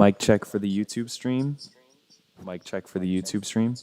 Mic check for the YouTube stream. Mic check for the YouTube stream.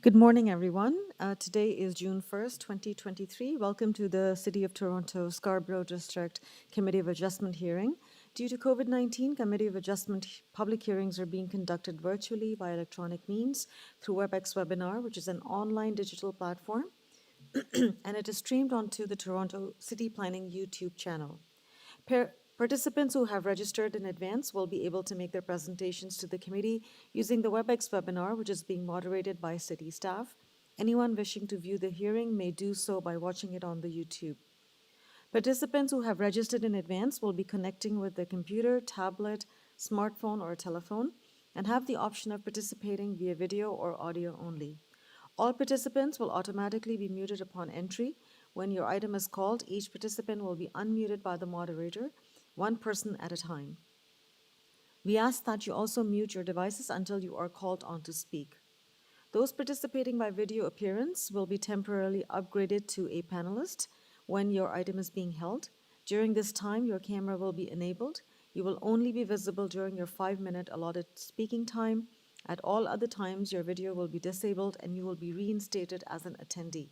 Good morning, everyone. Today is June 1st, 2023. Welcome to the City of Toronto Scarborough District Committee of Adjustment hearing. Due to COVID-19, Committee of Adjustment public hearings are being conducted virtually by electronic means through WebEx Webinar, which is an online digital platform, and it is streamed onto the Toronto City Planning YouTube channel. Participants who have registered in advance will be able to make their presentations to the committee using the WebEx webinar, which is being moderated by city staff. Anyone wishing to view the hearing may do so by watching it on the YouTube. Participants who have registered in advance will be connecting with their computer, tablet, smartphone, or telephone and have the option of participating via video or audio only. All participants will automatically be muted upon entry. When your item is called, each participant will be unmuted by the moderator, one person at a time. We ask that you also mute your devices until you are called on to speak. Those participating by video appearance will be temporarily upgraded to a panelist when your item is being held. During this time, your camera will be enabled. You will only be visible during your 5-minute allotted speaking time. At all other times, your video will be disabled and you will be reinstated as an attendee.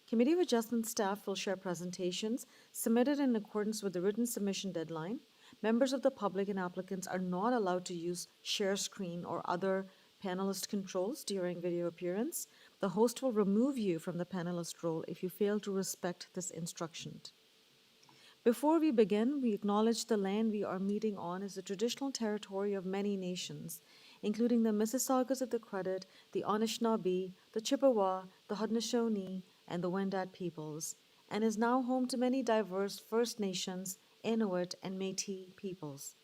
Committee of Adjustment staff will share presentations submitted in accordance with the written submission deadline. Members of the public and applicants are not allowed to use share screen or other panelist controls during video appearance. The host will remove you from the panelist role if you fail to respect this instruction. Before we begin, we acknowledge the land we are meeting on is the traditional territory of many nations, including the Mississaugas of the Credit, the Anishinaabe, the Chippewa, the Haudenosaunee, and the Wendat peoples, and is now home to many diverse First Nations, Inuit, and Métis peoples.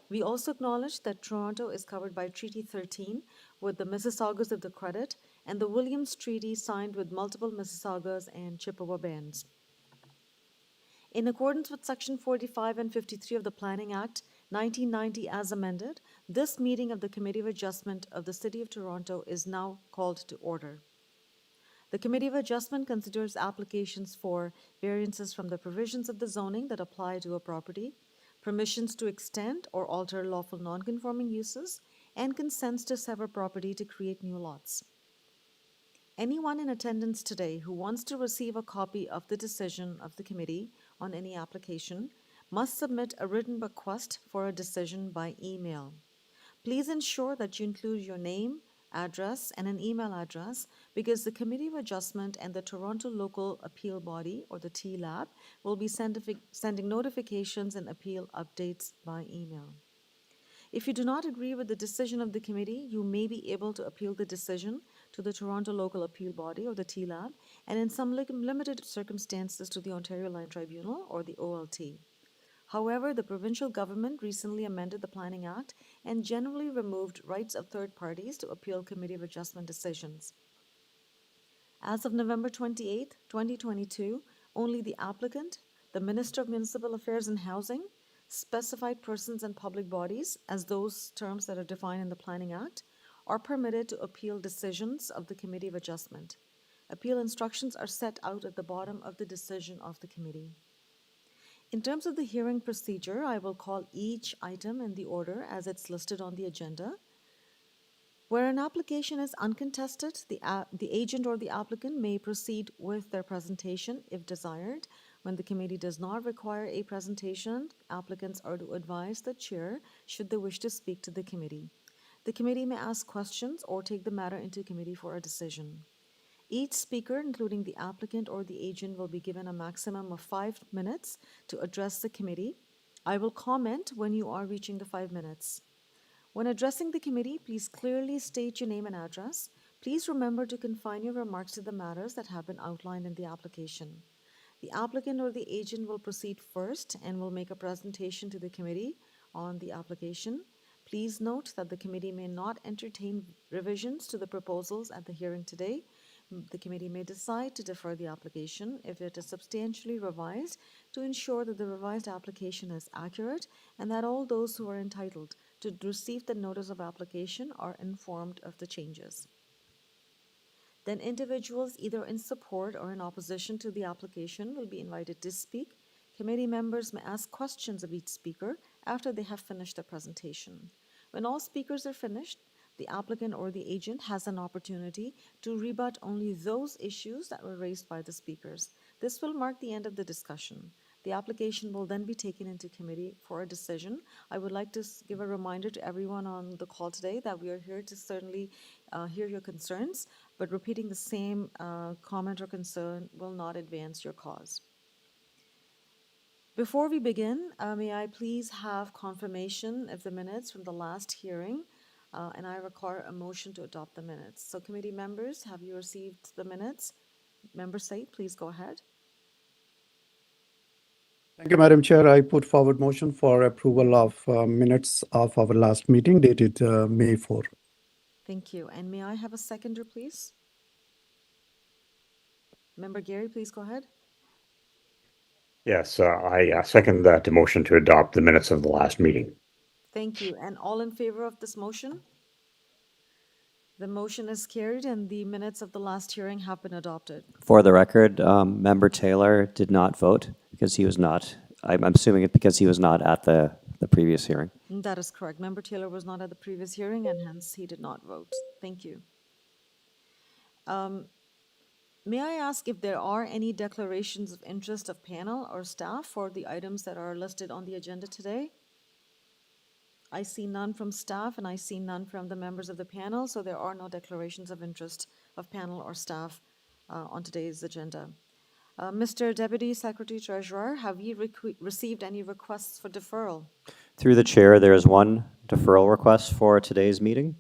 We also acknowledge that Toronto is covered by Treaty 13 with the Mississaugas of the Credit and the Williams Treaty signed with multiple Mississaugas and Chippewa bands. In accordance with Section 45 and 53 of the Planning Act 1990 as amended, this meeting of the Committee of Adjustment of the City of Toronto is now called to order. The Committee of Adjustment considers applications for variances from the provisions of the zoning that apply to a property, permissions to extend or alter lawful non-conforming uses, and consents to sever property to create new lots. Anyone in attendance today who wants to receive a copy of the decision of the committee on any application must submit a written request for a decision by email. Please ensure that you include your name, address, and an email address because the Committee of Adjustment and the Toronto Local Appeal Body, or the TLAB, will be sending notifications and appeal updates by email. If you do not agree with the decision of the committee, you may be able to appeal the decision to the Toronto Local Appeal Body, or the TLAB, and in some limited circumstances to the Ontario Line Tribunal, or the OLT. However, the provincial government recently amended the Planning Act and generally removed rights of third parties to appeal Committee of Adjustment decisions. As of November 28, 2022, only the applicant, the Minister of Municipal Affairs and Housing, specified persons and public bodies, as those terms that are defined in the Planning Act, are permitted to appeal decisions of the Committee of Adjustment. Appeal instructions are set out at the bottom of the decision of the committee. In terms of the hearing procedure, I will call each item in the order as it's listed on the agenda. Where an application is uncontested, the agent or the applicant may proceed with their presentation if desired. When the committee does not require a presentation, applicants are to advise the chair should they wish to speak to the committee. The committee may ask questions or take the matter into committee for a decision. Each speaker, including the applicant or the agent, will be given a maximum of 5 minutes to address the committee. I will comment when you are reaching the 5 minutes. When addressing the committee, please clearly state your name and address. Please remember to confine your remarks to the matters that have been outlined in the application. The applicant or the agent will proceed first and will make a presentation to the committee on the application. Please note that the committee may not entertain revisions to the proposals at the hearing today. The committee may decide to defer the application if it is substantially revised to ensure that the revised application is accurate and that all those who are entitled to receive the notice of application are informed of the changes. Then individuals either in support or in opposition to the application will be invited to speak. Committee members may ask questions of each speaker after they have finished their presentation. When all speakers are finished, the applicant or the agent has an opportunity to rebut only those issues that were raised by the speakers. This will mark the end of the discussion. The application will then be taken into committee for a decision. I would like to give a reminder to everyone on the call today that we are here to certainly hear your concerns, but repeating the same comment or concern will not advance your cause. Before we begin, may I please have confirmation of the minutes from the last hearing, and I require a motion to adopt the minutes. So committee members, have you received the minutes? Member Said, please go ahead. Thank you, Madam Chair. I put forward motion for approval of minutes of our last meeting dated May 4. Thank you. And may I have a seconder, please? Member Gary, please go ahead. Yes, I second that motion to adopt the minutes of the last meeting. Thank you. And all in favor of this motion? The motion is carried and the minutes of the last hearing have been adopted. For the record, Member Taylor did not vote because he was not, I'm assuming it because he was not at the previous hearing. That is correct. Member Taylor was not at the previous hearing and hence he did not vote. Thank you. May I ask if there are any declarations of interest of panel or staff for the items that are listed on the agenda today? I see none from staff and I see none from the members of the panel, so there are no declarations of interest of panel or staff on today's agenda. Mr. Deputy Secretary Treasurer, have you received any requests for deferral? Through the chair, there is one deferral request for today's meeting.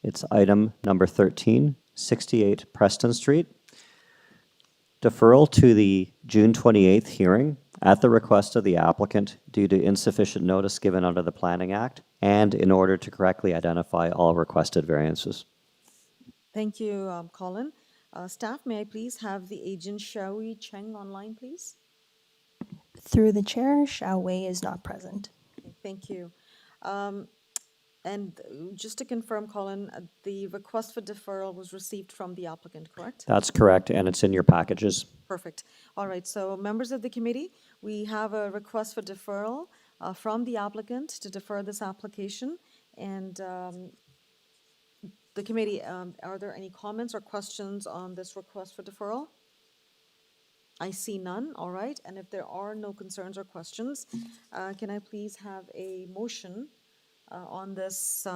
It's item number 13, 68 Preston Street. Deferral to the June 28th hearing at the request of the applicant due to insufficient notice given under the Planning Act and in order to correctly identify all requested variances. Thank you, Colin. Staff, may I please have the agent Xiaoyi Cheng online, please? Through the chair, Xiao Wei is not present. Okay, thank you. And just to confirm, Colin, the request for deferral was received from the applicant, correct? That's correct, and it's in your packages. Perfect. All right, so members of the committee, we have a request for deferral from the applicant to defer this application. And the committee, are there any comments or questions on this request for deferral? I see none, all right. And if there are no concerns or questions, can I please have a motion on this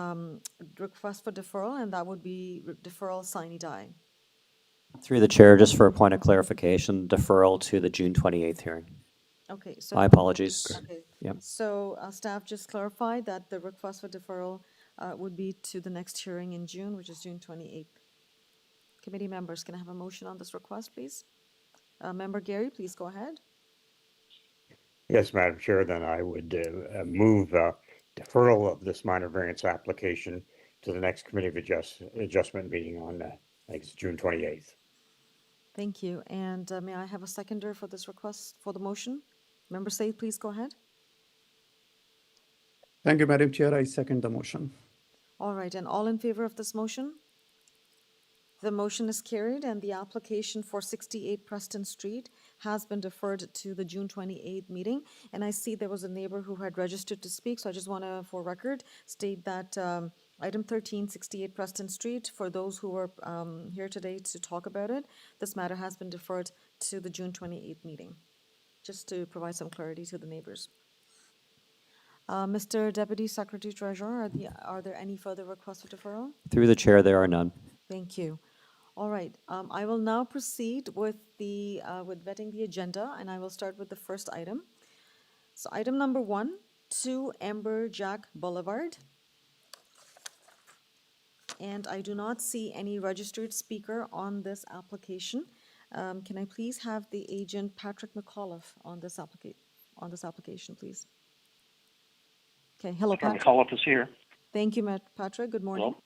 request for deferral, and that would be deferral sine die. Through the chair, just for a point of clarification, deferral to the June 28th hearing. Okay, so. My apologies. Okay. Yep. So staff just clarified that the request for deferral would be to the next hearing in June, which is June 28th. Committee members, can I have a motion on this request, please? Member Gary, please go ahead. Yes, Madam Chair, then I would move deferral of this minor variance application to the next Committee of Adjustment meeting on, I think it's June 28th. Thank you. And may I have a seconder for this request for the motion? Member Said, please go ahead. Thank you, Madam Chair. I second the motion. All right, and all in favor of this motion? The motion is carried and the application for 68 Preston Street has been deferred to the June 28th meeting. And I see there was a neighbor who had registered to speak, so I just want to, for record, state that item 13, 68 Preston Street, for those who were here today to talk about it, this matter has been deferred to the June 28th meeting, just to provide some clarity to the neighbors. Mr. Deputy Secretary Treasurer, are there any further requests for deferral? Through the chair, there are none. Thank you. All right, I will now proceed with with vetting the agenda, and I will start with the first item. So item number 1, 2 AMBERJACK Boulevard. And I do not see any registered speaker on this application. Can I please have the agent Patrick McAuliffe on this application, please? Okay, hello, Patrick. McAuliffe is here. Thank you, Patrick. Good morning. Hello.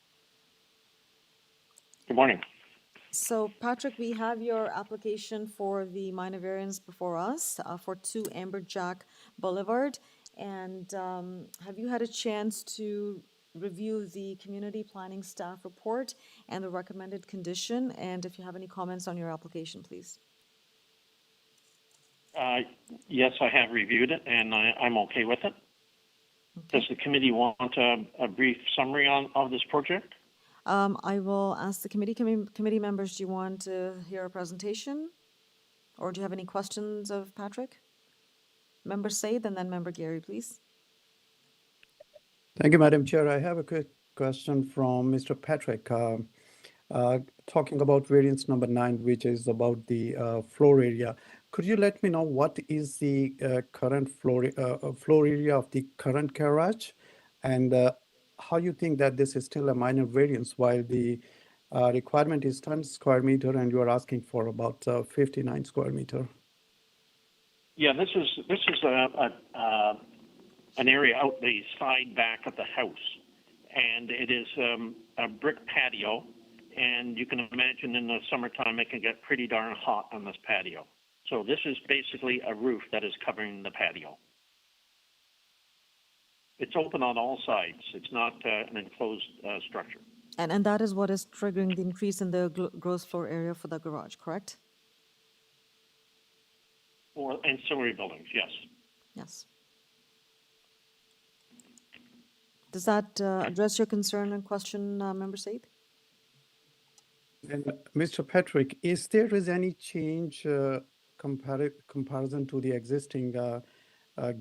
Good morning. So, Patrick, we have your application for the minor variance before us for 2 AMBERJACK Boulevard. And have you had a chance to review the community planning staff report and the recommended condition? And if you have any comments on your application, please. Yes, I have reviewed it, and I'm okay with it. Okay. Does the committee want a brief summary of this project? I will ask the committee members, do you want to hear a presentation? Or do you have any questions of Patrick? Member Said and then Member Gary, please. Thank you, Madam Chair. I have a quick question from Mr. Patrick. Talking about variance number 9, which is about the floor area. Could you let me know what is the current floor area of the current garage, and how you think that this is still a minor variance while the requirement is 10 square meter and you are asking for about 59 square meter? Yeah, this is an area out the side back of the house, and it is a brick patio, and you can imagine in the summertime it can get pretty darn hot on this patio. So this is basically a roof that is covering the patio. It's open on all sides. It's not an enclosed structure. And that is what is triggering the increase in the gross floor area for the garage, correct? For ancillary buildings, yes. Yes. Does that address your concern and question, Member Said? And Mr. Patrick, is there any change comparison to the existing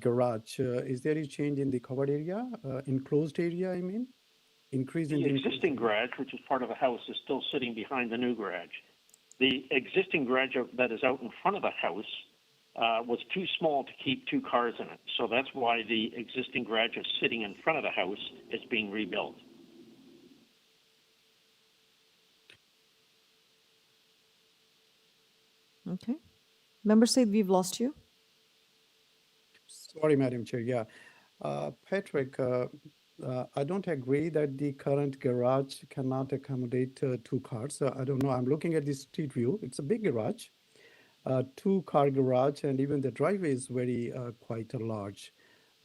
garage? Is there any change in the covered area, enclosed area, I mean? Increase in The the existing garage, which is part of the house, is still sitting behind the new garage. The existing garage that is out in front of the house was too small to keep 2 cars in it. So that's why the existing garage is sitting in front of the house. It's being rebuilt. Okay. Member Said, we've lost you. Sorry, Madam Chair. Yeah. Patrick, I don't agree that the current garage cannot accommodate 2 cars. I don't know. I'm looking at the street view. It's a big garage, 2-car garage, and even the driveway is very quite large.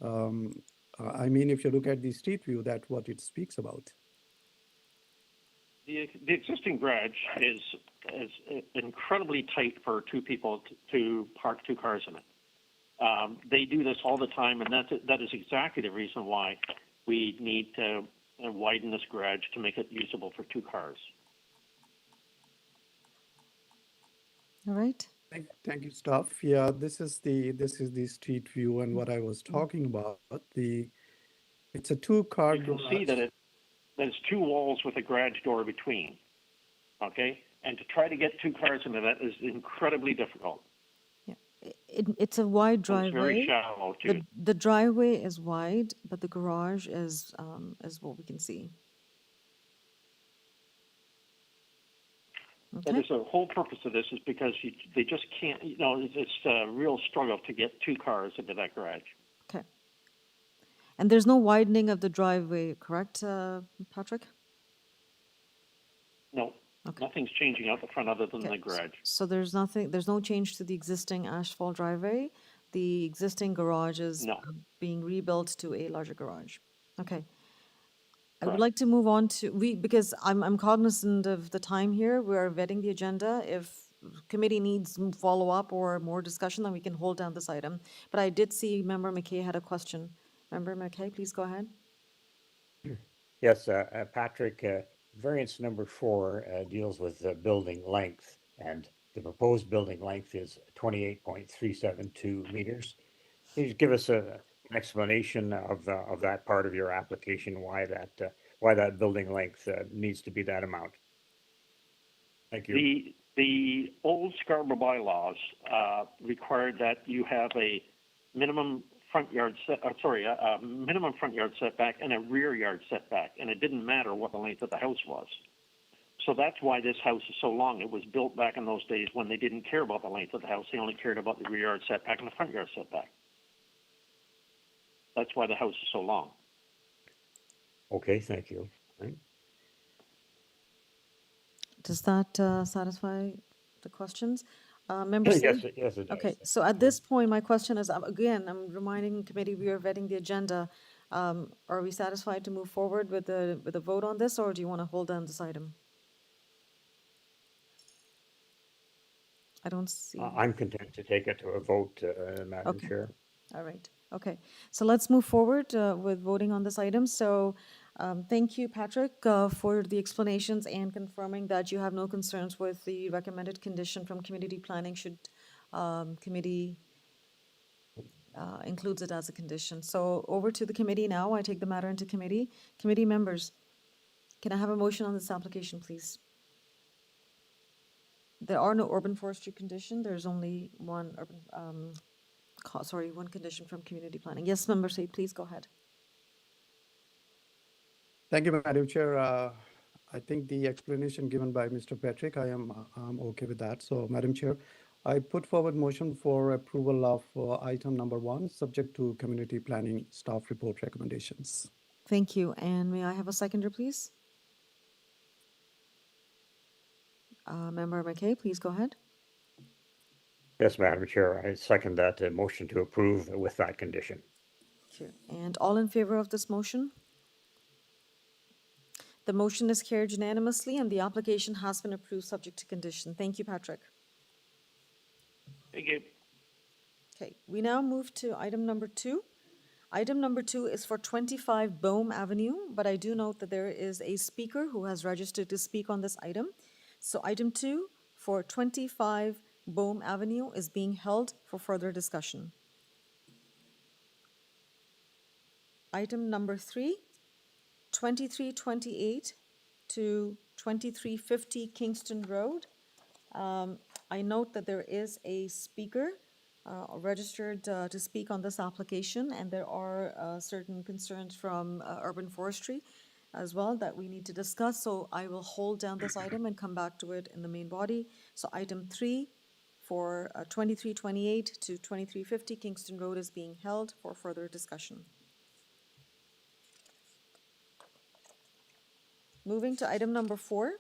I mean, if you look at the street view, that's what it speaks about. The existing garage is incredibly tight for 2 people to park 2 cars in it. They do this all the time, and that is exactly the reason why we need to widen this garage to make it usable for 2 cars. All right. Thank you, staff. Yeah, this is the street view, and what I was talking about. It's a 2-car You can garage. see that there's 2 walls with a garage door between. Okay, and to try to get 2 cars into that is incredibly difficult. Yeah. It's a wide And it's very driveway. shallow too. The driveway is wide, but the garage is what we can see. But Okay. the whole purpose of this is because they just can't, it's a real struggle to get 2 cars into that garage. Okay. And there's no widening of the driveway, correct, Patrick? No, Okay. nothing's changing out the front other than Okay. the garage. So there's no change to the existing asphalt driveway. The existing garage is No. being rebuilt to a larger garage. Okay. I would Correct. like to move on to, because I'm cognizant of the time here. We're vetting the agenda. If committee needs follow-up or more discussion, then we can hold down this item. But I did see Member McKay had a question. Member McKay, please go ahead. Yes, Patrick, variance number 4 deals with building length, and the proposed building length is 28.372 meters. Can you give us an explanation of that part of your application, why that building length needs to be that amount? Thank you. The old Scarborough bylaws required that you have a minimum front yard minimum front yard setback and a rear yard setback, and it didn't matter what the length of the house was. So that's why this house is so long. It was built back in those days when they didn't care about the length of the house. They only cared about the rear yard setback and the front yard setback. That's why the house is so long. Okay, thank you. Right. Does that satisfy the questions? Member Yes, Singh? yes, it does. Okay, so at this point, my question is, again, I'm reminding committee we are vetting the agenda. Are we satisfied to move forward with the vote on this, or do you want to hold down this item? I don't see. I'm content to take it to a vote, Madam Okay. Chair. All right, okay. So let's move forward with voting on this item. So Thank you, Patrick, for the explanations and confirming that you have no concerns with the recommended condition from community planning should committee includes it as a condition. So over to the committee now. I take the matter into committee. Committee members, can I have a motion on this application, please? There are no urban forestry condition. There's only one one condition from community planning. Yes, Member Said, please go ahead. Thank you, Madam Chair. I think the explanation given by Mr. Patrick, I'm okay with that. So, Madam Chair, I put forward motion for approval of item number 1, subject to community planning staff report recommendations. Thank you. And may I have a seconder, please? Member McKay, please go ahead. Yes, Madam Chair, I second that motion to approve with that condition. Thank you. And all in favor of this motion? The motion is carried unanimously and the application has been approved subject to condition. Thank you, Patrick. Thank you. Okay, we now move to item number 2. Item number 2 is for 25 BOEM Avenue, but I do note that there is a speaker who has registered to speak on this item. So item 2 for 25 BOEM Avenue is being held for further discussion. Item number 3, 2328 to 2350 Kingston Road. I note that there is a speaker registered to speak on this application, and there are certain concerns from urban forestry as well that we need to discuss. So I will hold down this item and come back to it in the main body. So item 3 for 2328 to 2350 Kingston Road is being held for further discussion. Moving to item number 4.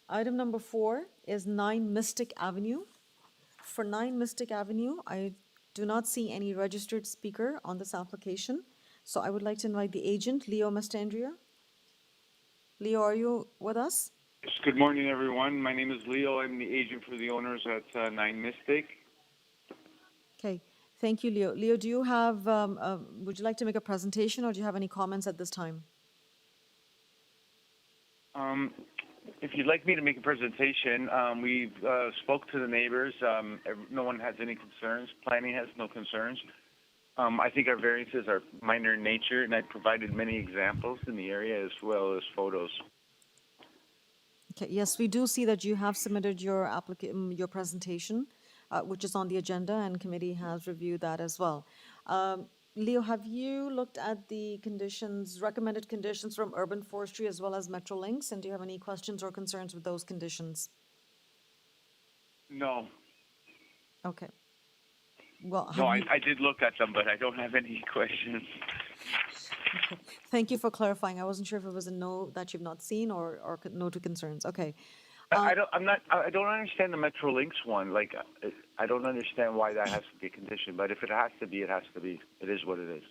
Item number 4 is 9 Mystic Avenue. For 9 Mystic Avenue, I do not see any registered speaker on this application. So I would like to invite the agent, Leo Mastandria. Leo, are you with us? Yes, good morning, everyone. My name is Leo. I'm the agent for the owners at 9 Mystic. Okay, thank you, Leo. Leo, do you have, would you like to make a presentation or do you have any comments at this time? If you'd like me to make a presentation, we've spoke to the neighbors. No one has any concerns. Planning has no concerns. I think our variances are minor in nature, and I provided many examples in the area as well as photos. Okay, yes, we do see that you have submitted your your presentation, which is on the agenda, and committee has reviewed that as well. Leo, have you looked at the conditions, recommended conditions from urban forestry as well as Metrolinx, and do you have any questions or concerns with those conditions? No. Okay. Well, No, I did look at them, but I don't have any questions. Okay. Thank you for clarifying. I wasn't sure if it was a no that you've not seen or no to concerns. Okay. I don't understand the Metrolinx one. Like, I don't understand why that has to be a condition. But if it has to be, it has to be. It is what it is.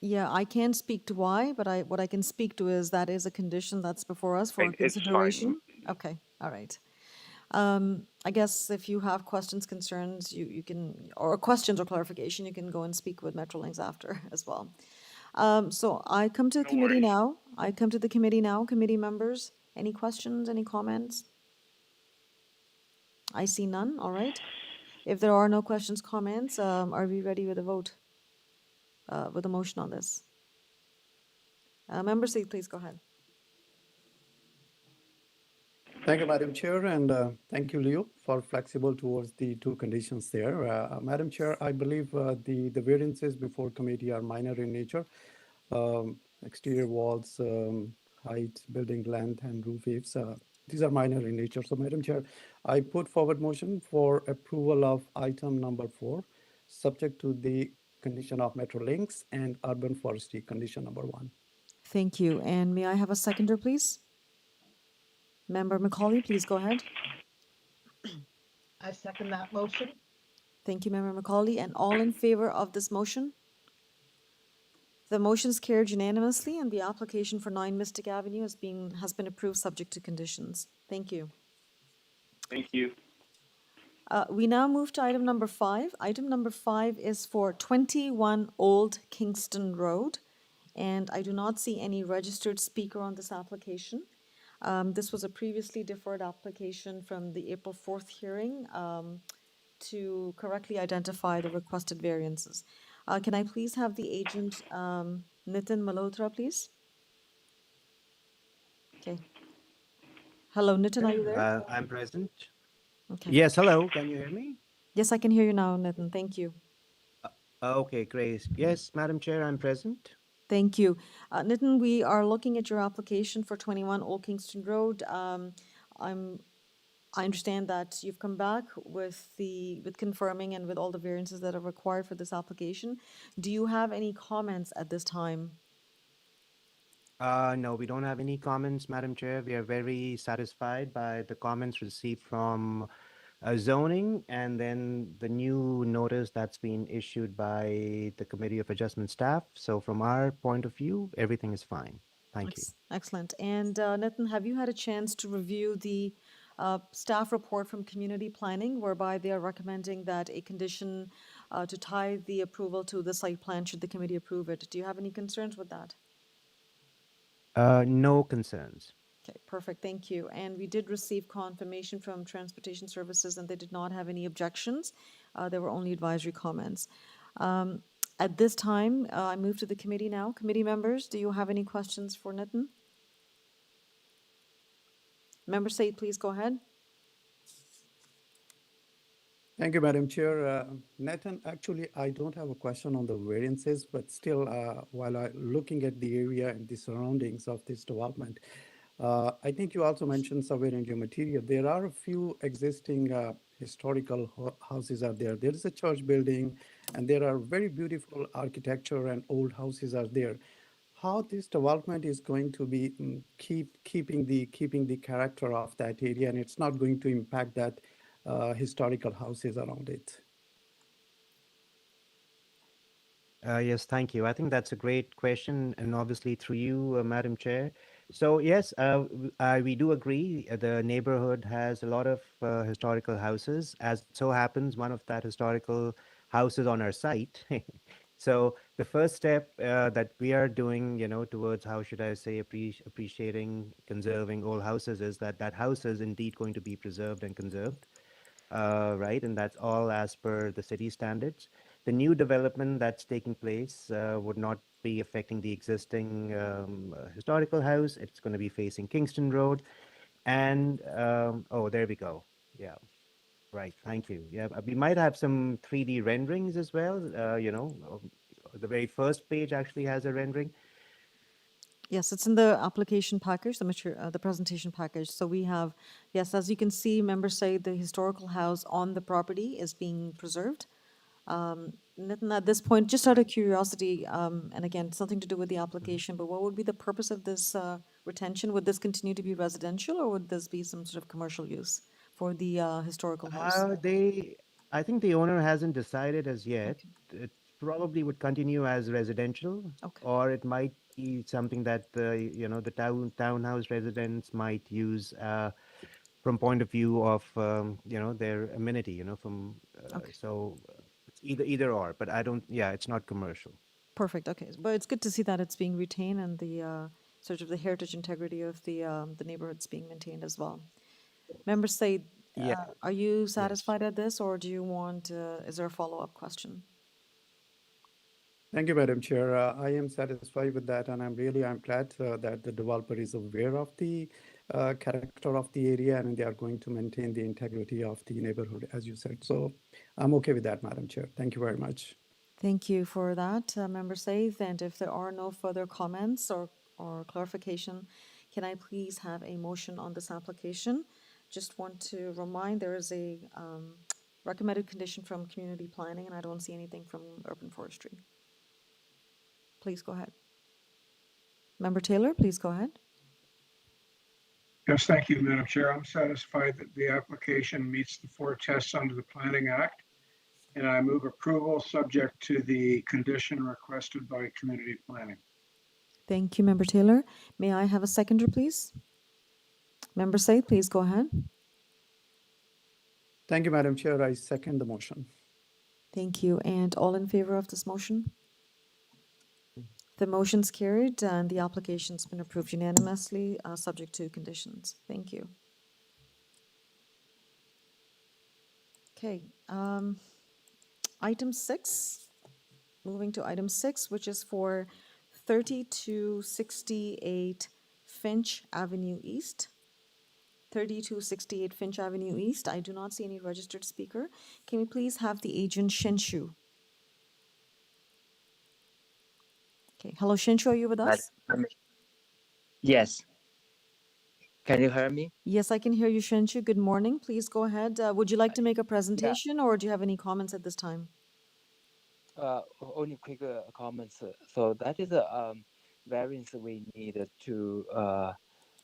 Yeah, I can't speak to why, but what I can speak to is that is a condition that's before us for It's consideration. Okay, all right. I guess if you have questions, concerns, you can, or questions or clarification, you can go and speak with Metrolinx after as well. So I come to the committee now. I come to the committee now. Committee members, any questions, any comments? I see none. All right. If there are no questions, comments, are we ready with a vote, with a motion on this? Member Seat, please go ahead. Thank you, Madam Chair, and thank you, Leo, for flexible towards the 2 conditions there. Madam Chair, I believe the variances before committee are minor in nature. Exterior walls, height, building length, and roof eaves. These are minor in nature. So, Madam Chair, I put forward motion for approval of item number 4, subject to the condition of Metrolinx and urban forestry condition number 1. Thank you. And may I have a seconder, please? Member Macaulay, please go ahead. I second that motion. Thank you, Member Macaulay. And all in favor of this motion? The motion is carried unanimously, and the application for 9 Mystic Avenue has been approved subject to conditions. Thank you. Thank you. We now move to item number 5. Item number 5 is for 21 Old Kingston Road, and I do not see any registered speaker on this application. This was a previously deferred application from the April 4th hearing to correctly identify the requested variances. Can I please have the agent, Nitin Malhotra, please? Okay. Hello, Nitin, are you there? I'm present. Okay. Yes, hello. Can you hear me? Yes, I can hear you now, Nitin. Thank you. Okay, great. Yes, Madam Chair, I'm present. Thank you. Nitin, we are looking at your application for 21 Old Kingston Road. I understand that you've come back with confirming and with all the variances that are required for this application. Do you have any comments at this time? No, we don't have any comments, Madam Chair. We are very satisfied by the comments received from zoning and then the new notice that's been issued by the Committee of Adjustment staff. So from our point of view, everything is fine. Thank you. Excellent. And Nitin, have you had a chance to review the staff report from community planning whereby they are recommending that a condition to tie the approval to the site plan should the committee approve it? Do you have any concerns with that? No concerns. Okay, perfect, thank you. And we did receive confirmation from Transportation Services and they did not have any objections. There were only advisory comments. At this time, I move to the committee now. Committee members, do you have any questions for Nitin? Member Said, please go ahead. Thank you, Madam Chair. Nathan, actually, I don't have a question on the variances, but still, while I'm looking at the area and the surroundings of this development, I think you also mentioned somewhere in your material, there are a few existing historical houses out there. There is a church building, and there are very beautiful architecture and old houses are there. How this development is going to be keeping the character of that area, and it's not going to impact that historical houses around it. Yes, thank you. I think that's a great question, and obviously through you, Madam Chair. So yes, we do agree. The neighborhood has a lot of historical houses. As it so happens, one of that historical houses on our site. So the first step that we are doing, towards how should I say, appreciating, conserving old houses is that house is indeed going to be preserved and conserved. Right? And that's all as per the city standards. The new development that's taking place would not be affecting the existing historical house. It's going to be facing Kingston Road. And, oh, there we go. Yeah. Right. Thank you. Yeah. We might have some 3D renderings as well. The very first page actually has a rendering. Yes, it's in the application package, the presentation package. So we have, yes, as you can see, members say the historical house on the property is being preserved. Nitin, at this point, just out of curiosity, and again, it's nothing to do with the application, but what would be the purpose of this retention? Would this continue to be residential or would this be some sort of commercial use for the historical house? I think the owner hasn't decided as yet. It probably would continue as residential, Okay. or it might be something that the townhouse residents might use from point of view of their amenity. So it's either or. But I don't. Yeah, it's not commercial. Perfect. Okay, but it's good to see that it's being retained and the sort of the heritage integrity of the neighborhood's being maintained as well. Members say, are you satisfied at this, or do you want? Is there a follow-up question? Thank you, Madam Chair. I am satisfied with that, and I'm glad that the developer is aware of the character of the area, and they are going to maintain the integrity of the neighborhood, as you said. So I'm okay with that, Madam Chair. Thank you very much. Thank you for that, Member Saith. And if there are no further comments or clarification, can I please have a motion on this application? Just want to remind there is a recommended condition from community planning, and I don't see anything from urban forestry. Please go ahead. Member Taylor, please go ahead. Yes, thank you, Madam Chair. I'm satisfied that the application meets the 4 tests under the Planning Act, and I move approval subject to the condition requested by community planning. Thank you, Member Taylor. May I have a seconder, please? Member Said, please go ahead. Thank you, Madam Chair. I second the motion. Thank you. And all in favor of this motion? The motion's carried and the application's been approved unanimously, subject to conditions. Thank you. Okay, item 6, moving to item 6, which is for 3268 Finch Avenue East. 3268 Finch Avenue East. I do not see any registered speaker. Can we please have the agent Shinshu? Okay, hello Shinshu, are you with us? Yes. Can you hear me? Yes, I can hear you, Shinshu. Good morning. Please go ahead. Would you like to make a Yeah. presentation or do you have any comments at this time? Only quick comments. So that is a variance we need to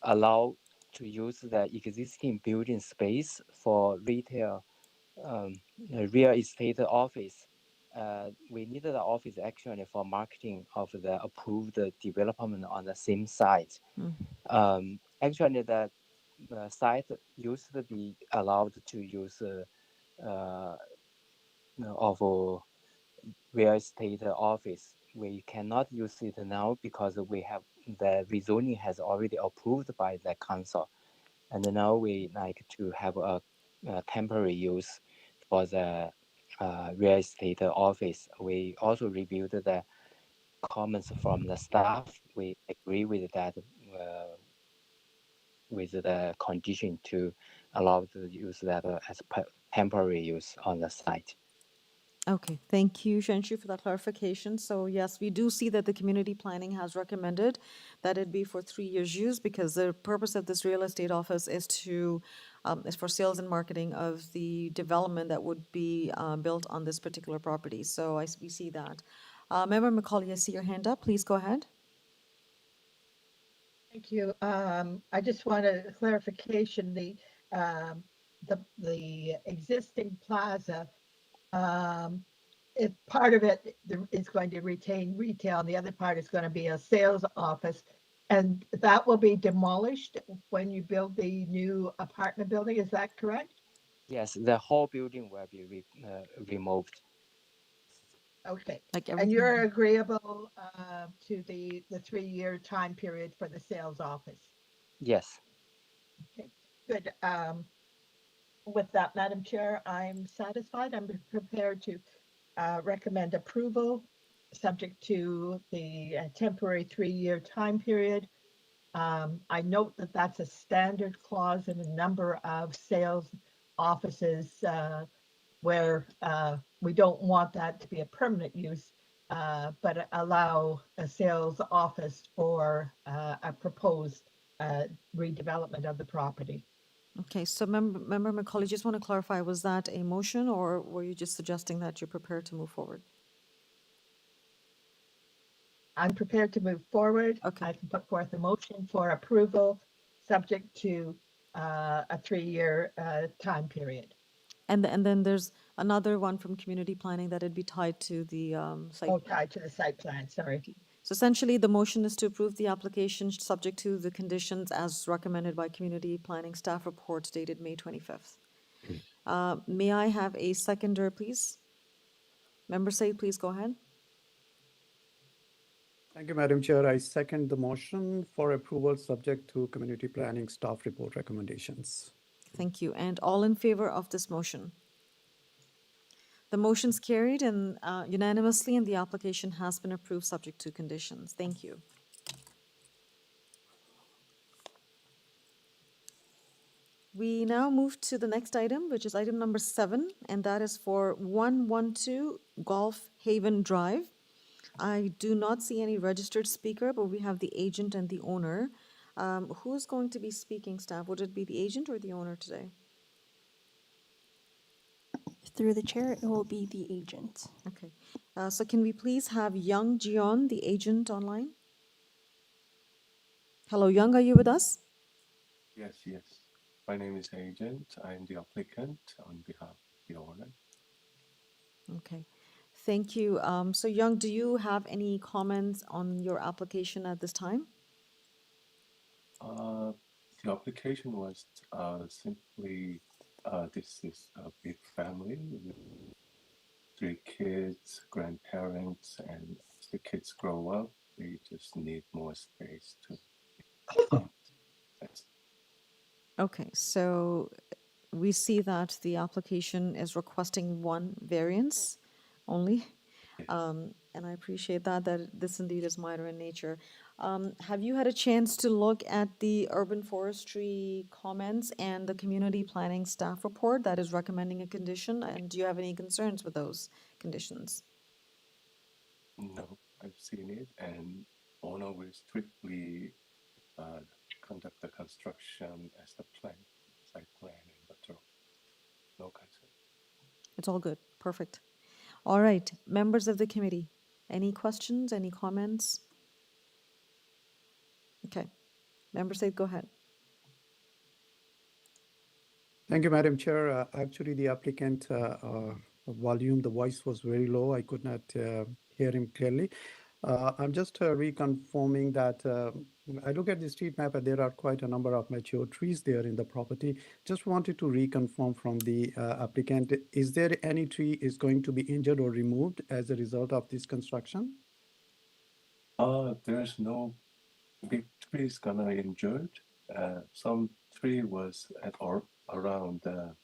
allow to use the existing building space for retail real estate office. We need the office actually for marketing of the approved development on the same site. Actually, the site used to be allowed to use of real estate office. We cannot use it now because we have the rezoning has already approved by the council, and now we like to have a temporary use for the real estate office. We also reviewed the comments from the staff. We agree with that, with the condition to allow to use that as temporary use on the site. Okay, thank you, Shanshu, for that clarification. So yes, we do see that the community planning has recommended that it be for 3 years use because the purpose of this real estate office is to, is for sales and marketing of the development that would be built on this particular property. So we see that. Member McCauley, I see your hand up. Please go ahead. Thank you. I just want a clarification. The existing plaza, if part of it is going to retain retail and the other part is going to be a sales office, and that will be demolished when you build the new apartment building. Is that correct? Yes, the whole building will be removed. Okay. Like And everything. you're agreeable to the 3-year time period for the sales office? Yes. Okay, good. With that, Madam Chair, I'm satisfied. I'm prepared to recommend approval, subject to the temporary 3-year time period. I note that that's a standard clause in a number of sales offices where we don't want that to be a permanent use, but allow a sales office for a proposed redevelopment of the property. Okay, so Member McCauley, just want to clarify, was that a motion or were you just suggesting that you're prepared to move forward? I'm prepared to move forward. Okay. I can put forth a motion for approval, subject to a 3-year time period. And then there's another one from community planning that it'd be tied to the site. Oh, tied to the site plan, sorry. So essentially, the motion is to approve the application subject to the conditions as recommended by community planning staff report dated May 25th. May I have a seconder, please? Member Said, please go ahead. Thank you, Madam Chair. I second the motion for approval subject to community planning staff report recommendations. Thank you. And all in favor of this motion? The motion's carried and unanimously, and the application has been approved subject to conditions. Thank you. We now move to the next item, which is item number 7, and that is for 112 GOLFHAVEN Drive. I do not see any registered speaker, but we have the agent and the owner. Who's going to be speaking, staff? Would it be the agent or the owner today? Through the chair, it will be the agent. Okay. So can we please have Young Jion, the agent, online? Hello, Young, are you with us? Yes, yes. My name is Agent. I'm the applicant on behalf of the owner. Okay. Thank you. So Young, do you have any comments on your application at this time? The application was simply this is a big family with 3 kids, grandparents, and as the kids grow up, they we just need more space to. That's Okay, so we see that the application is requesting one variance only. And I appreciate that this indeed is minor in nature. Have you had a chance to look at the urban forestry comments and the community planning staff report that is recommending a condition? And do you have any concerns with those conditions? no, I've seen it, and owner will strictly conduct the construction as the plan, site plan, and the no concern. It's all good. Perfect. All right, members of the committee, any questions, any comments? Okay, Member Said, go ahead. Thank you, Madam Chair. Actually, the applicant volume, the voice was very low. I could not hear him clearly. I'm just reconfirming that I look at the street map and there are quite a number of mature trees there in the property. Just wanted to reconfirm from the applicant, is there any tree is going to be injured or removed as a result of this construction? There's no big trees gonna injured. Some tree was at or around the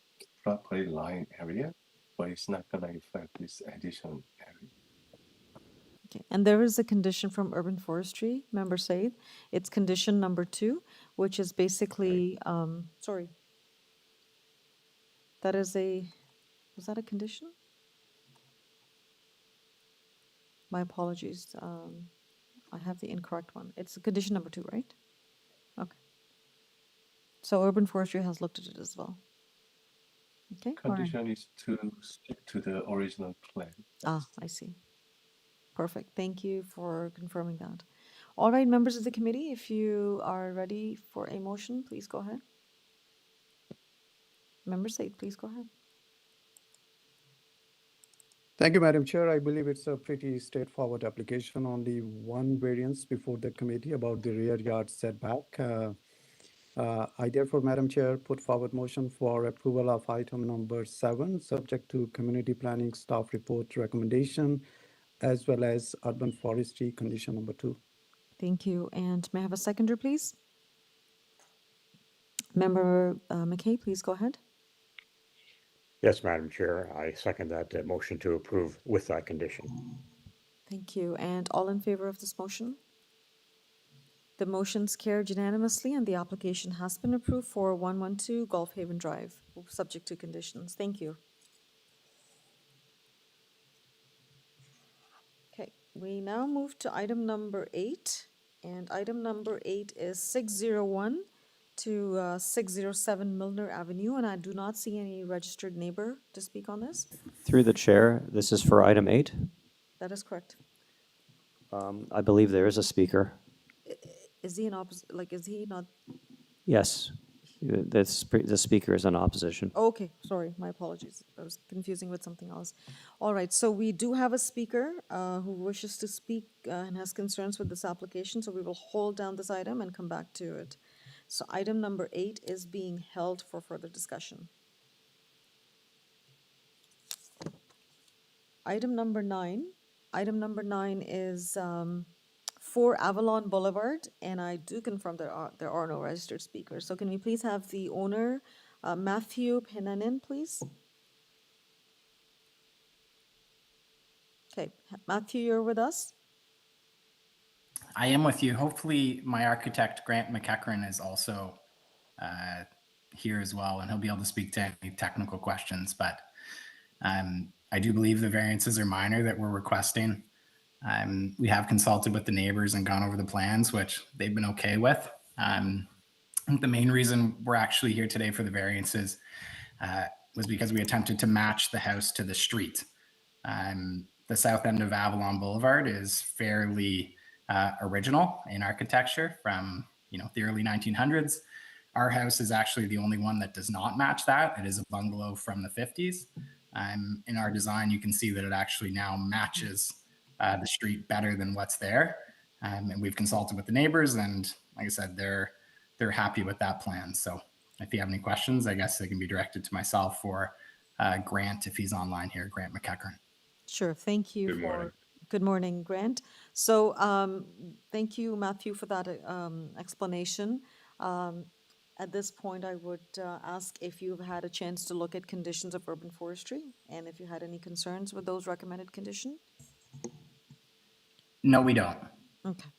property line area, but it's not gonna affect this addition area. Okay, and there is a condition from Urban Forestry, Member Said. It's condition number 2, which is basically, sorry. That is was that a condition? My apologies. I have the incorrect one. It's condition number 2, right? Okay. So Urban Forestry has looked at it as well. Okay. all right. Condition is to stick to the original plan. Ah, I see. Perfect. Thank you for confirming that. All right, members of the committee, if you are ready for a motion, please go ahead. Member Said, please go ahead. Thank you, Madam Chair. I believe it's a pretty straightforward application. Only one variance before the committee about the rear yard setback. I therefore, Madam Chair, put forward motion for approval of item number 7, subject to community planning staff report recommendation, as well as urban forestry condition number 2. Thank you. And may I have a seconder, please? Member McKay, please go ahead. Yes, Madam Chair, I second that motion to approve with that condition. Thank you. And all in favor of this motion? The motion's carried unanimously and the application has been approved for 112 GOLFHAVEN Drive, subject to conditions. Thank you. Okay, we now move to item number 8. And item number 8 is 601 to 607 Milner Avenue. And I do not see any registered neighbor to speak on this. Through the chair, this is for item 8. That is correct. I believe there is a speaker. Is he in is he not? Yes, the speaker is in opposition. Okay, sorry, my apologies. I was confusing with something else. All right, so we do have a speaker who wishes to speak and has concerns with this application, so we will hold down this item and come back to it. So item number 8 is being held for further discussion. Item number 9. Item number 9 is for AVALON Boulevard, and I do confirm there are no registered speakers. So can we please have the owner, Matthew Penanin, please? Okay, Matthew, you're with us? I am with you. Hopefully my architect, Grant McEachran, is also here as well, and he'll be able to speak to any technical questions. But I do believe the variances are minor that we're requesting. We have consulted with the neighbors and gone over the plans, which they've been okay with. I think the main reason we're actually here today for the variances was because we attempted to match the house to the street. The south end of AVALON Boulevard is fairly original in architecture from the early 1900s. Our house is actually the only one that does not match that. It is a bungalow from the 50s. In our design, you can see that it actually now matches the street better than what's there. And we've consulted with the neighbors, and like I said, they're happy with that plan. So if you have any questions, I guess they can be directed to myself or Grant if he's online here, Grant McEachran. Sure, thank you Good morning. Good morning, Grant. So thank you, Matthew, for that explanation. At this point, I would ask if you've had a chance to look at conditions of urban forestry and if you had any concerns with those recommended conditions. No, we don't. Okay.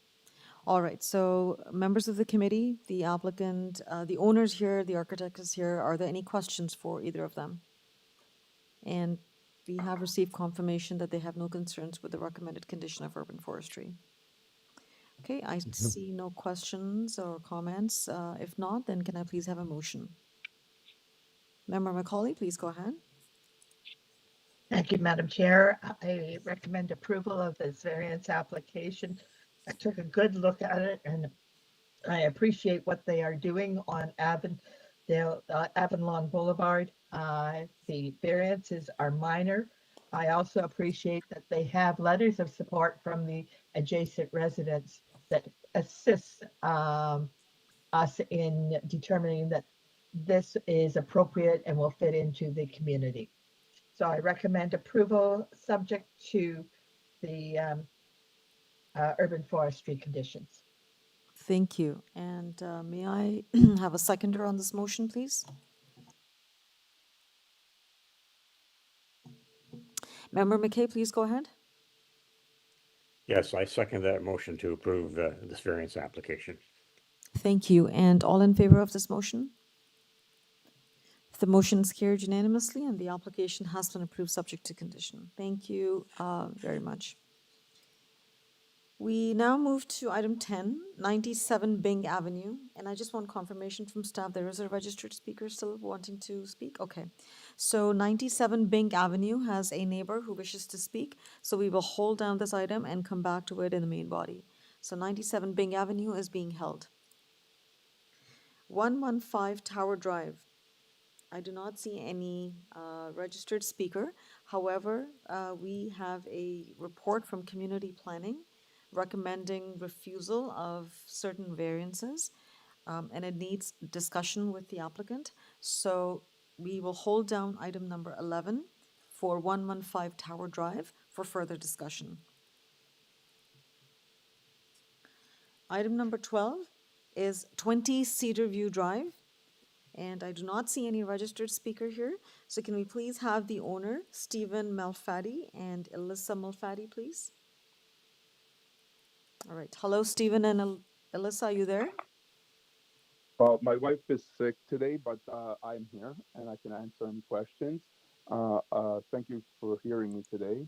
All right. So members of the committee, the applicant, the owner's here, the architect is here. Are there any questions for either of them? And we have received confirmation that they have no concerns with the recommended condition of urban forestry. Okay, I see no questions or comments. If not, then can I please have a motion? Member Macaulay, please go ahead. Thank you, Madam Chair. I recommend approval of this variance application. I took a good look at it and I appreciate what they are doing on Avalon Boulevard. The variances are minor. I also appreciate that they have letters of support from the adjacent residents that assists us in determining that this is appropriate and will fit into the community. So I recommend approval subject to the urban forestry conditions. Thank you. And may I have a seconder on this motion, please? Member McKay, please go ahead. Yes, I second that motion to approve this variance application. Thank you. And all in favor of this motion? The motion is carried unanimously and the application has been approved subject to condition. Thank you very much. We now move to item 10, 97 BYNG Avenue. And I just want confirmation from staff. There is a registered speaker still wanting to speak? Okay. So 97 BYNG Avenue has a neighbor who wishes to speak. So we will hold down this item and come back to it in the main body. So 97 BYNG Avenue is being held. 115 Tower Drive. I do not see any registered speaker. However, we have a report from community planning recommending refusal of certain variances, and it needs discussion with the applicant. So we will hold down item number 11 for 115 Tower Drive for further discussion. Item number 12 is 20 Cedarview Drive. And I do not see any registered speaker here. So can we please have the owner, Stephen Malfatti and Alyssa Malfatti, please? All right. Hello, Stephen and Alyssa, are you there? My wife is sick today, but I'm here and I can answer any questions. Thank you for hearing me today.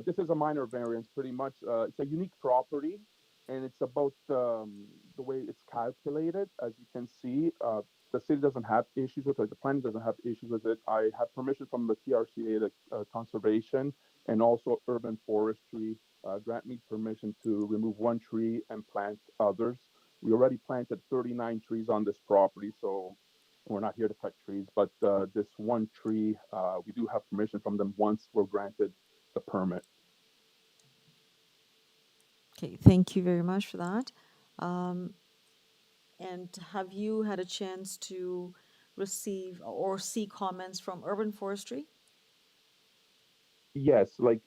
This is a minor variance, pretty much. It's a unique property, and it's about the way it's calculated. As you can see, the city doesn't have issues with it. The planning doesn't have issues with it. I have permission from the TRCA, the conservation, and also urban forestry. Grant me permission to remove one tree and plant others. We already planted 39 trees on this property, so we're not here to cut trees. But this one tree, we do have permission from them once we're granted the permit. Okay, thank you very much for that. And have you had a chance to receive or see comments from urban forestry? Yes, like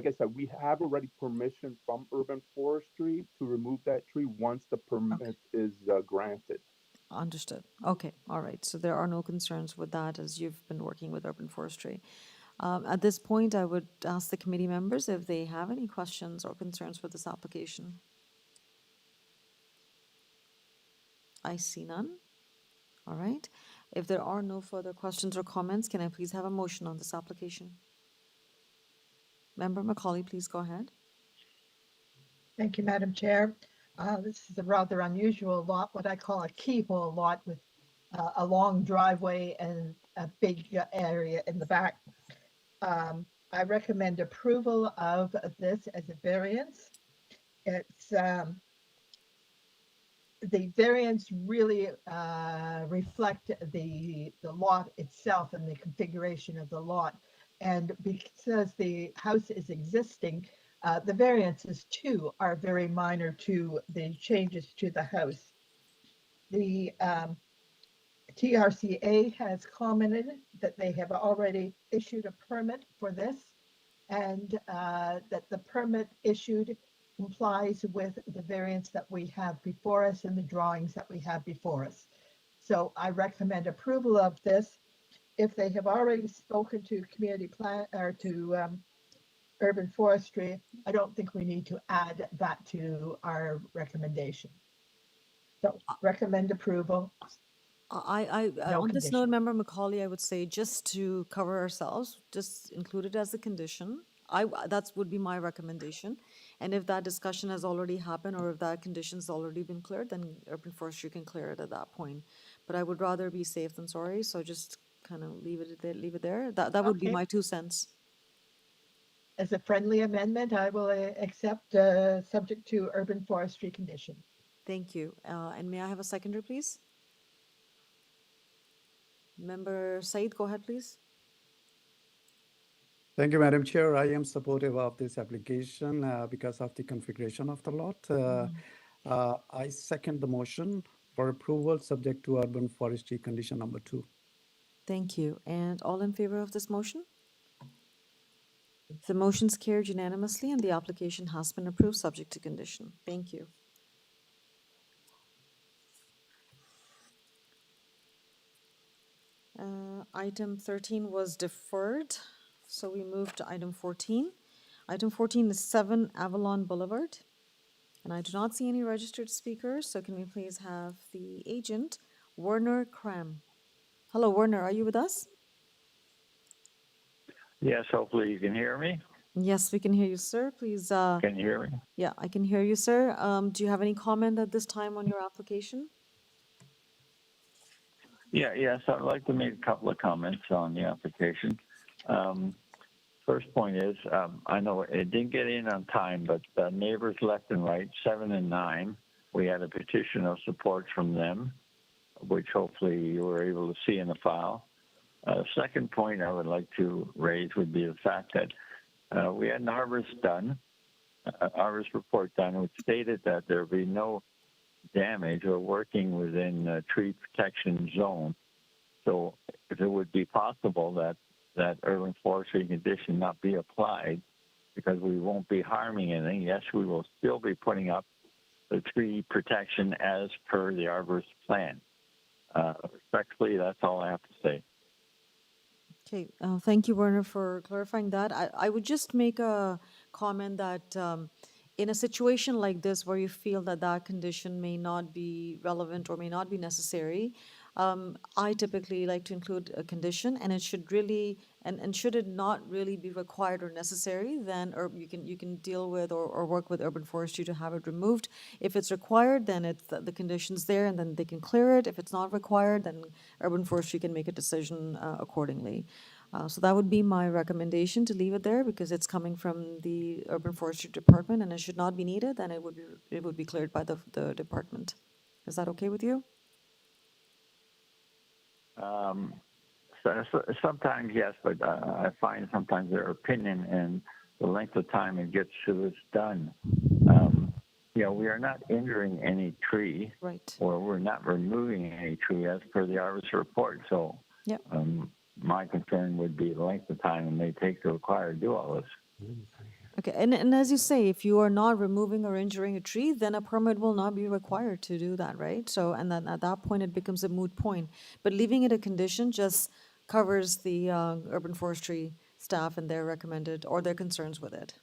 I said, we have already permission from urban forestry to remove that tree once the permit is granted. Understood. Okay, all right. So there are no concerns with that as you've been working with urban forestry. At this point, I would ask the committee members if they have any questions or concerns with this application. I see none. All right. If there are no further questions or comments, can I please have a motion on this application? Member Macaulay, please go ahead. Thank you, Madam Chair. This is a rather unusual lot, what I call a keyhole lot with a long driveway and a big area in the back. I recommend approval of this as a variance. It's the variance really reflect the lot itself and the configuration of the lot. And because the house is existing, the variances too are very minor to the changes to the house. The TRCA has commented that they have already issued a permit for this. and that the permit issued complies with the variance that we have before us and the drawings that we have before us. So I recommend approval of this. If they have already spoken to community plan or to urban forestry, I don't think we need to add that to our recommendation. So recommend approval. No On this condition. note, Member Macaulay, I would say just to cover ourselves, just include it as a condition. That would be my recommendation. And if that discussion has already happened or if that condition's already been cleared, then urban forestry can clear it at that point. But I would rather be safe than sorry, so just kind of leave it there. That would be Okay. my 2 cents. As a friendly amendment, I will accept subject to urban forestry condition. Thank you. And may I have a seconder, please? Member Said, go ahead, please. Thank you, Madam Chair. I am supportive of this application because of the configuration of the lot. I second the motion for approval subject to urban forestry condition number 2. Thank you. And all in favor of this motion? The motion's carried unanimously and the application has been approved subject to condition. Thank you. Item 13 was deferred, so we move to item 14. Item 14 is 7 Avalon Boulevard. And I do not see any registered speakers, so can we please have the agent, Werner Kram. Hello, Werner, are you with us? Yes, hopefully you can hear me. Yes, we can hear you, sir. Please. Can you hear me? Yeah, I can hear you, sir. Do you have any comment at this time on your application? Yes, I'd like to make a couple of comments on the application. First point is, I know it didn't get in on time, but the neighbors left and right, 7 and 9, we had a petition of support from them, which hopefully you were able to see in the file. Second point I would like to raise would be the fact that we had an arborist done, arborist report done, which stated that there would be no damage or working within a tree protection zone. So if it would be possible that urban forestry condition not be applied because we won't be harming anything, yes, we will still be putting up the tree protection as per the arborist plan. Respectfully, that's all I have to say. Okay, thank you, Werner, for clarifying that. I would just make a comment that in a situation like this where you feel that that condition may not be relevant or may not be necessary, I typically like to include a condition, and it should really, and should it not really be required or necessary, then you can deal with or work with urban forestry to have it removed. If it's required, then it's the condition's there, and then they can clear it. If it's not required, then urban forestry can make a decision accordingly. So that would be my recommendation, to leave it there because it's coming from the urban forestry department and it should not be needed. Then it would be cleared by the department. Is that okay with you? Sometimes yes, but I find sometimes their opinion and the length of time it gets to it's done. We are not injuring any tree, right, or we're not removing any tree as per the arborist report. So, yep. My concern would be the length of time it may take to require to do all this. Okay, and as you say, if you are not removing or injuring a tree, then a permit will not be required to do that, right? So, and then at that point, it becomes a moot point. But leaving it a condition just covers the urban forestry staff and their recommended or their concerns with it.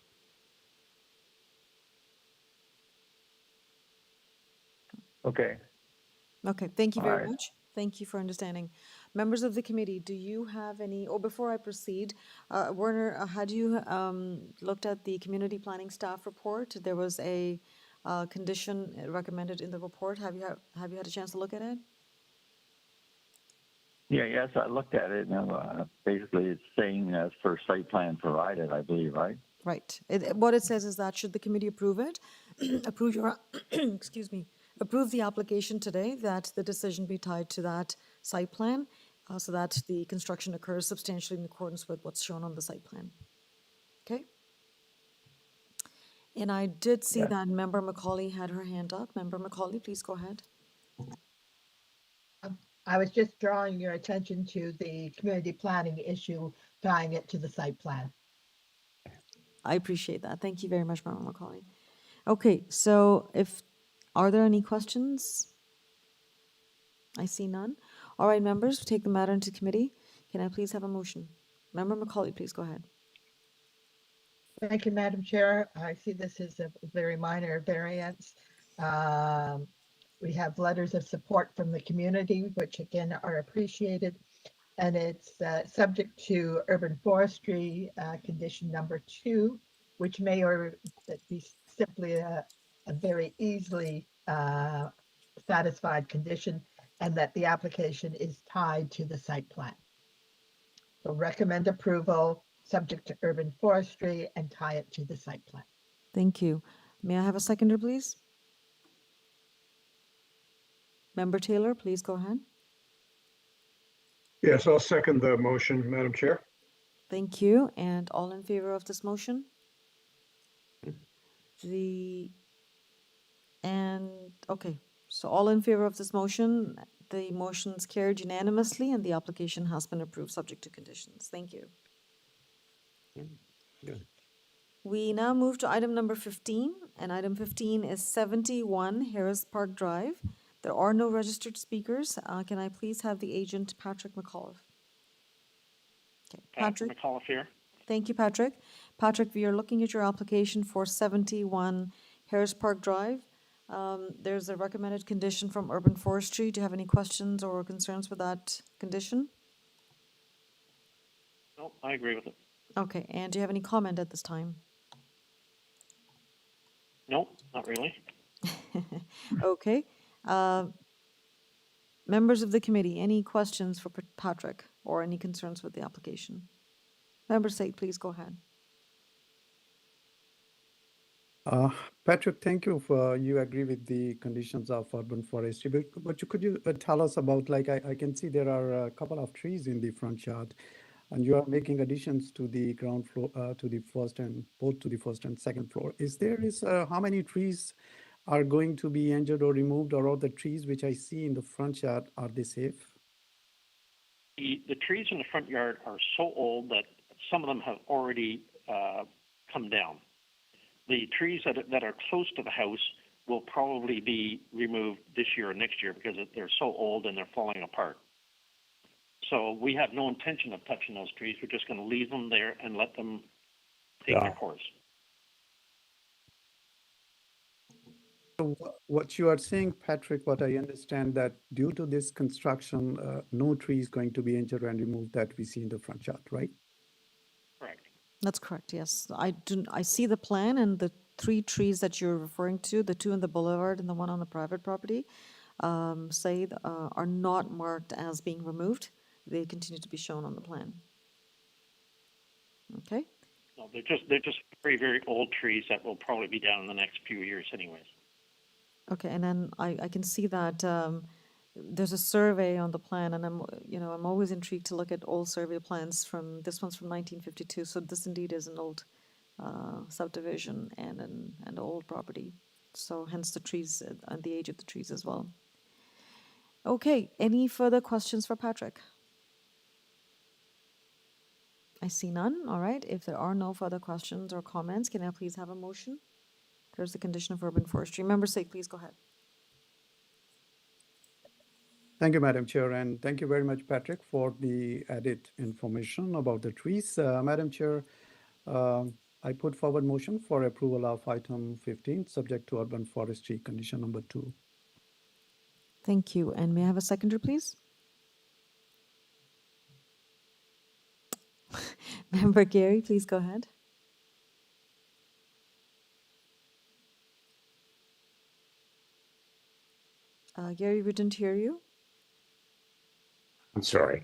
Okay. Okay, thank you All very right. much. Thank you for understanding. Members of the committee, do you have any, or before I proceed, Werner, had you looked at the community planning staff report? There was a condition recommended in the report. Have you had a chance to look at it? Yes, I looked at it. And, basically, it's saying as per site plan provided, I believe, right? Right. What it says is that should the committee approve it, excuse me, approve the application today, that the decision be tied to that site plan, so that the construction occurs substantially in accordance with what's shown on the site plan. Okay? And I did see that Member Macaulay had her hand up. Member Macaulay, please go ahead. I was just drawing your attention to the community planning issue, tying it to the site plan. I appreciate that. Thank you very much, Member Macaulay. Okay, so are there any questions? I see none. All right, members, we take the matter into committee. Can I please have a motion? Member Macaulay, please go ahead. Thank you, Madam Chair. I see this as a very minor variance. We have letters of support from the community, which again are appreciated. And it's subject to urban forestry condition number 2, which may or be simply a very easily satisfied condition, and that the application is tied to the site plan. So recommend approval, subject to urban forestry, and tie it to the site plan. Thank you. May I have a seconder, please? Member Taylor, please go ahead. Yes, I'll second the motion, Madam Chair. Thank you. And all in favor of this motion? Okay, so all in favor of this motion, the motion is carried unanimously and the application has been approved subject to conditions. Thank you. Good. We now move to item number 15, and item 15 is 71 Harris Park Drive. There are no registered speakers. Can I please have the agent, Patrick McAuliffe? Okay, Patrick. McAuliffe here. Thank you, Patrick. Patrick, we are looking at your application for 71 Harris Park Drive. There's a recommended condition from Urban Forestry. Do you have any questions or concerns with that condition? No, I agree with it. Okay, and do you have any comment at this time? No, not really. Okay. Members of the committee, any questions for Patrick or any concerns with the application? Member Said, please go ahead. Patrick, thank you for you agree with the conditions of urban forestry. But could you tell us about, like, I can see there are a couple of trees in the front yard, and you are making additions to the ground floor, to the first and both to the first and second floor. How many trees are going to be injured or removed, or all the trees which I see in the front yard, are they safe? The trees in the front yard are so old that some of them have already come down. The trees that are close to the house will probably be removed this year or next year because they're so old and they're falling apart. So we have no intention of touching those trees. We're just going to leave them there and let them take their course. So what you are saying, Patrick, what I understand, that due to this construction, no tree is going to be injured and removed that we see in the front yard, right? Correct. That's correct, yes. I see the plan, and the 3 trees that you're referring to, the 2 in the boulevard and the 1 on the private property, are not marked as being removed. They continue to be shown on the plan. Okay? No, they're just very, very old trees that will probably be down in the next few years anyways. Okay, and then I can see that there's a survey on the plan, and I'm always intrigued to look at old survey plans this one's from 1952, so this indeed is an old subdivision and an old property. So hence the trees and the age of the trees as well. Okay, any further questions for Patrick? I see none. All right, if there are no further questions or comments, can I please have a motion? There's the condition of urban forestry. Member Singh, please go ahead. Thank you, Madam Chair, and thank you very much, Patrick, for the added information about the trees. Madam Chair, I put forward motion for approval of item 15, subject to urban forestry condition number 2. Thank you. And may I have a seconder, please? Member Gary, please go ahead. Gary, we didn't hear you. I'm sorry.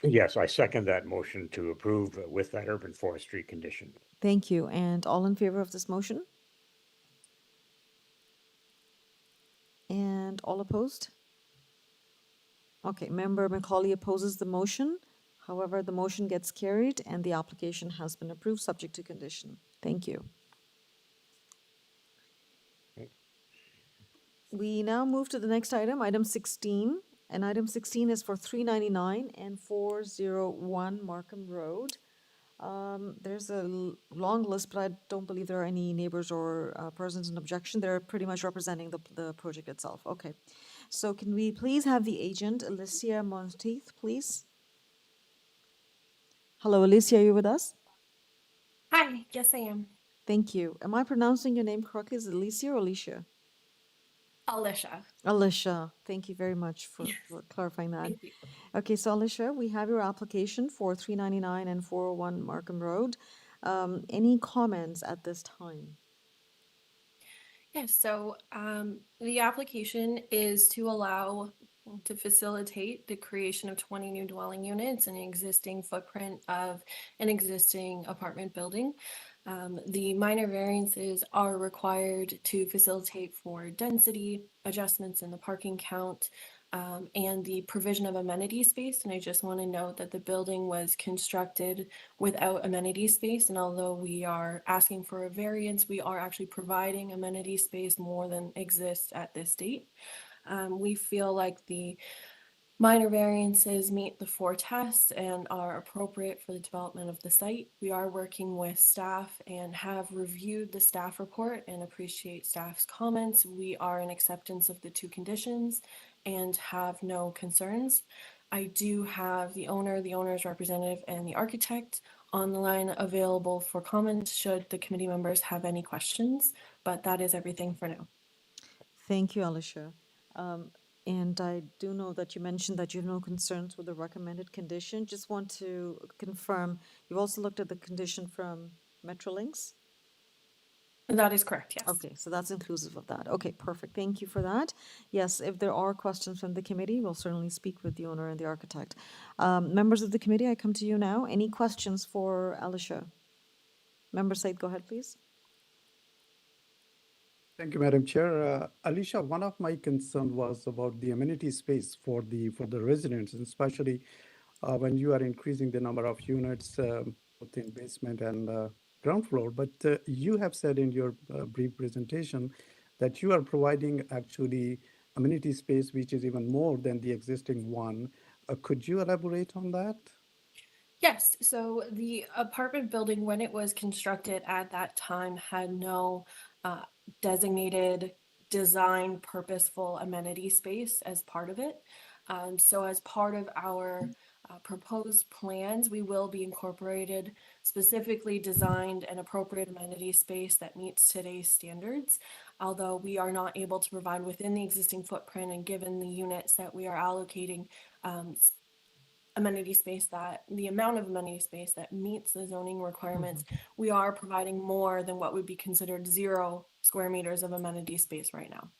Yes, I second that motion to approve with that urban forestry condition. Thank you. And all in favor of this motion? And all opposed? Okay, Member Macaulay opposes the motion. However, the motion gets carried and the application has been approved subject to condition. Thank you. We now move to the next item, item 16. And item 16 is for 399 and 401 Markham Road. There's a long list, but I don't believe there are any neighbors or persons in objection. They're pretty much representing the project itself. Okay. So can we please have the agent, Alicia Monteith, please? Hello, Alicia, are you with us? Hi, yes, I am. Thank you. Am I pronouncing your name correctly? Is it Alicia or Alicia? Alicia. Alicia, thank you very much for clarifying that. Thank you. Okay, so Alicia, we have your application for 399 and 401 Markham Road. Any comments at this time? Yes, so the application is to allow to facilitate the creation of 20 new dwelling units in an existing footprint of an existing apartment building. The minor variances are required to facilitate for density, adjustments in the parking count, and the provision of amenity space. And I just want to note that the building was constructed without amenity space. And although we are asking for a variance, we are actually providing amenity space more than exists at this date. We feel like the minor variances meet the 4 tests and are appropriate for the development of the site. We are working with staff and have reviewed the staff report and appreciate staff's comments. We are in acceptance of the 2 conditions and have no concerns. I do have the owner, the owner's representative, and the architect on the line available for comments should the committee members have any questions, but that is everything for now. Thank you, Alicia. And I do know that you mentioned that you have no concerns with the recommended condition. Just want to confirm, you've also looked at the condition from Metrolinx? That is correct, yes. Okay, so that's inclusive of that. Okay, perfect. Thank you for that. Yes, if there are questions from the committee, we'll certainly speak with the owner and the architect. Members of the committee, I come to you now. Any questions for Alicia? Member Said, go ahead, please. Thank you, Madam Chair. Alicia, one of my concerns was about the amenity space for the residents, and especially when you are increasing the number of units both in basement and ground floor. But you have said in your brief presentation that you are providing actually amenity space which is even more than the existing one. Could you elaborate on that? Yes, so the apartment building, when it was constructed at that time, had no designated design purposeful amenity space as part of it. So as part of our proposed plans, we will be incorporated specifically designed and appropriate amenity space that meets today's standards. Although we are not able to provide within the existing footprint and given the units that we are allocating amenity space, that the amount of amenity space that meets the zoning requirements, we are providing more than what would be considered 0 square meters of amenity space right now.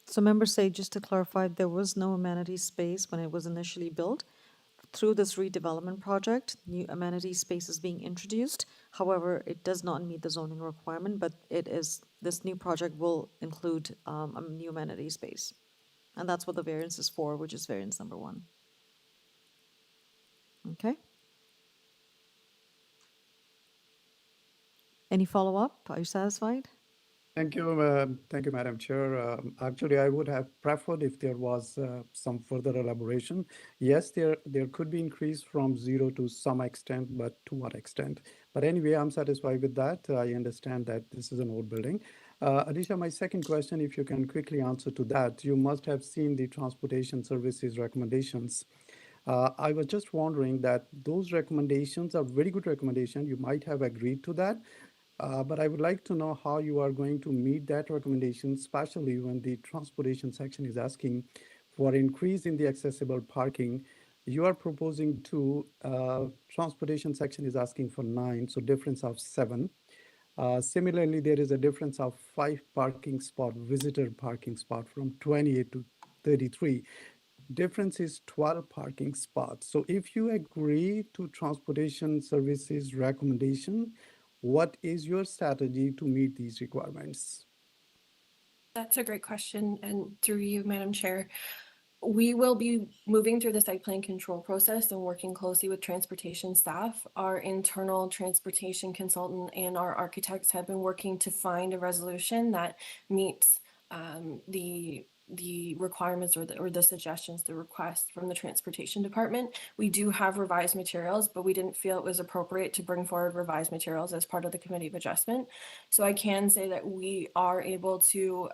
So members say, just to clarify, there was no amenity space when it was initially built. Through this redevelopment project, new amenity space is being introduced. However, it does not meet the zoning requirement, but this new project will include a new amenity space. And that's what the variance is for, which is variance number 1. Okay. Any follow-up? Are you satisfied? Thank you, Madam Chair. Actually, I would have preferred if there was some further elaboration. Yes, there could be increase from 0 to some extent, but to what extent? But anyway, I'm satisfied with that. I understand that this is an old building. Alicia, my second question, if you can quickly answer to that, you must have seen the transportation services recommendations. I was just wondering that those recommendations are very good recommendations. You might have agreed to that. But I would like to know how you are going to meet that recommendation, especially when the transportation section is asking for increase in the accessible parking. You are proposing 2, transportation section is asking for 9, so difference of 7. Similarly, there is a difference of 5 parking spot, visitor parking spot from 28 to 33. Difference is 12 parking spots. So if you agree to transportation services recommendation, what is your strategy to meet these requirements? That's a great question. And through you, Madam Chair, we will be moving through the site plan control process and working closely with transportation staff. Our internal transportation consultant and our architects have been working to find a resolution that meets the the requirements or the suggestions, the requests from the transportation department. We do have revised materials, but we didn't feel it was appropriate to bring forward revised materials as part of the committee of adjustment. So I can say that we are able to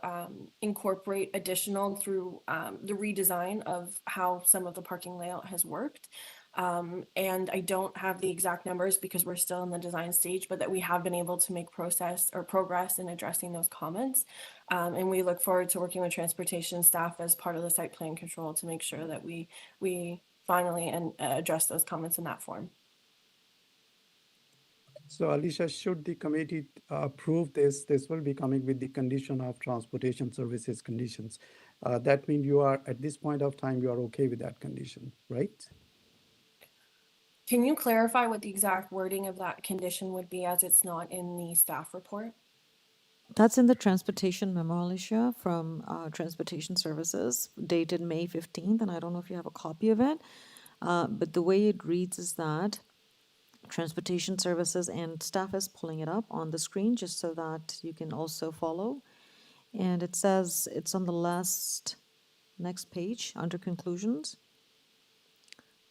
incorporate additional through the redesign of how some of the parking layout has worked. And I don't have the exact numbers because we're still in the design stage, but that we have been able to make progress in addressing those comments. And we look forward to working with transportation staff as part of the site plan control to make sure that we finally address those comments in that form. So Alicia, should the committee approve this, this will be coming with the condition of transportation services conditions. That means you are, at this point of time, you are okay with that condition, right? Can you clarify what the exact wording of that condition would be, as it's not in the staff report? That's in the transportation memo, Alicia, from Transportation Services, dated May 15th, and I don't know if you have a copy of it, but the way it reads is that Transportation Services, and staff is pulling it up on the screen just so that you can also follow. And it says, it's on the next page under conclusions.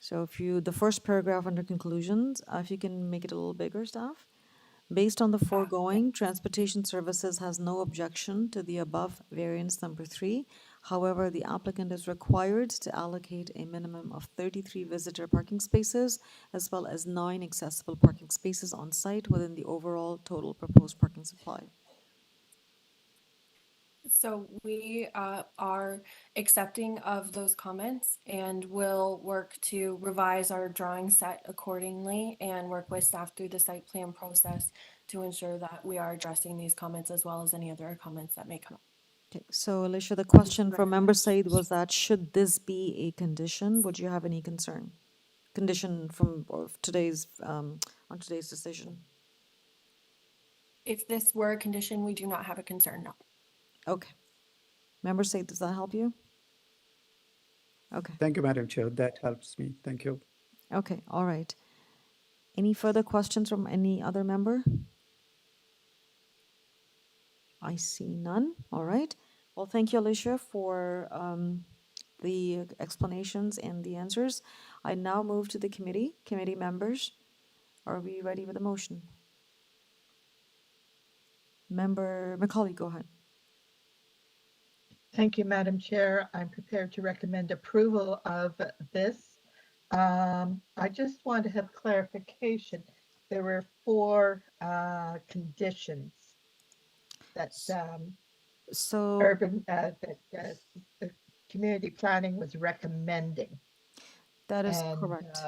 So if you, the first paragraph under conclusions, if you can make it a little bigger, staff. Based on the foregoing, Transportation Services has no objection to the above variance number 3. However, the applicant is required to allocate a minimum of 33 visitor parking spaces, as well as 9 accessible parking spaces on site within the overall total proposed parking supply. So we are accepting of those comments and will work to revise our drawing set accordingly and work with staff through the site plan process to ensure that we are addressing these comments as well as any other comments that may come up. Okay, so Alicia, the question from Member Said was that should this be a condition? Would you have any concern? Condition from today's on today's decision. If this were a condition, we do not have a concern, no. Okay. Member Said, does that help you? Okay. Thank you, Madam Chair. That helps me. Thank you. Okay, all right. Any further questions from any other member? I see none. All right. Well, thank you, Alicia, for the explanations and the answers. I now move to the committee. Committee members, are we ready with the motion? Member Macaulay, go ahead. Thank you, Madam Chair. I'm prepared to recommend approval of this. I just want to have clarification. There were 4 conditions that the community planning was recommending. That is correct.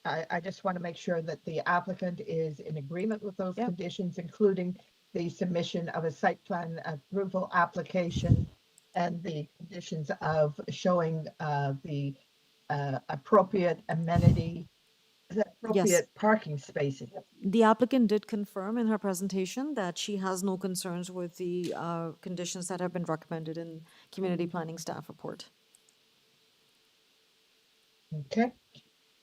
I just want to make sure that the applicant is in agreement with those conditions, including the submission of a site plan approval application and the conditions of showing the appropriate amenity, appropriate parking spaces. The applicant did confirm in her presentation that she has no concerns with the conditions that have been recommended in community planning staff report. Okay.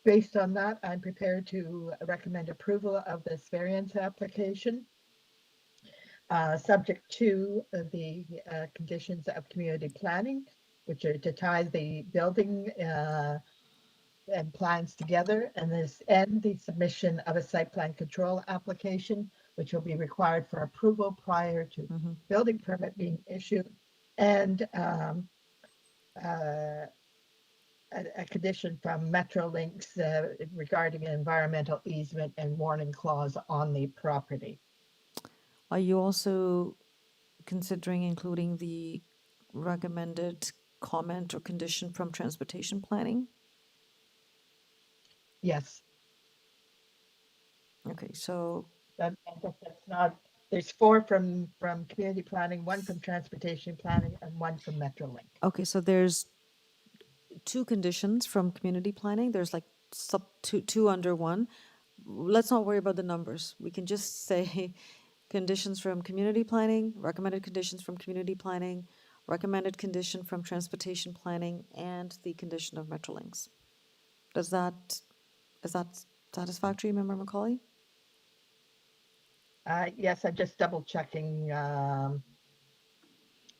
Based on that, I'm prepared to recommend approval of this variance application, subject to the conditions of community planning, which are to tie the building and plans together, and the submission of a site plan control application, which will be required for approval prior to building permit being issued, and a condition from Metrolinx regarding an environmental easement and warning clause on the property. Are you also considering including the recommended comment or condition from transportation planning? Yes. Okay, so that's not. There's 4 from community planning, 1 from transportation planning, and 1 from Metrolinx. Okay, so there's 2 conditions from community planning. There's like two under 1. Let's not worry about the numbers. We can just say conditions from community planning, recommended conditions from community planning, recommended condition from transportation planning, and the condition of Metrolinx. Is that satisfactory, Member Macaulay? Yes, I'm just double checking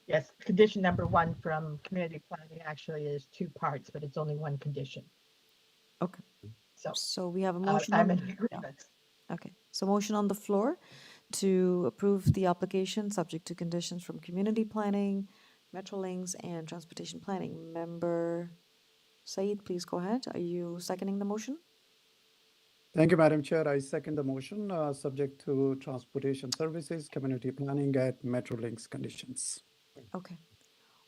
Yes, condition number one from community planning actually is two parts, but it's only one condition. Okay. So, So we have a motion I'm on, in agreement. okay. So motion on the floor to approve the application subject to conditions from community planning, Metrolinks, and transportation planning. Member Said, please go ahead. Are you seconding the motion? Thank you, Madam Chair. I second the motion, subject to transportation services, community planning at Metrolinks conditions. Okay.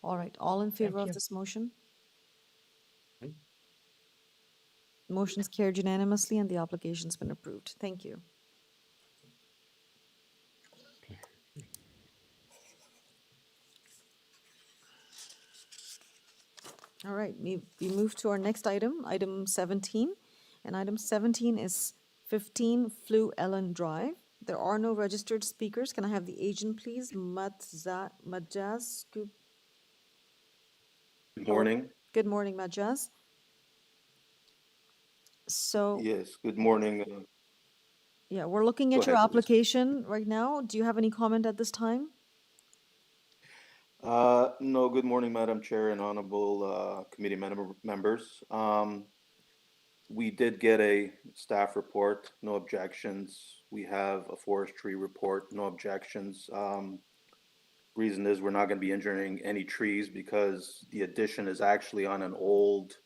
All right. All in favor Thank of you. this motion? Motion's carried unanimously and the application's been approved. Thank you. All right, we move to our next item, item 17. And item 17 is 15 FLUELLEN Drive. There are no registered speakers. Can I have the agent, please? Majaz. Good morning. Good morning, Majaz. So, Yes, good morning. yeah, we're looking Go at your ahead, please. application right now. Do you have any comment at this time? No, good morning, Madam Chair and honorable committee members. We did get a staff report, no objections. We have a forestry report, no objections. Reason is we're not going to be injuring any trees because the addition is actually on an old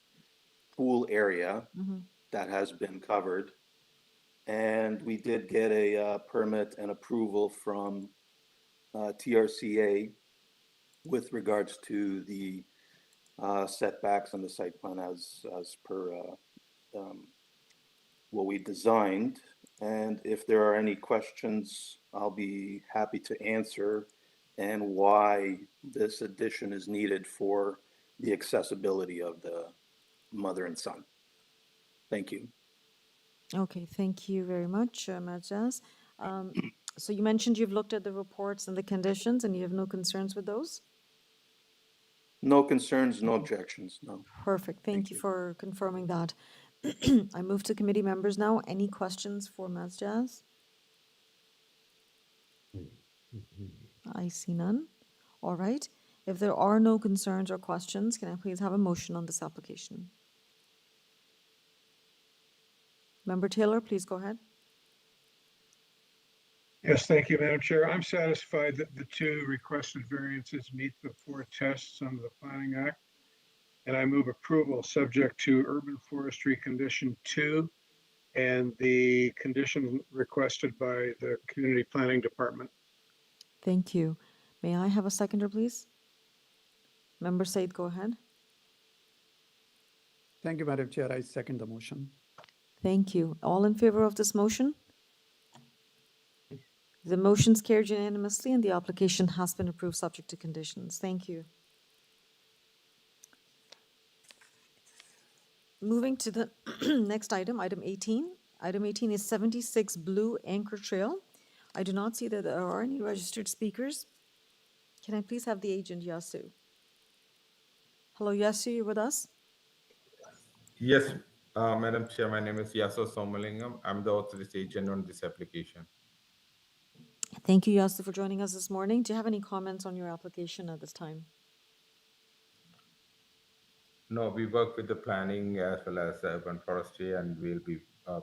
pool area that has been covered. And we did get a permit and approval from TRCA with regards to the setbacks on the site plan as per what we designed. And if there are any questions, I'll be happy to answer, and why this addition is needed for the accessibility of the mother and son. Thank you. Okay, thank you very much, Majaz. So you mentioned you've looked at the reports and the conditions and you have no concerns with those? No concerns, no objections, no. Perfect. Thank you for confirming that. I move to committee members now. Any questions for Majaz? I see none. All right. If there are no concerns or questions, can I please have a motion on this application? Member Taylor, please go ahead. Yes, thank you, Madam Chair. I'm satisfied that the two requested variances meet the four tests under the Planning Act. And I move approval subject to urban forestry condition 2 and the condition requested by the community planning department. Thank you. May I have a seconder, please? Member Said, go ahead. Thank you, Madam Chair. I second the motion. Thank you. All in favor of this motion? The motion's carried unanimously and the application has been approved subject to conditions. Thank you. Moving to the next item, item 18. Item 18 is 76 Blue Anchor Trail. I do not see that there are any registered speakers. Can I please have the agent, Yasu? Hello, Yasu, you with us? Yes, Madam Chair, my name is Yaso Somalingam. I'm the authorized agent on this application. Thank you, Yasu, for joining us this morning. Do you have any comments on your application at this time? No, we work with the planning as well as urban forestry, and we'll be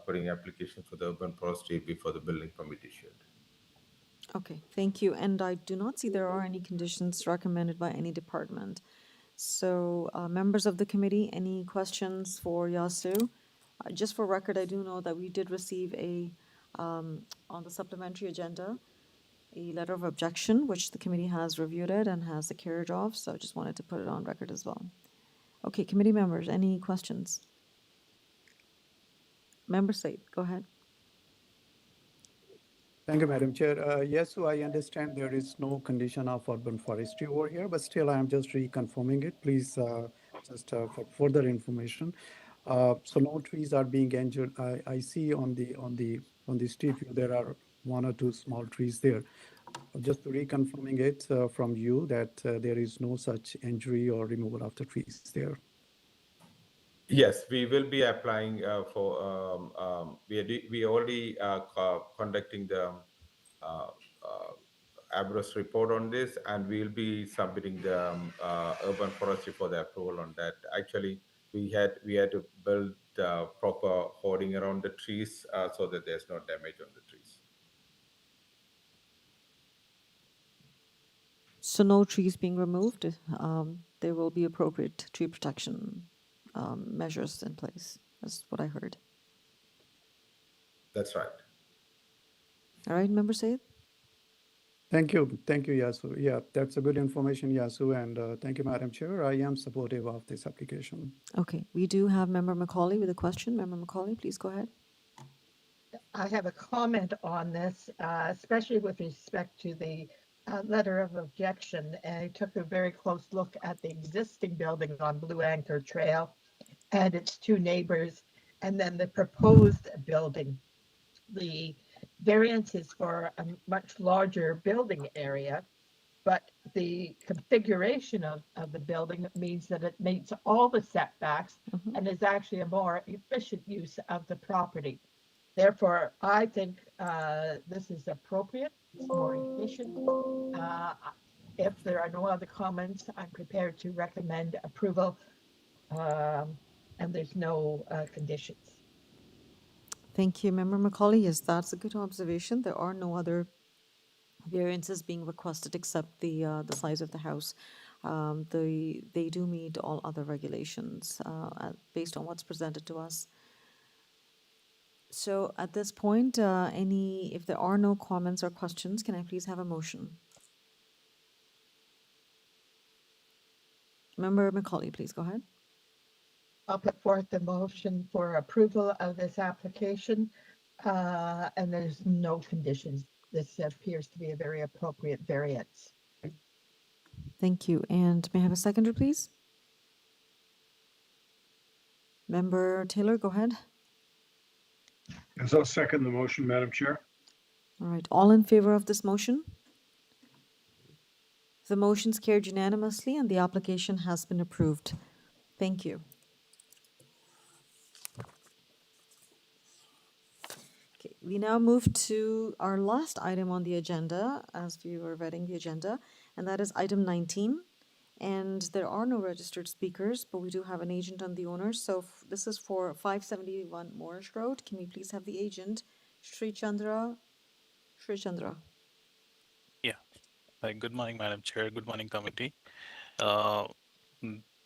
putting application for the urban forestry before the building permit issued. Okay, thank you. And I do not see there are any conditions recommended by any department. So, members of the committee, any questions for Yasu? Just for record, I do know that we did receive on the supplementary agenda, a letter of objection, which the committee has reviewed it and has the carriage of, so I just wanted to put it on record as well. Okay, committee members, any questions? Member Said, go ahead. Thank you, Madam Chair. Yes, so I understand there is no condition of urban forestry over here, but still I am just reconfirming it. Please, just for further information. So no trees are being injured. I see on the street view there are one or two small trees there. Just reconfirming it from you that there is no such injury or removal of the trees there. Yes, we will be applying for, we already conducting the ABROS report on this, and we'll be submitting the urban forestry for the approval on that. Actually, we had to build proper hoarding around the trees so that there's no damage on the trees. So no trees being removed. There will be appropriate tree protection measures in place. That's what I heard. That's right. All right, Member Said? Thank you, Yasu. Yeah, that's a good information, Yasu, and thank you, Madam Chair. I am supportive of this application. Okay, we do have Member Macaulay with a question. Member Macaulay, please go ahead. I have a comment on this, especially with respect to the letter of objection. And I took a very close look at the existing building on Blue Anchor Trail and its two neighbors, and then the proposed building. The variance is for a much larger building area, but the configuration of the building means that it meets all the setbacks and is actually a more efficient use of the property. Therefore, I think this is appropriate, it's more efficient. If there are no other comments, I'm prepared to recommend approval, and there's no conditions. Thank you, Member Macaulay. Yes, that's a good observation. There are no other variances being requested except the size of the house. They do meet all other regulations based on what's presented to us. So at this point, if there are no comments or questions, can I please have a motion? Member Macaulay, please go ahead. I'll put forth the motion for approval of this application, and there's no conditions. This appears to be a very appropriate variance. Thank you. And may I have a seconder, please? Member Taylor, go ahead. Yes, I'll second the motion, Madam Chair. All right. All in favor of this motion? The motion's carried unanimously and the application has been approved. Thank you. Okay, we now move to our last item on the agenda as we were vetting the agenda, and that is item 19. And there are no registered speakers, but we do have an agent and the owner. So this is for 571 Morrish Road. Can we please have the agent, Sri Chandra? Yeah. Good morning, Madam Chair. Good morning, committee.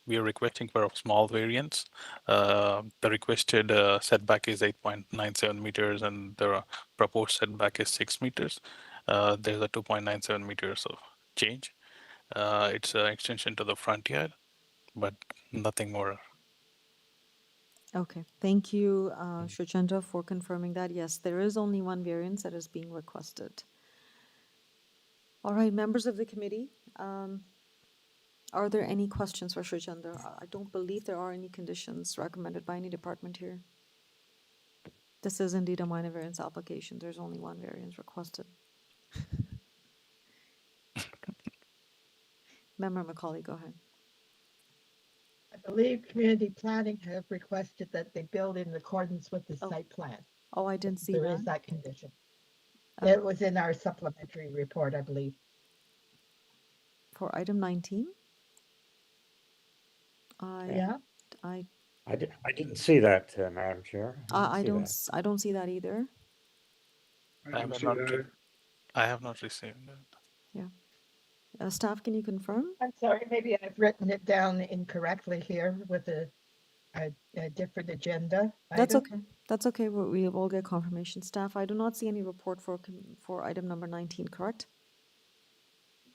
We are requesting for a small variance. The requested setback is 8.97 meters and the proposed setback is 6 meters. There's a 2.97 meters of change. It's an extension to the front yard, but nothing more. Okay, thank you, Sri Chandra, for confirming that. Yes, there is only one variance that is being requested. All right, members of the committee, are there any questions for Sri Chandra? I don't believe there are any conditions recommended by any department here. This is indeed a minor variance application. There's only one variance requested. Member Macaulay, go ahead. I believe community planning have requested that they build in accordance with the site plan. Oh, I didn't see There that. is that condition. It was in our supplementary report, I believe. For item 19? Yeah. I didn't see that, Madam Chair. I don't see that either. I have not received that. Yeah. Staff, can you confirm? I'm sorry, maybe I've written it down incorrectly here with a different agenda. That's item. okay. That's okay. We will get confirmation. Staff, I do not see any report for item number 19, correct?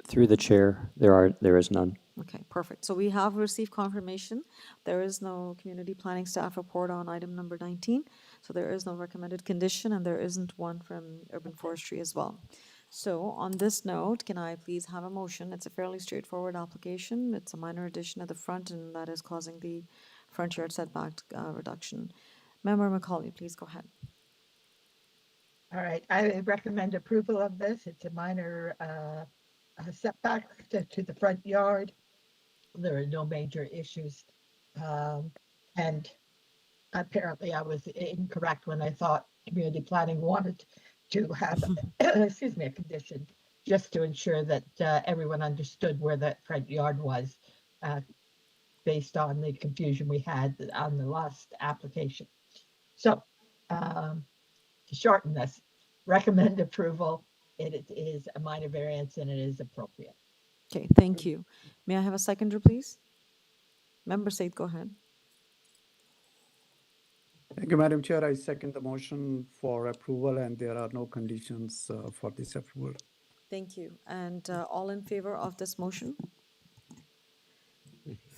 Through the chair, there is none. Okay, perfect. So we have received confirmation. There is no community planning staff report on item number 19. So there is no recommended condition and there isn't one from urban forestry as well. So on this note, can I please have a motion? It's a fairly straightforward application. It's a minor addition at the front and that is causing the front yard setback reduction. Member Macaulay, please go ahead. All right, I recommend approval of this. It's a minor setback to the front yard. There are no major issues. And apparently I was incorrect when I thought community planning wanted to have, excuse me, a condition. just to ensure that everyone understood where that front yard was, based on the confusion we had on the last application. So, to shorten this, recommend approval. It is a minor variance and it is appropriate. Okay, thank you. May I have a seconder, please? Member Said, go ahead. Thank you, Madam Chair. I second the motion for approval, and there are no conditions for this approval. Thank you. And all in favor of this motion?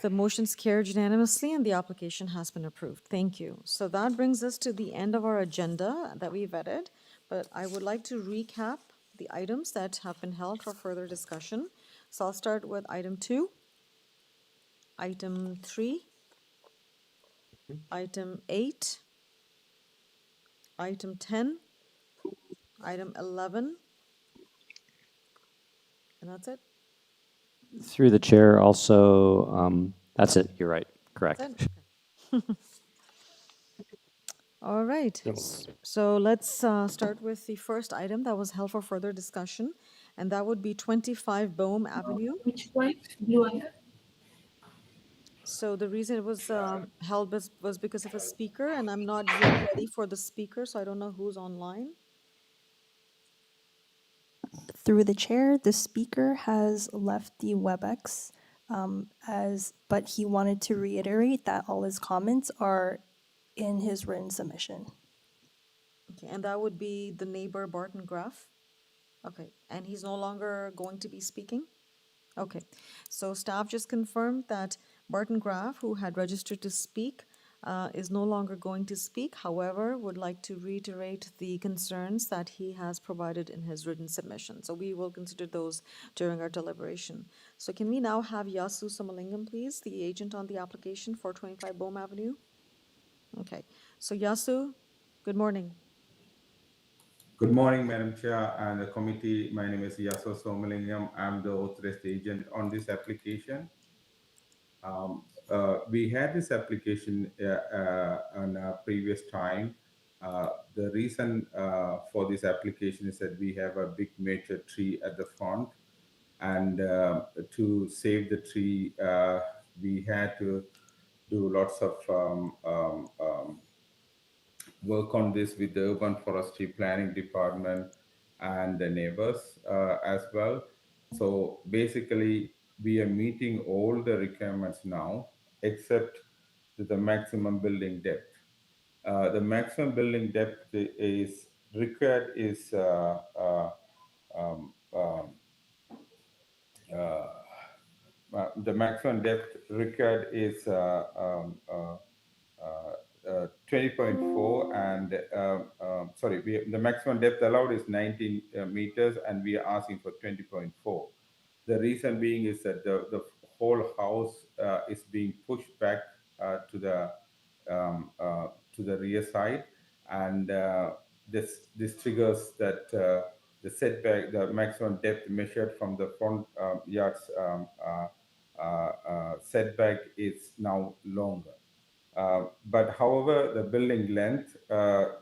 The motion's carried unanimously and the application has been approved. Thank you. So that brings us to the end of our agenda that we vetted, but I would like to recap the items that have been held for further discussion. So I'll start with item 2, item 3, item 8, item 10, item 11, and that's it. Through the chair, also, that's it, you're right, correct. That's it? Okay. All right, so let's start with the first item that was held for further discussion, and that would be 25 BOEM Avenue. Which one? Blue one. So the reason it was held was because of a speaker, and I'm not yet ready for the speaker, so I don't know who's online. Through the chair, the speaker has left the WebEx, but he wanted to reiterate that all his comments are in his written submission. Okay, and that would be the neighbor Barton Graff. Okay, and he's no longer going to be speaking? Okay, so staff just confirmed that Barton Graff, who had registered to speak, is no longer going to speak. However, would like to reiterate the concerns that he has provided in his written submission. So we will consider those during our deliberation. So can we now have Yasu Somalingam, please, the agent on the application for 25 BOEM Avenue? Okay, so Yasu, good morning. Good morning, Madam Chair and the committee. My name is Yaso Somalingam. I'm the authorized agent on this application. We had this application on a previous time. The reason for this application is that we have a big mature tree at the front, and to save the tree, we had to do lots of work on this with the urban forestry planning department and the neighbors as well. So basically, we are meeting all the requirements now, except the maximum building depth. The maximum building depth is required is the maximum depth required is 20.4, and the maximum depth allowed is 19 meters, and we are asking for 20.4. The reason being is that the whole house is being pushed back to the rear side, and this triggers that the setback, the maximum depth measured from the front yard's setback is now longer. But however, the building length,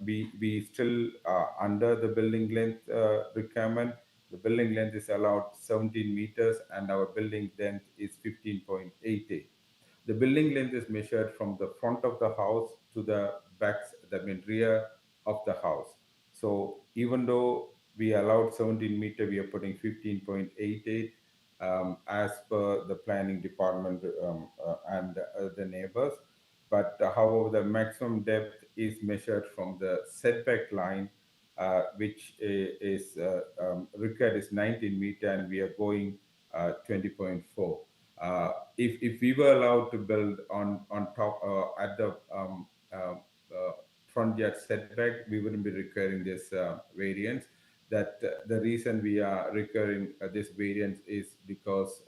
we still are under the building length requirement. The building length is allowed 17 meters and our building length is 15.88. The building length is measured from the front of the house to the back, rear of the house. So even though we allowed 17 meter, we are putting 15.88 as per the planning department and the neighbors. But however, the maximum depth is measured from the setback line, which is required is 19 meter, and we are going 20.4. If we were allowed to build on top at the front yard setback, we wouldn't be requiring this variance. That the reason we are requiring this variance is because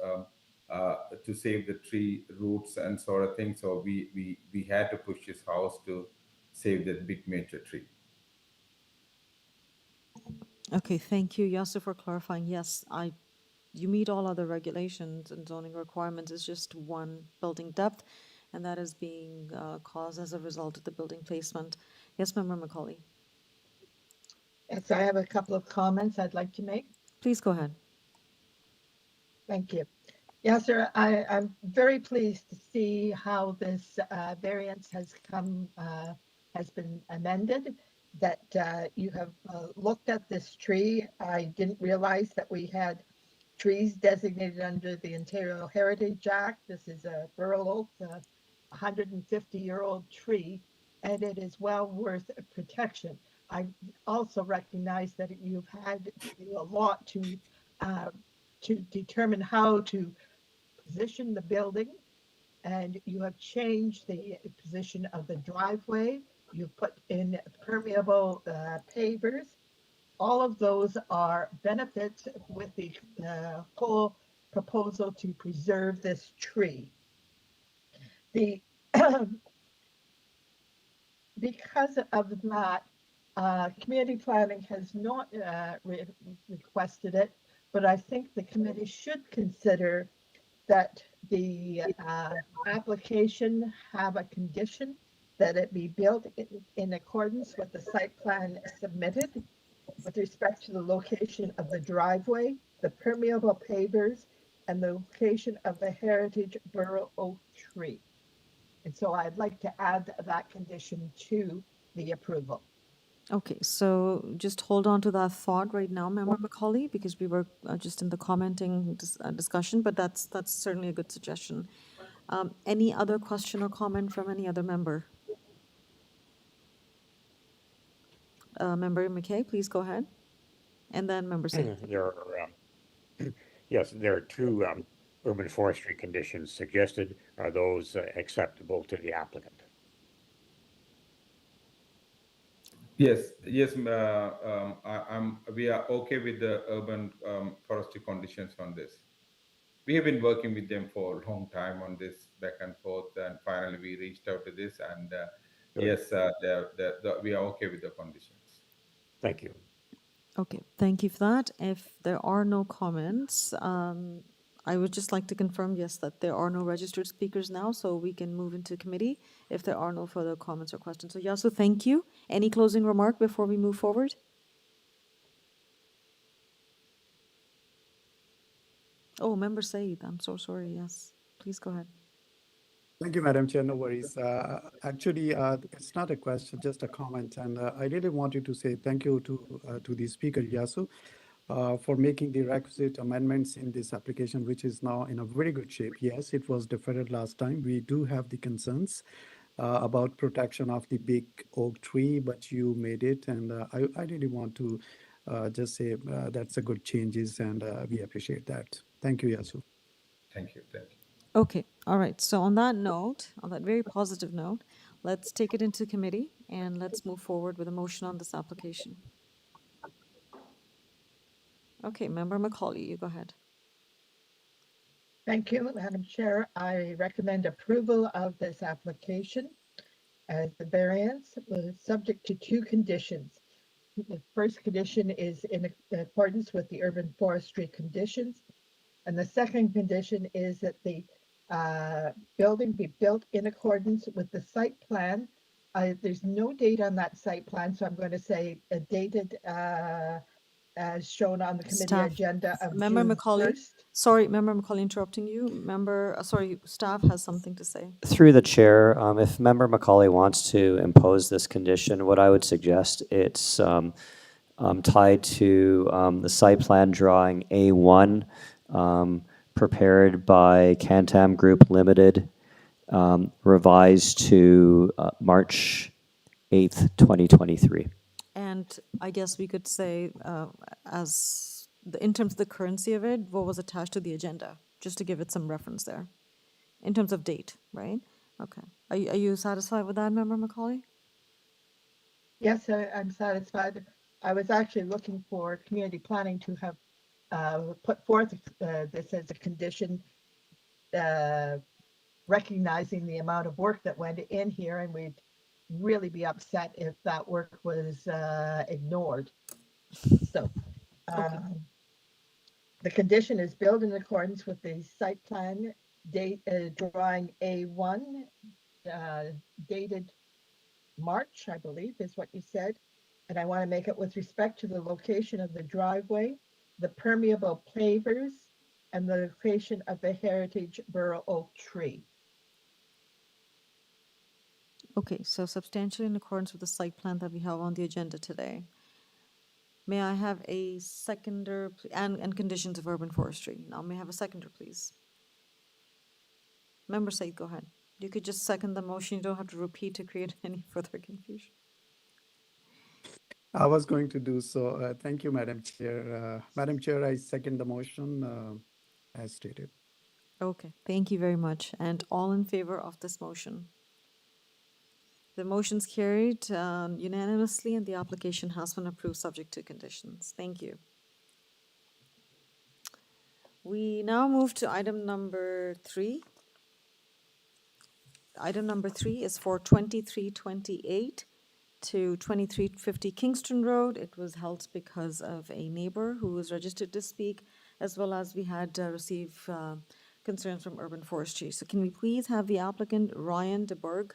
to save the tree roots and sort of thing. So we had to push this house to save that big mature tree. Okay, thank you, Yasu, for clarifying. Yes, you meet all other regulations and zoning requirements. It's just one building depth, and that is being caused as a result of the building placement. Yes, Member Macaulay. Yes, I have a couple of comments I'd like to make. Please go ahead. Thank you. Yes, sir. I'm very pleased to see how this variance has been amended, that you have looked at this tree. I didn't realize that we had trees designated under the Ontario Heritage Act. This is a burl oak, a 150-year-old tree, and it is well worth protection. I also recognize that you've had to do a lot to determine how to position the building, and you have changed the position of the driveway. You've put in permeable pavers. All of those are benefits with the whole proposal to preserve this tree. The because of that, community planning has not requested it, but I think the committee should consider that the application have a condition that it be built in accordance with the site plan submitted with respect to the location of the driveway, the permeable pavers, and the location of the heritage burl oak tree. And so I'd like to add that condition to the approval. Okay, so just hold on to that thought right now, Member Macaulay, because we were just in the commenting discussion, but that's certainly a good suggestion. Any other question or comment from any other member? Member McKay, please go ahead. And then Member Singh. There are, yes, there are two urban forestry conditions suggested. Are those acceptable to the applicant? Yes, yes, we are okay with the urban forestry conditions on this. We have been working with them for a long time on this back and forth, and finally we reached out to this, and yes, we are okay with the conditions. Thank you. Okay, thank you for that. If there are no comments, I would just like to confirm, yes, that there are no registered speakers now, so we can move into committee if there are no further comments or questions. So Yasu, thank you. Any closing remark before we move forward? Oh, Member Said, I'm so sorry. Yes, please go ahead. Thank you, Madam Chair. No worries. Actually, it's not a question, just a comment. And I really wanted to say thank you to the speaker, Yasu, for making the requisite amendments in this application, which is now in a very good shape. Yes, it was deferred last time. We do have the concerns about protection of the big oak tree, but you made it. And I really want to just say that's a good changes, and we appreciate that. Thank you, Yasu. Thank you, thank you. Okay, all right. So on that note, on that very positive note, let's take it into committee and let's move forward with a motion on this application. Okay, Member Macaulay, you go ahead. Thank you, Madam Chair. I recommend approval of this application as the variance subject to two conditions. The first condition is in accordance with the urban forestry conditions. And the second condition is that the building be built in accordance with the site plan. There's no date on that site plan, so I'm going to say dated as shown on the committee Staff. agenda of Member June Macaulay, 1st. sorry, Member Macaulay, interrupting you. Sorry, staff has something to say. Through the chair, if Member Macaulay wants to impose this condition, what I would suggest, it's tied to the site plan drawing A1, prepared by Cantam Group Limited, revised to March 8th, 2023. And I guess we could say, in terms of the currency of it, what was attached to the agenda, just to give it some reference there, in terms of date, right? Okay. Are you satisfied with that, Member Macaulay? Yes, I'm satisfied. I was actually looking for community planning to have put forth this as a condition, recognizing the amount of work that went in here, and we'd really be upset if that work was ignored. So the condition is built in accordance with the site plan date drawing A1 dated March, I believe is what you said. And I want to make it with respect to the location of the driveway, the permeable pavers, and the location of the heritage borough oak tree. Okay, so substantially in accordance with the site plan that we have on the agenda today. May I have a seconder, and conditions of urban forestry. Now, may I have a seconder, please? Member Said, go ahead. You could just second the motion. You don't have to repeat to create any further confusion. I was going to do so. Thank you, Madam Chair. Madam Chair, I second the motion as stated. Okay, thank you very much. And all in favor of this motion? The motion's carried unanimously, and the application has been approved subject to conditions. Thank you. We now move to item number 3. Item number 3 is for 2328 to 2350 Kingston Road. It was held because of a neighbor who was registered to speak, as well as we had received concerns from urban forestry. So can we please have the applicant, Ryan DeBerg?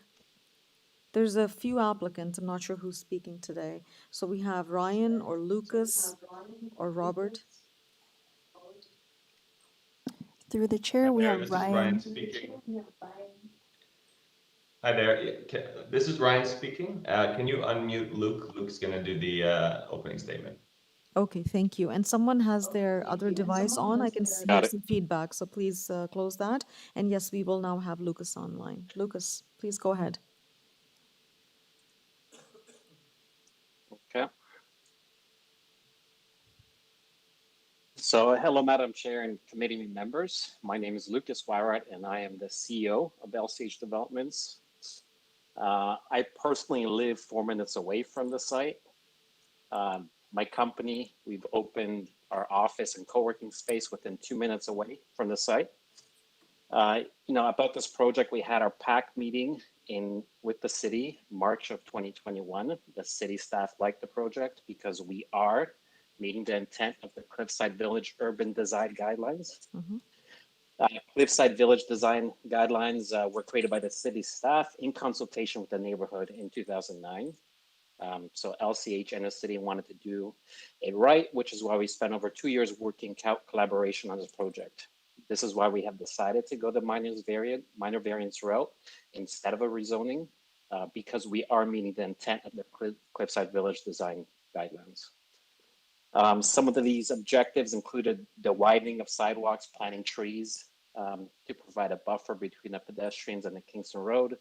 There's a few applicants. I'm not sure who's speaking today. So we have Ryan or Lucas or Robert. Through the chair, we have This is Ryan. Ryan speaking. Hi there. This is Ryan speaking. Can you unmute Luke? Luke's going to do the opening statement. Okay, thank you. And someone has their other device on. I can hear some feedback, so please close that. And yes, we will now have Lucas online. Lucas, please go ahead. Okay. So, hello, Madam Chair and committee members. My name is Lucas Wyrot, and I am the CEO of LCH Developments. I personally live 4 minutes away from the site. My company, we've opened our office and co-working space within 2 minutes away from the site. About this project, we had our PAC meeting with the city, March of 2021. The city staff liked the project because we are meeting the intent of the Cliffside Village Urban Design Guidelines. Cliffside Village Design Guidelines were created by the city staff in consultation with the neighborhood in 2009. So LCH and the city wanted to do it right, which is why we spent over 2 years working collaboration on this project. This is why we have decided to go the minor variance route instead of a rezoning, because we are meeting the intent of the Cliffside Village Design Guidelines. Some of these objectives included the widening of sidewalks, planting trees to provide a buffer between the pedestrians and the Kingston Road.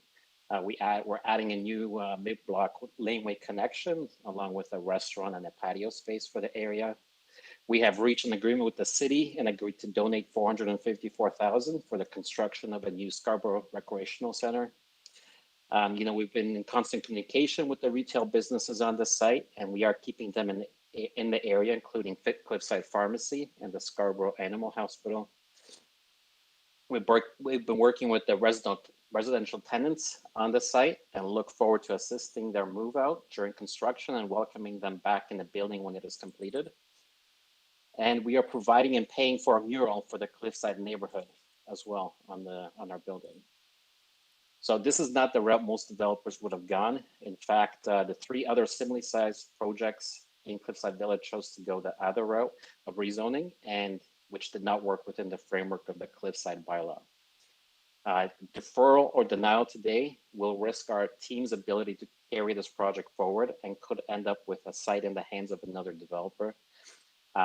We're adding a new mid-block laneway connection along with a restaurant and a patio space for the area. We have reached an agreement with the city and agreed to donate $454,000 for the construction of a new Scarborough Recreational Center. We've been in constant communication with the retail businesses on the site, and we are keeping them in the area, including Cliffside Pharmacy and the Scarborough Animal Hospital. We've been working with the residential tenants on the site and look forward to assisting their move out during construction and welcoming them back in the building when it is completed. And we are providing and paying for a mural for the Cliffside neighborhood as well on our building. So this is not the route most developers would have gone. In fact, the 3 other similarly sized projects in Cliffside Village chose to go the other route of rezoning, and which did not work within the framework of the Cliffside bylaw. Deferral or denial today will risk our team's ability to carry this project forward and could end up with a site in the hands of another developer.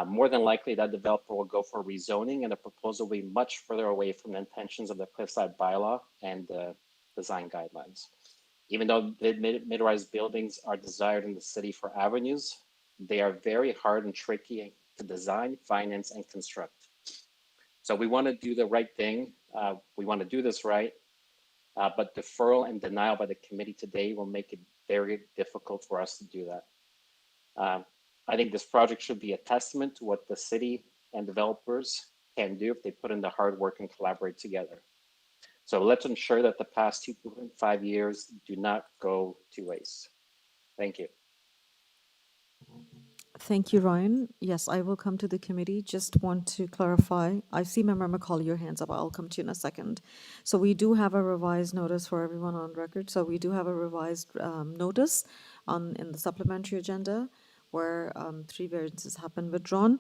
More than likely, that developer will go for rezoning, and the proposal will be much further away from the intentions of the Cliffside bylaw and the design guidelines. Even though the mid-rise buildings are desired in the city for avenues, they are very hard and tricky to design, finance, and construct. So we want to do the right thing. We want to do this right, but deferral and denial by the committee today will make it very difficult for us to do that. I think this project should be a testament to what the city and developers can do if they put in the hard work and collaborate together. So let's ensure that the past 2.5 years do not go to waste. Thank you. Thank you, Ryan. Yes, I will come to the committee. Just want to clarify. I see Member McCauley, your hands up. I'll come to you in a second. So we do have a revised notice for everyone on record. So we do have a revised notice in the supplementary agenda where 3 variances have been withdrawn.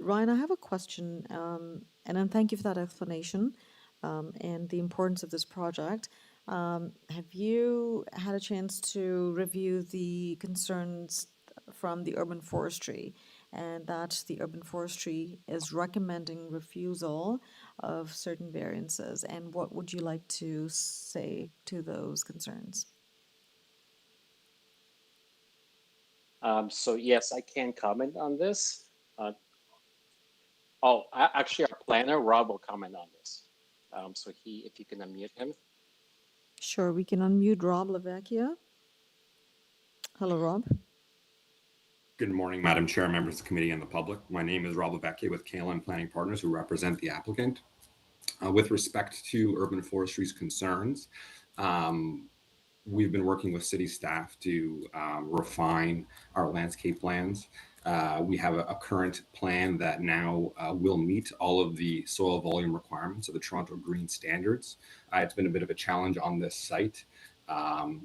Ryan, I have a question, and then thank you for that explanation and the importance of this project. Have you had a chance to review the concerns from the urban forestry, and that the urban forestry is recommending refusal of certain variances? And what would you like to say to those concerns? So yes, I can comment on this. Actually, our planner, Rob, will comment on this. So if you can unmute him. Sure, we can unmute Rob Lavecchia. Hello, Rob. Good morning, Madam Chair, members of the committee, and the public. My name is Rob Lavecchia with KLM Planning Partners, who represent the applicant. With respect to urban forestry's concerns, we've been working with city staff to refine our landscape plans. We have a current plan that now will meet all of the soil volume requirements of the Toronto Green Standards. It's been a bit of a challenge on this site,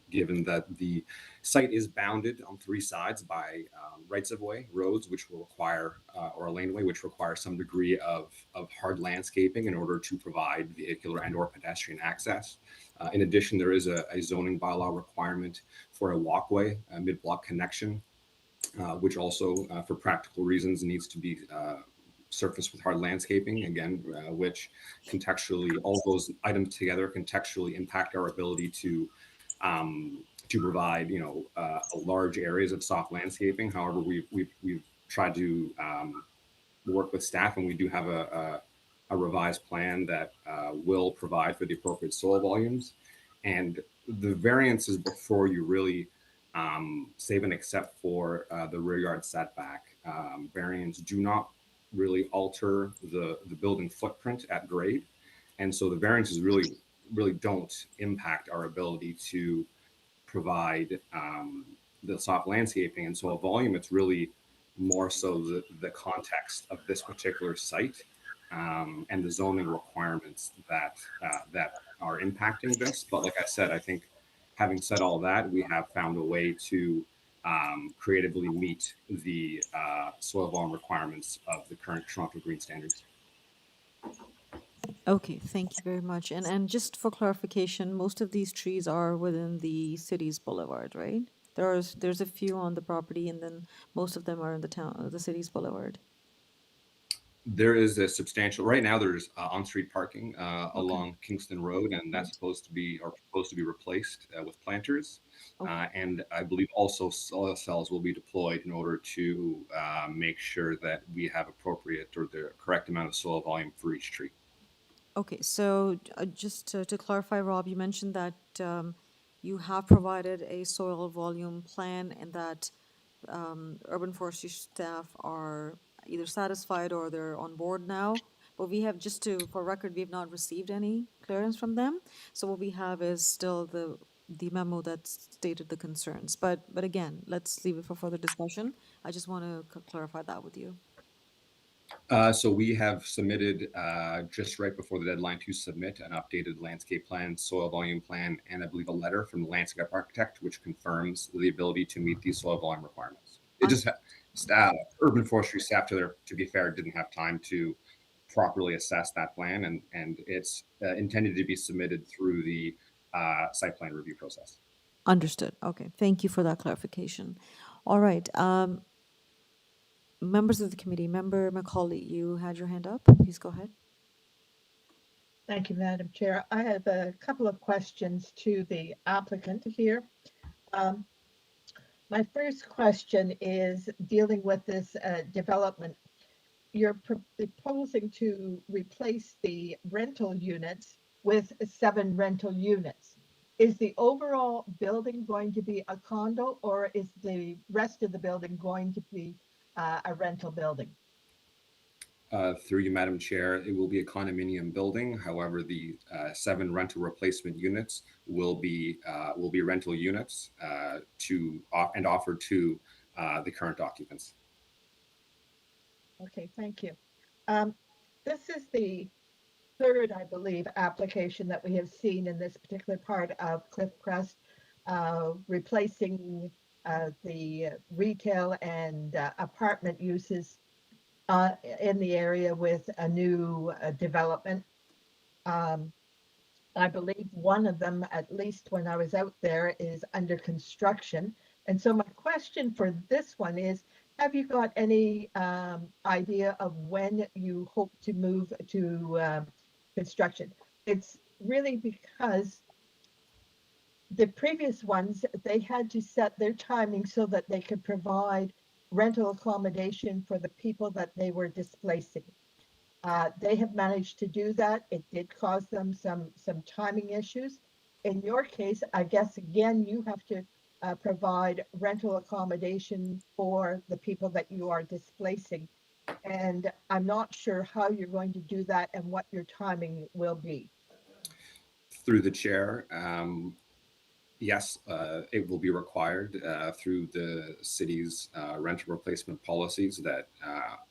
given that the site is bounded on three sides by rights-of-way roads, which will require, or a laneway, which require some degree of hard landscaping in order to provide vehicular and/or pedestrian access. In addition, there is a zoning bylaw requirement for a walkway, a mid-block connection, which also, for practical reasons, needs to be surfaced with hard landscaping, again, which contextually, all those items together contextually impact our ability to provide, large areas of soft landscaping. However, we've tried to work with staff, and we do have a revised plan that will provide for the appropriate soil volumes. And the variances before you really save and except for the rear yard setback. Variants do not really alter the building footprint at grade. And so the variances really don't impact our ability to provide the soft landscaping. And so a volume, it's really more so the context of this particular site and the zoning requirements that are impacting this. But like I said, I think having said all that, we have found a way to creatively meet the soil volume requirements of the current Toronto Green Standards. Okay, thank you very much. And just for clarification, most of these trees are within the city's boulevard, right? There's a few on the property, and then most of them are in the city's boulevard. There is a substantial, right now there's on-street parking along Kingston Road, and that's supposed to be replaced with planters. And I believe also soil cells will be deployed in order to make sure that we have appropriate or the correct amount of soil volume for each tree. Okay, so just to clarify, Rob, you mentioned that you have provided a soil volume plan and that urban forestry staff are either satisfied or they're on board now. But we have, for record, we have not received any clearance from them. So what we have is still the memo that stated the concerns. But again, let's leave it for further discussion. I just want to clarify that with you. So we have submitted just right before the deadline to submit an updated landscape plan, soil volume plan, and I believe a letter from the landscape architect, which confirms the ability to meet these soil volume requirements. It just urban forestry staff, to be fair, didn't have time to properly assess that plan, and it's intended to be submitted through the site plan review process. Understood. Okay, thank you for that clarification. All right. Members of the committee, Member Macaulay, you had your hand up. Please go ahead. Thank you, Madam Chair. I have a couple of questions to the applicant here. My first question is dealing with this development. You're proposing to replace the rental units with 7 rental units. Is the overall building going to be a condo, or is the rest of the building going to be a rental building? Through you, Madam Chair, it will be a condominium building. However, the 7 rental replacement units will be rental units and offered to the current occupants. Okay, thank you. This is the third, I believe, application that we have seen in this particular part of Cliff Crest, replacing the retail and apartment uses in the area with a new development. I believe one of them, at least when I was out there, is under construction. And so my question for this one is, have you got any idea of when you hope to move to construction? It's really because the previous ones, they had to set their timing so that they could provide rental accommodation for the people that they were displacing. They have managed to do that. It did cause them some timing issues. In your case, I guess, again, you have to provide rental accommodation for the people that you are displacing. And I'm not sure how you're going to do that and what your timing will be. Through the chair, yes, it will be required through the city's rental replacement policies that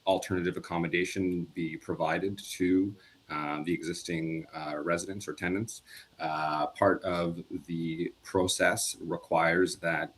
alternative accommodation be provided to the existing residents or tenants. Part of the process requires that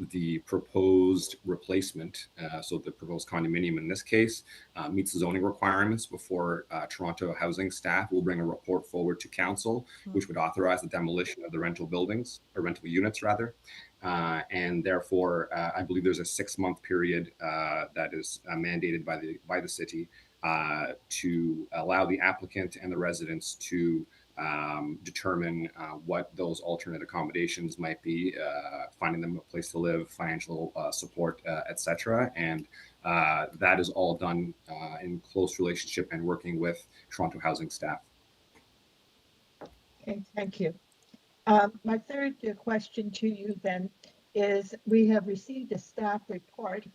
the proposed replacement, so the proposed condominium in this case, meets the zoning requirements before Toronto housing staff will bring a report forward to council, which would authorize the demolition of the rental buildings, or rental units rather. And therefore, I believe there's a 6-month period that is mandated by the city to allow the applicant and the residents to determine what those alternate accommodations might be, finding them a place to live, financial support, etc. And that is all done in close relationship and working with Toronto housing staff. Okay, thank you. My third question to you then is, we have received a staff report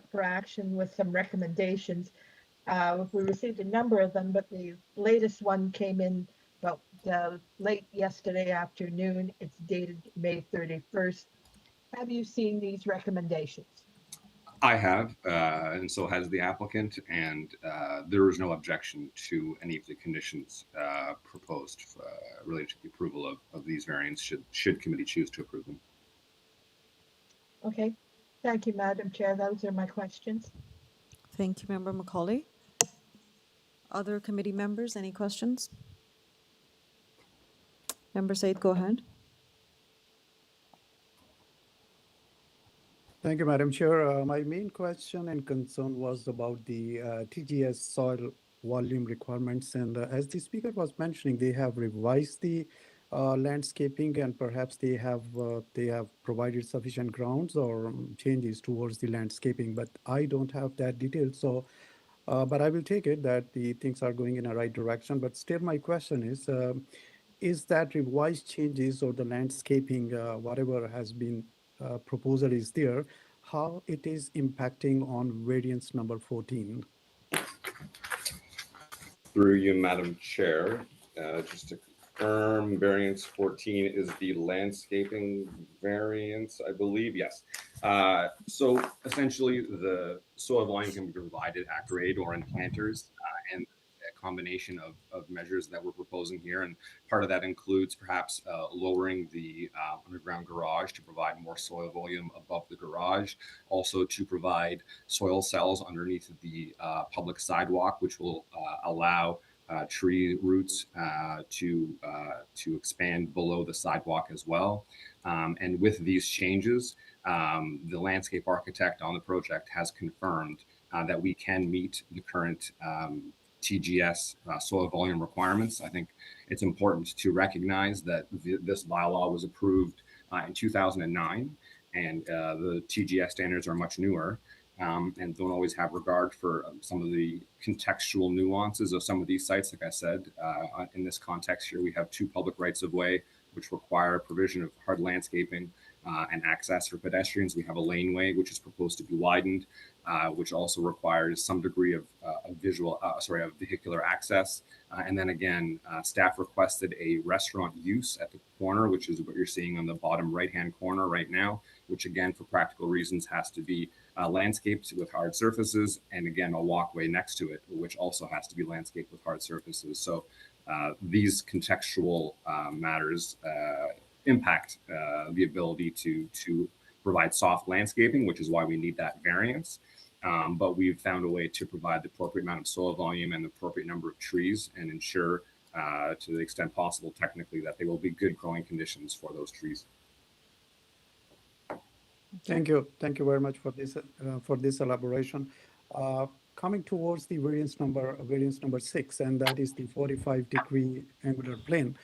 for action with some recommendations. We received a number of them, but the latest one came in about late yesterday afternoon. It's dated May 31st. Have you seen these recommendations? I have, and so has the applicant, and there is no objection to any of the conditions proposed related to the approval of these variants, should committee choose to approve them. Okay, thank you, Madam Chair. Those are my questions. Thank you, Member Macaulay. Other committee members, any questions? Member Said, go ahead. Thank you, Madam Chair. My main question and concern was about the TGS soil volume requirements. And as the speaker was mentioning, they have revised the landscaping, and perhaps they have provided sufficient grounds or changes towards the landscaping, but I don't have that detail. So, but I will take it that the things are going in a right direction. But still, my question is that revised changes or the landscaping, whatever has been proposal is there, how it is impacting on variance number 14? Through you, Madam Chair, just to confirm, variance 14 is the landscaping variance, I believe. Yes. So essentially, the soil volume can be provided at grade or in planters, and a combination of measures that we're proposing here. And part of that includes perhaps lowering the underground garage to provide more soil volume above the garage, also to provide soil cells underneath the public sidewalk, which will allow tree roots to expand below the sidewalk as well. And with these changes, the landscape architect on the project has confirmed that we can meet the current TGS soil volume requirements. I think it's important to recognize that this bylaw was approved in 2009, and the TGS standards are much newer and don't always have regard for some of the contextual nuances of some of these sites. Like I said, in this context here, we have 2 public rights of way, which require provision of hard landscaping and access for pedestrians. We have a laneway, which is proposed to be widened, which also requires some degree of vehicular access. And then again, staff requested a restaurant use at the corner, which is what you're seeing on the bottom right-hand corner right now, which again, for practical reasons, has to be landscaped with hard surfaces, and again, a walkway next to it, which also has to be landscaped with hard surfaces. So these contextual matters impact the ability to provide soft landscaping, which is why we need that variance. But we've found a way to provide the appropriate amount of soil volume and the appropriate number of trees and ensure, to the extent possible technically, that they will be good growing conditions for those trees. Thank you. Thank you very much for this elaboration. Coming towards the variance number 6, and that is the 45-degree angular plane.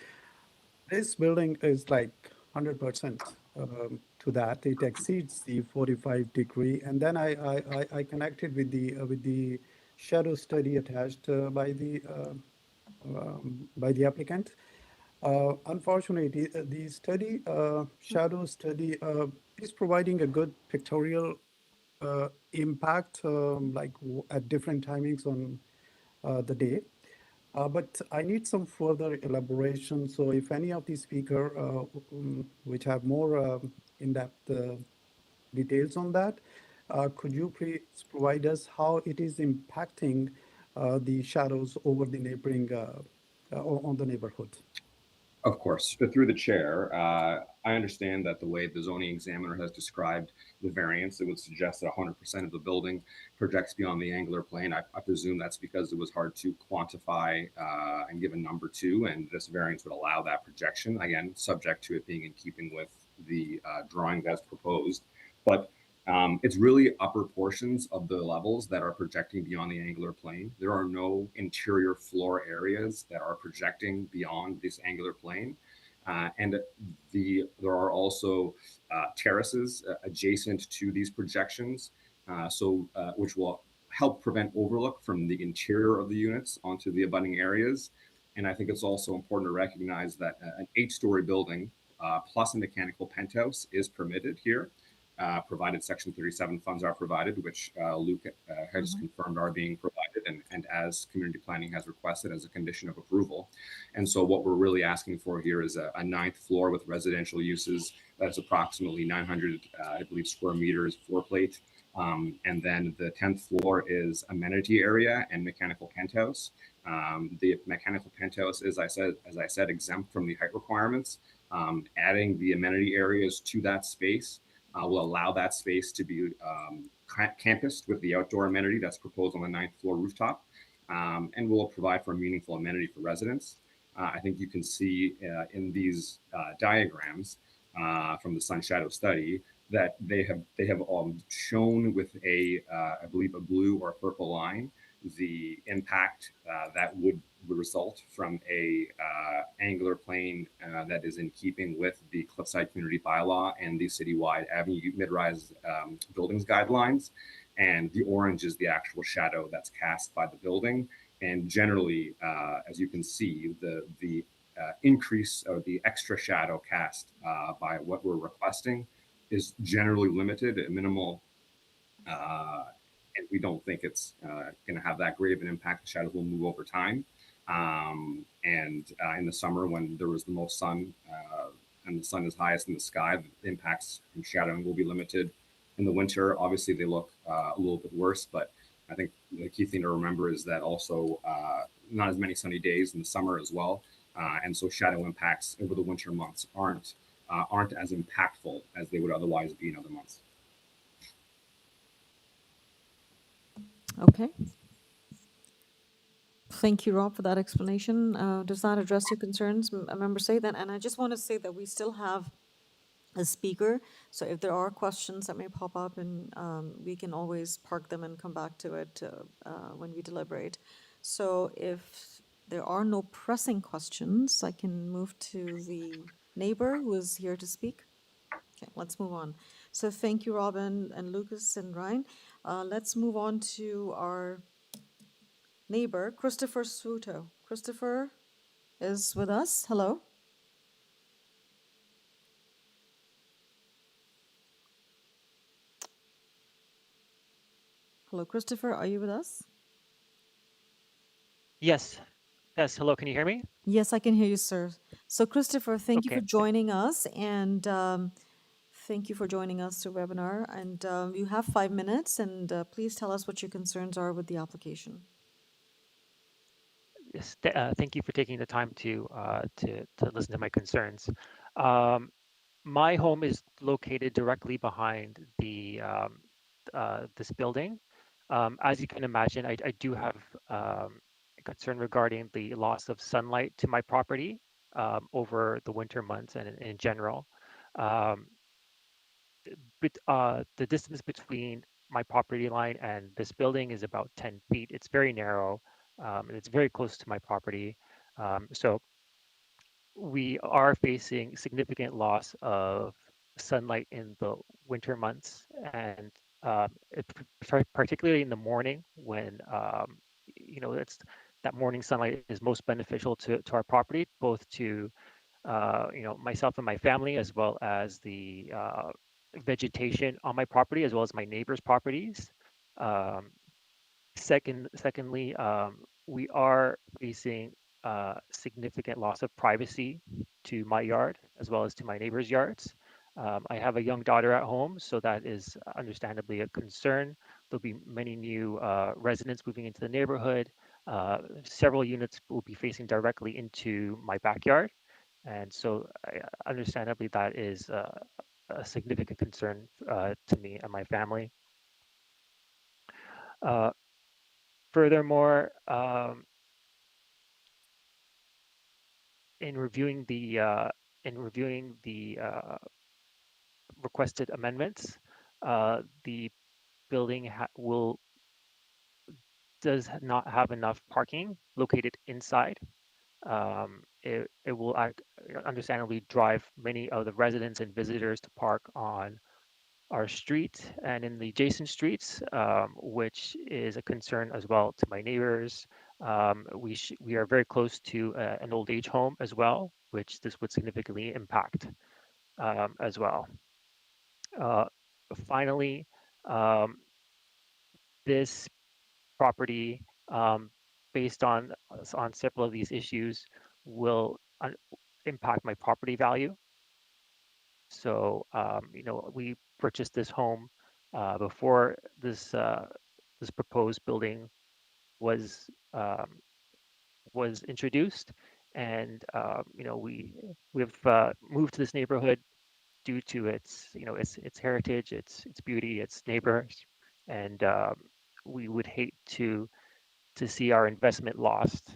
This building is like 100% to that. It exceeds the 45-degree, and then I connected with the shadow study attached by the applicant. Unfortunately, the study, shadow study, is providing a good pictorial impact, like at different timings on the day. But I need some further elaboration. So if any of the speaker, which have more in-depth details on that, could you please provide us how it is impacting the shadows over the neighboring, on the neighborhood? Of course, through the chair, I understand that the way the zoning examiner has described the variance, it would suggest that 100% of the building projects beyond the angular plane. I presume that's because it was hard to quantify and give a number to, and this variance would allow that projection, again, subject to it being in keeping with the drawing that's proposed. But it's really upper portions of the levels that are projecting beyond the angular plane. There are no interior floor areas that are projecting beyond this angular plane. And there are also terraces adjacent to these projections, which will help prevent overlook from the interior of the units onto the abutting areas. And I think it's also important to recognize that an 8-story building plus a mechanical penthouse is permitted here. Provided Section 37 funds are provided, which Luke has confirmed are being provided, and as community planning has requested as a condition of approval. And so what we're really asking for here is a 9th floor with residential uses that's approximately 900, I believe, square meters floor plate. And then the 10th floor is amenity area and mechanical penthouse. The mechanical penthouse is, as I said, exempt from the height requirements. Adding the amenity areas to that space will allow that space to be campused with the outdoor amenity that's proposed on the 9th floor rooftop, and will provide for a meaningful amenity for residents. I think you can see in these diagrams from the sun shadow study that they have shown with I believe a blue or a purple line, the impact that would result from a angular plane that is in keeping with the Cliffside Community Bylaw and the citywide Avenue Mid-Rise Buildings Guidelines. And the orange is the actual shadow that's cast by the building. And generally, as you can see, the increase or the extra shadow cast by what we're requesting is generally limited and minimal. And we don't think it's going to have that great of an impact. The shadows will move over time. And in the summer, when there was the most sun and the sun is highest in the sky, the impacts from shadowing will be limited. In the winter, obviously, they look a little bit worse, but I think the key thing to remember is that also not as many sunny days in the summer as well. And so shadow impacts over the winter months aren't as impactful as they would otherwise be in other months. Okay. Thank you, Rob, for that explanation. Does that address your concerns, Member Say? Then, and I just want to say that we still have a speaker, so if there are questions that may pop up, and we can always park them and come back to it when we deliberate. So if there are no pressing questions, I can move to the neighbor who is here to speak. Okay, let's move on. So thank you, Robin and Lucas and Ryan. Let's move on to our neighbor, Christopher Suto. Christopher is with us. Hello. Hello, Christopher. Are you with us? Yes. Yes. Hello. Can you hear me? Yes, I can hear you, sir. So, Christopher, thank you Okay. for joining us, and thank you for joining us to webinar. And you have 5 minutes, and please tell us what your concerns are with the application. Yes. Thank you for taking the time to listen to my concerns. My home is located directly behind the this building, As you can imagine, I do have concern regarding the loss of sunlight to my property over the winter months and in general. The distance between my property line and this building is about 10 feet. It's very narrow, and it's very close to my property. So we are facing significant loss of sunlight in the winter months, and particularly in the morning when it's that morning sunlight is most beneficial to our property, both to myself and my family, as well as the vegetation on my property, as well as my neighbors' properties. Um, Secondly, we are facing significant loss of privacy to my yard as well as to my neighbors' yards. I have a young daughter at home, so that is understandably a concern. There'll be many new residents moving into the neighborhood. Several units will be facing directly into my backyard. And so, understandably, that is a significant concern to me and my family. Uh, Furthermore, in reviewing the requested amendments, the building does not have enough parking located inside. It will understandably drive many of the residents and visitors to park on our street and in the adjacent streets, which is a concern as well to my neighbors. We are very close to an old age home as well, which this would significantly impact as well. Uh, Finally, this property, based on several of these issues, will impact my property value. So, we purchased this home before this proposed building was introduced, and we've moved to this neighborhood due to its heritage, its beauty, its neighbors, and we would hate to see our investment lost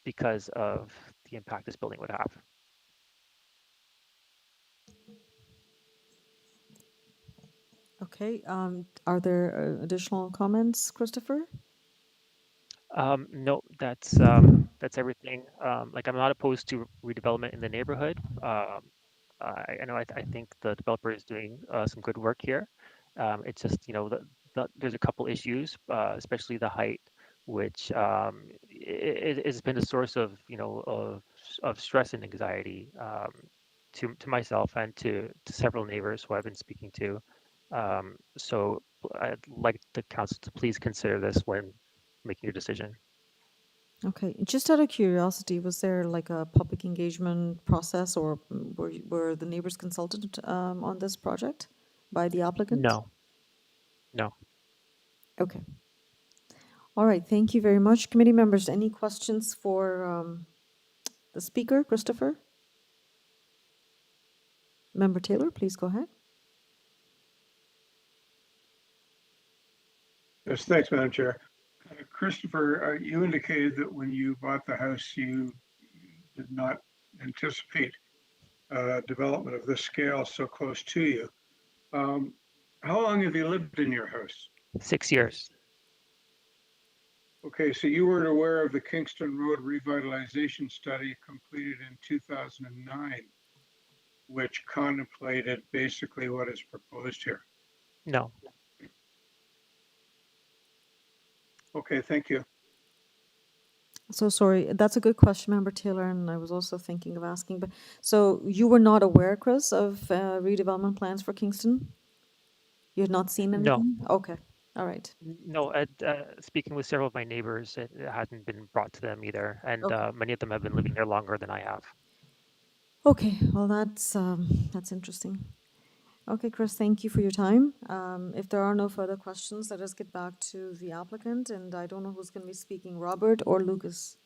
because of the impact this building would have. Okay, are there additional comments, Christopher? No, that's everything. Like, I'm not opposed to redevelopment in the neighborhood. I know I think the developer is doing some good work here. It's just there's a couple issues, especially the height, which it has been a source of of stress and anxiety to myself and to several neighbors who I've been speaking to. So I'd like the council to please consider this when making your decision. Okay, just out of curiosity, was there like a public engagement process, or were the neighbors consulted on this project by the applicant? No. No. Okay. All right, thank you very much. Committee members, any questions for the speaker, Christopher? Member Taylor, please go ahead. Yes, thanks, Madam Chair. Christopher, you indicated that when you bought the house, you did not anticipate development of this scale so close to you. How long have you lived in your house? 6 years. Okay, so you weren't aware of the Kingston Road revitalization study completed in 2009, which contemplated basically what is proposed here? No. Okay, thank you. So sorry, that's a good question, Member Taylor, and I was also thinking of asking, but so you were not aware, Chris, of redevelopment plans for Kingston? You had not seen No. anything? Okay, all right. No, speaking with several of my neighbors, it hadn't been brought to them either, and many of them have been living there longer than I have. Okay, well, that's interesting. Okay, Chris, thank you for your time. If there are no further questions, let us get back to the applicant, and I don't know who's going to be speaking, Robert or Lucas.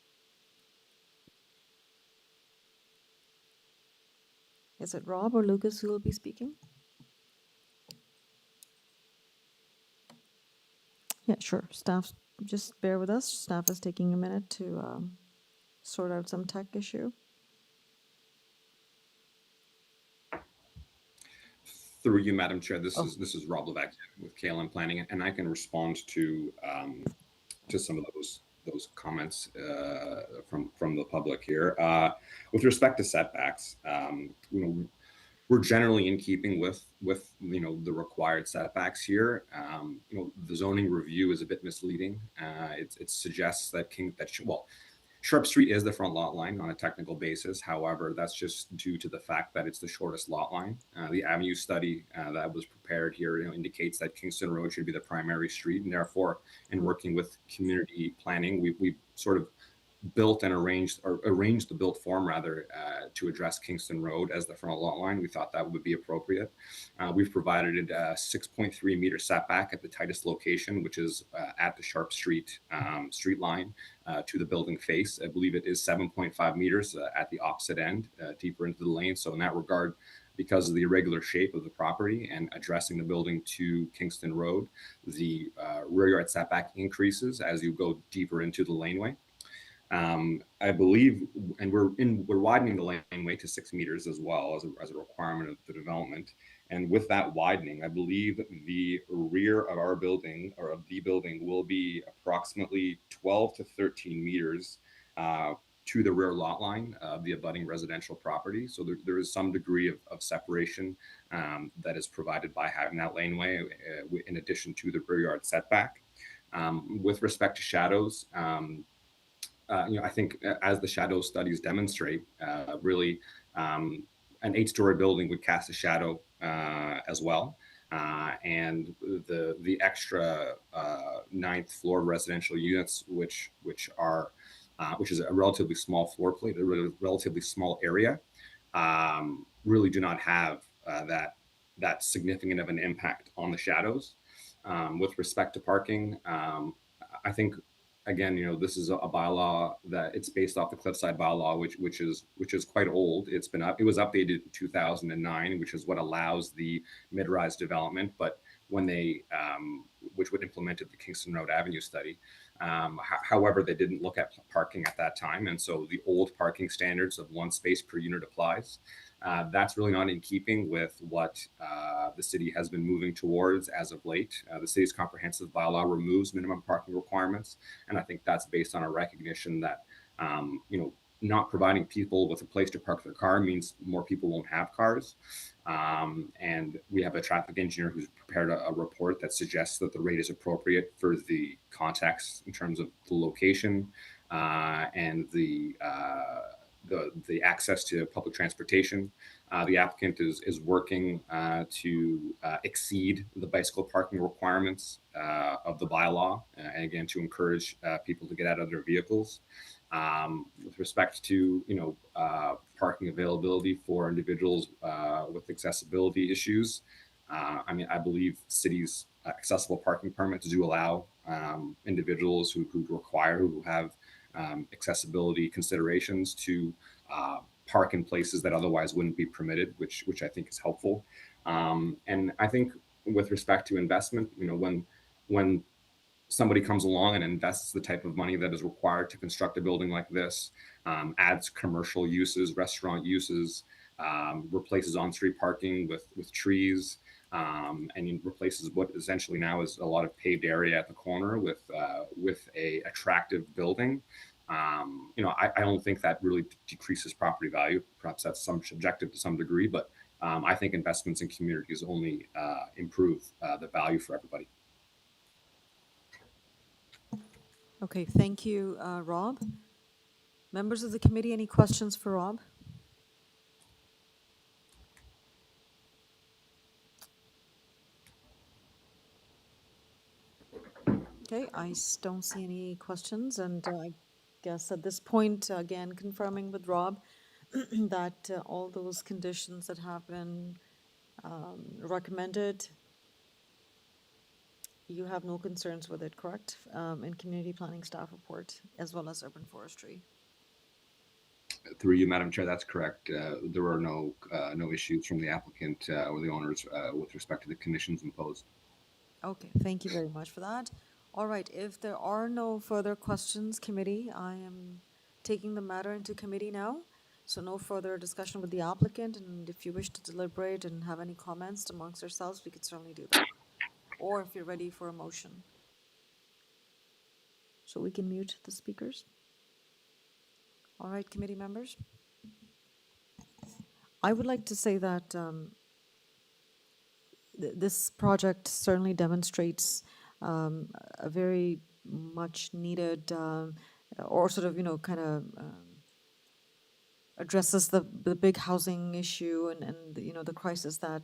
Is it Rob or Lucas who will be speaking? Yeah, sure. Staff, just bear with us. Staff is taking a minute to sort out some tech issue. Through you, Madam Chair, this is Rob Levesque with KLM Planning, and I can respond to some of those comments from the public here. With respect to setbacks, we're generally in keeping with the required setbacks here. The zoning review is a bit misleading. It suggests that Sharp Street is the front lot line on a technical basis. However, that's just due to the fact that it's the shortest lot line. The avenue study that was prepared here indicates that Kingston Road should be the primary street, and therefore, in working with community planning, we sort of built and arranged the built form rather to address Kingston Road as the front lot line. We thought that would be appropriate. We've provided a 6.3 meter setback at the tightest location, which is at the Sharp Street street line to the building face. I believe it is 7.5 meters at the opposite end, deeper into the lane. So in that regard, because of the irregular shape of the property and addressing the building to Kingston Road, the rear yard setback increases as you go deeper into the laneway. I believe, and we're widening the laneway to 6 meters as well as a requirement of the development. And with that widening, I believe the rear of our building or of the building will be approximately 12 to 13 meters to the rear lot line of the abutting residential property. So there is some degree of separation that is provided by having that laneway in addition to the rear yard setback. With respect to shadows, I think as the shadow studies demonstrate, really an 8-story building would cast a shadow as well. And the extra 9th floor residential units, which is a relatively small floor plate, a relatively small area, really do not have that significant of an impact on the shadows. With respect to parking, I think, again, this is a bylaw that it's based off the Cliffside bylaw, which is quite old. It was updated in 2009, which is what allows the mid-rise development. But when which would implemented the Kingston Road Avenue study. However, they didn't look at parking at that time, and so the old parking standards of 1 space per unit applies. That's really not in keeping with what the city has been moving towards as of late. The city's comprehensive bylaw removes minimum parking requirements, and I think that's based on a recognition that not providing people with a place to park their car means more people won't have cars. And we have a traffic engineer who's prepared a report that suggests that the rate is appropriate for the context in terms of the location and the access to public transportation. The applicant is working to exceed the bicycle parking requirements of the bylaw, and again, to encourage people to get out of their vehicles. With respect to parking availability for individuals with accessibility issues, I believe cities' accessible parking permits do allow individuals who have accessibility considerations to park in places that otherwise wouldn't be permitted, which I think is helpful. And I think with respect to investment, when somebody comes along and invests the type of money that is required to construct a building like this, adds commercial uses, restaurant uses, replaces on-street parking with trees, and replaces what essentially now is a lot of paved area at the corner with a attractive building. I don't think that really decreases property value. Perhaps that's subjective to some degree, but I think investments in communities only improve the value for everybody. Okay, thank you, Rob. Members of the committee, any questions for Rob? Okay, I don't see any questions, and I guess at this point, again, confirming with Rob that all those conditions that have been recommended, you have no concerns with it, correct? In community planning staff report, as well as urban forestry. Through you, Madam Chair, that's correct. There were no issues from the applicant or the owners with respect to the conditions imposed. Okay, thank you very much for that. All right, if there are no further questions, committee, I am taking the matter into committee now. So no further discussion with the applicant, and if you wish to deliberate and have any comments amongst yourselves, we could certainly do that. Or if you're ready for a motion. So we can mute the speakers. All right, committee members. I would like to say that this project certainly demonstrates a very much needed or sort of, kind of addresses the big housing issue and the crisis that,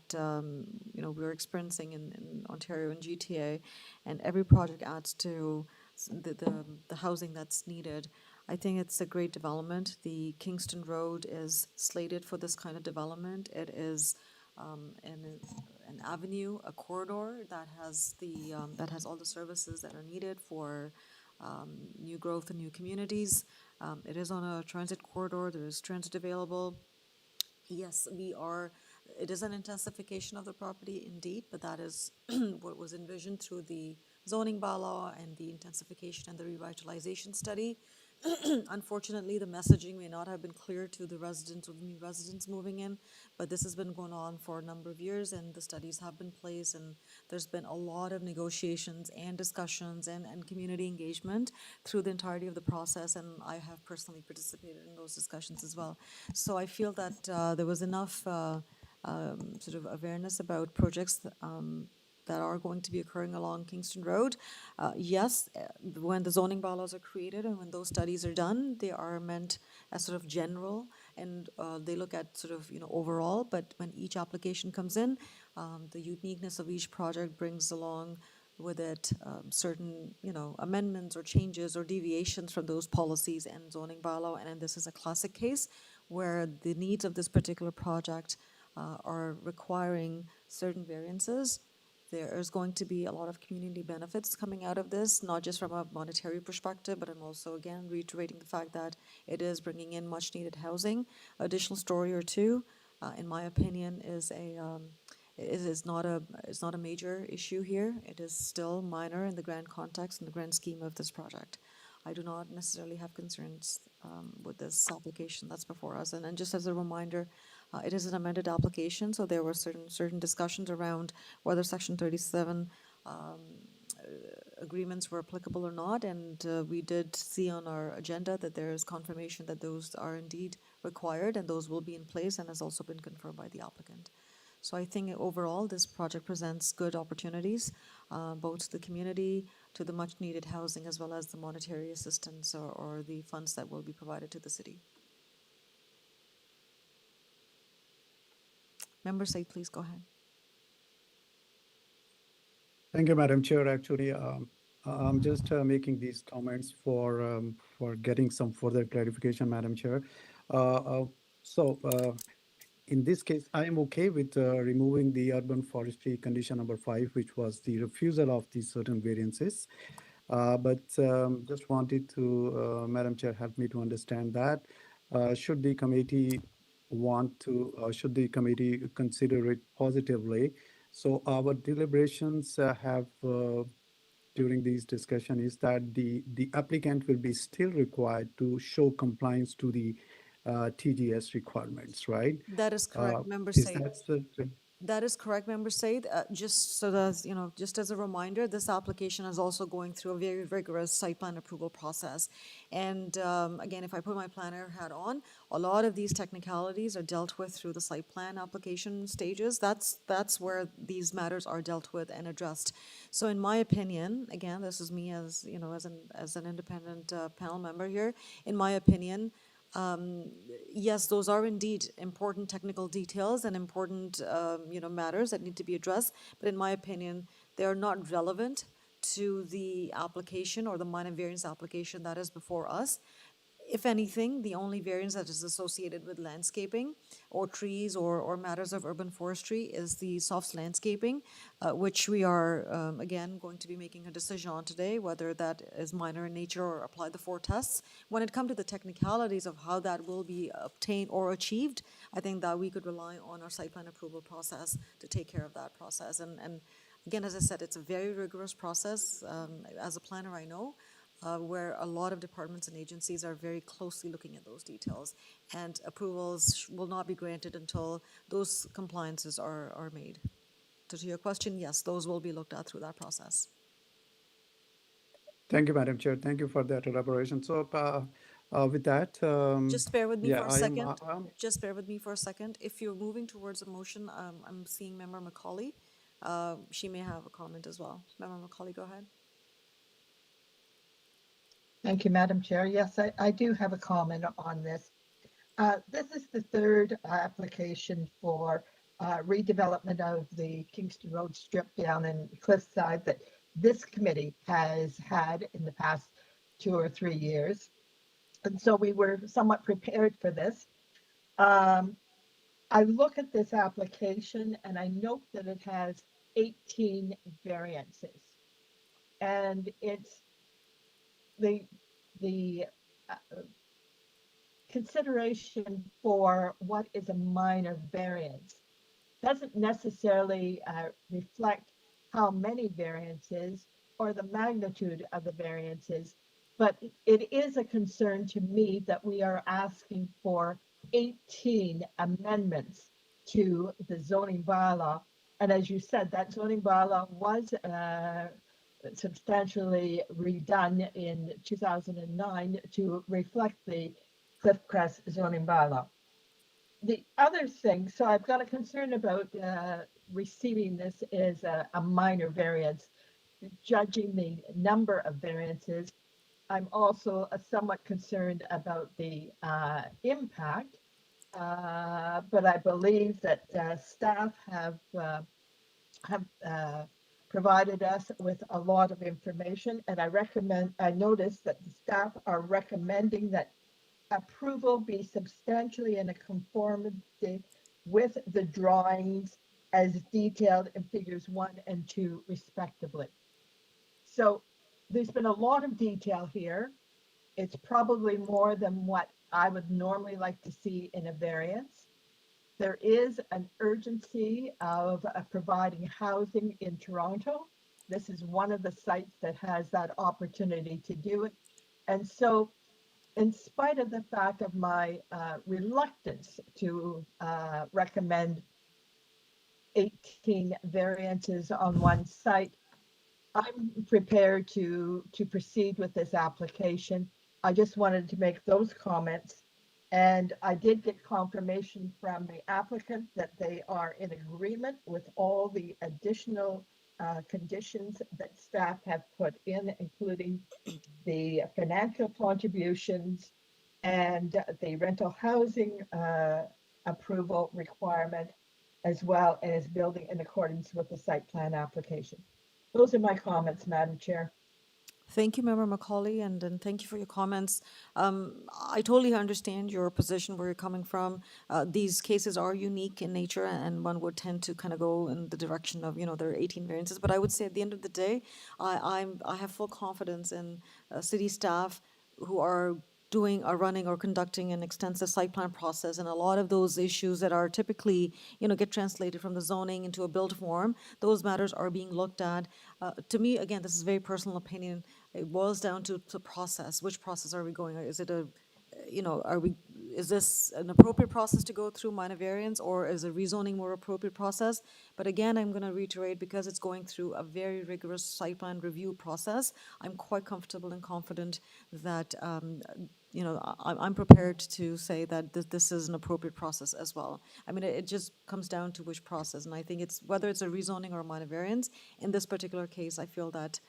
we're experiencing in Ontario and GTA, and every project adds to the housing that's needed. I think it's a great development. The Kingston Road is slated for this kind of development. It is an avenue, a corridor that has that has all the services that are needed for new growth and new communities. It is on a transit corridor. There is transit available. Yes, it is an intensification of the property indeed, but that is what was envisioned through the zoning bylaw and the intensification and the revitalization study. Unfortunately, the messaging may not have been clear to the residents or the new residents moving in, but this has been going on for a number of years, and the studies have been placed, and there's been a lot of negotiations and discussions and community engagement through the entirety of the process, and I have personally participated in those discussions as well. So I feel that there was enough sort of awareness about projects that are going to be occurring along Kingston Road. Yes, when the zoning bylaws are created and when those studies are done, they are meant as sort of general, and they look at sort of, overall, but when each application comes in, the uniqueness of each project brings along with it certain, amendments or changes or deviations from those policies and zoning bylaw, and this is a classic case where the needs of this particular project are requiring certain variances. There is going to be a lot of community benefits coming out of this, not just from a monetary perspective, but I'm also, again, reiterating the fact that it is bringing in much needed housing. Additional story or two, in my opinion, is not a major issue here. It is still minor in the grand context, in the grand scheme of this project. I do not necessarily have concerns with this application that's before us. And just as a reminder, it is an amended application, so there were certain discussions around whether Section 37 agreements were applicable or not, and we did see on our agenda that there is confirmation that those are indeed required, and those will be in place, and has also been confirmed by the applicant. So I think overall, this project presents good opportunities, both to the community, to the much-needed housing, as well as the monetary assistance or the funds that will be provided to the city. Member Said, please go ahead. Thank you, Madam Chair. Actually, I'm just making these comments for getting some further clarification, Madam Chair. In this case, I am okay with removing the urban forestry condition number 5, which was the refusal of these certain variances. But just wanted to, Madam Chair, help me to understand that. Should the committee should the committee consider it positively? So our deliberations have during these discussions is that the applicant will be still required to show compliance to the TGS requirements, right? That is correct, Member Is Said. that That is correct, Member Said. Just so that, just as a reminder, this application is also going through a very rigorous site plan approval process. And again, if I put my planner hat on, a lot of these technicalities are dealt with through the site plan application stages. That's where these matters are dealt with and addressed. So in my opinion, again, this is me as, as an independent panel member here, in my opinion, yes, those are indeed important technical details and important, matters that need to be addressed. But in my opinion, they are not relevant to the application or the minor variance application that is before us. If anything, the only variance that is associated with landscaping or trees or matters of urban forestry is the soft landscaping, which we are, again, going to be making a decision on today, whether that is minor in nature or apply the 4 tests. When it comes to the technicalities of how that will be obtained or achieved, I think that we could rely on our site plan approval process to take care of that process. And again, as I said, it's a very rigorous process. As a planner, I know, where a lot of departments and agencies are very closely looking at those details, and approvals will not be granted until those compliances are made. So to your question, yes, those will be looked at through that process. Thank you, Madam Chair. Thank you for that elaboration. So with that, Just bear with me yeah, for a I am. second. Just bear with me for a second. If you're moving towards a motion, I'm seeing Member Macaulay. She may have a comment as well. Member Macaulay, go ahead. Thank you, Madam Chair. Yes, I do have a comment on this. This is the third application for redevelopment of the Kingston Road strip down in Cliffside that this committee has had in the past 2 or 3 years. And so we were somewhat prepared for this. I look at this application and I note that it has 18 variances. And it's the consideration for what is a minor variance doesn't necessarily reflect how many variances or the magnitude of the variances, but it is a concern to me that we are asking for 18 amendments to the zoning bylaw. And as you said, that zoning bylaw was substantially redone in 2009 to reflect the Cliff Crest zoning bylaw. The other thing, so I've got a concern about receiving this as a minor variance. Judging the number of variances, I'm also somewhat concerned about the impact, but I believe that staff have provided us with a lot of information, and I noticed that the staff are recommending that approval be substantially in a conformity with the drawings as detailed in figures 1 and 2 respectively. So there's been a lot of detail here. It's probably more than what I would normally like to see in a variance. There is an urgency of providing housing in Toronto. This is one of the sites that has that opportunity to do it. And so in spite of the fact of my reluctance to recommend 18 variances on one site, I'm prepared to proceed with this application. I just wanted to make those comments. And I did get confirmation from the applicant that they are in agreement with all the additional conditions that staff have put in, including the financial contributions and the rental housing approval requirement, as well as building in accordance with the site plan application. Those are my comments, Madam Chair. Thank you, Member Macaulay, and thank you for your comments. I totally understand your position, where you're coming from. These cases are unique in nature, and one would tend to kind of go in the direction of, there are 18 variances. But I would say at the end of the day, I have full confidence in city staff who are running or conducting an extensive site plan process, and a lot of those issues that are typically, get translated from the zoning into a build form, those matters are being looked at. To me, again, this is very personal opinion. It boils down to the process. Which process are we going? Is it is this an appropriate process to go through minor variance, or is a rezoning more appropriate process? But again, I'm going to reiterate, because it's going through a very rigorous site plan review process, I'm quite comfortable and confident that, I'm prepared to say that this is an appropriate process as well. I mean, it just comes down to which process, and I think it's whether it's a rezoning or a minor variance. In this particular case, I feel that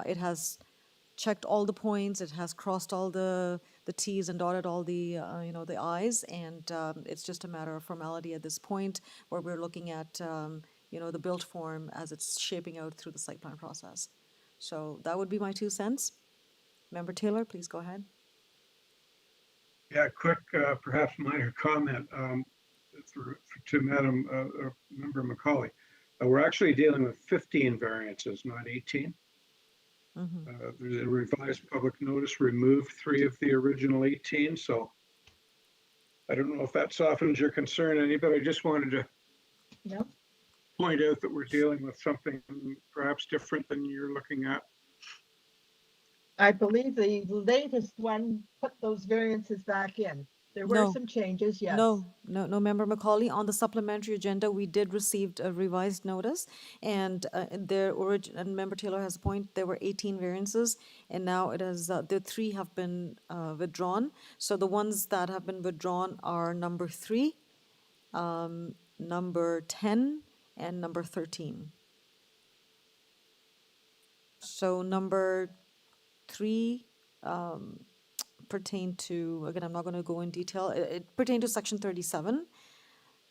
it has checked all the points, it has crossed all the T's and dotted all the the I's, and it's just a matter of formality at this point, where we're looking at the built form as it's shaping out through the site plan process. So that would be my 2 cents. Member Taylor, please go ahead. Yeah, quick, perhaps minor comment to Madam Member Macaulay. We're actually dealing with 15 variances, not 18. The revised public notice removed 3 of the original 18, so I don't know if that softens your concern any, but I just wanted to point out that we're dealing with something perhaps different than you're looking at? I believe the latest one put those variances back in. There were No. some changes, yes. No, Member Macaulay. On the supplementary agenda, we did receive a revised notice, and and Member Taylor has a point. There were 18 variances, and now it has the 3 have been withdrawn. So the ones that have been withdrawn are number 3, number 10, and number 13. So number 3 pertained to, again, I'm not going to go in detail. It pertained to Section 37,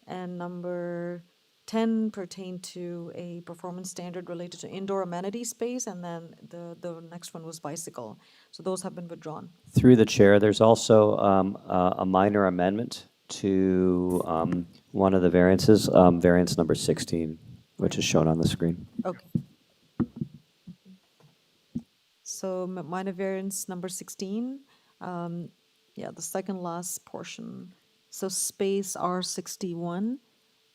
and number 10 pertained to a performance standard related to indoor amenity space, and then the next one was bicycle. So those have been withdrawn. Through the chair, there's also a minor amendment to one of the variances, variance number 16, which is shown on the screen. Okay. So minor variance number 16, yeah, the second last portion. So space R61,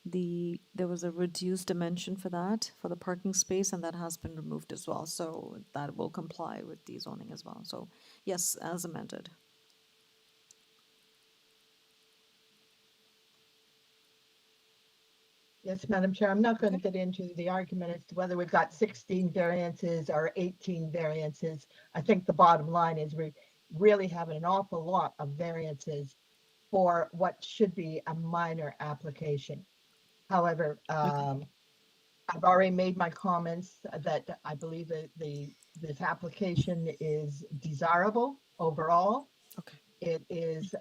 there was a reduced dimension for that, for the parking space, and that has been removed as well. So that will comply with the zoning as well. So yes, as amended. Yes, Madam Chair, I'm not going to get into the argument as to whether we've got 16 variances or 18 variances. I think the bottom line is we really have an awful lot of variances for what should be a minor application. However, I've already made my comments that I believe that this application is desirable overall. Okay. It is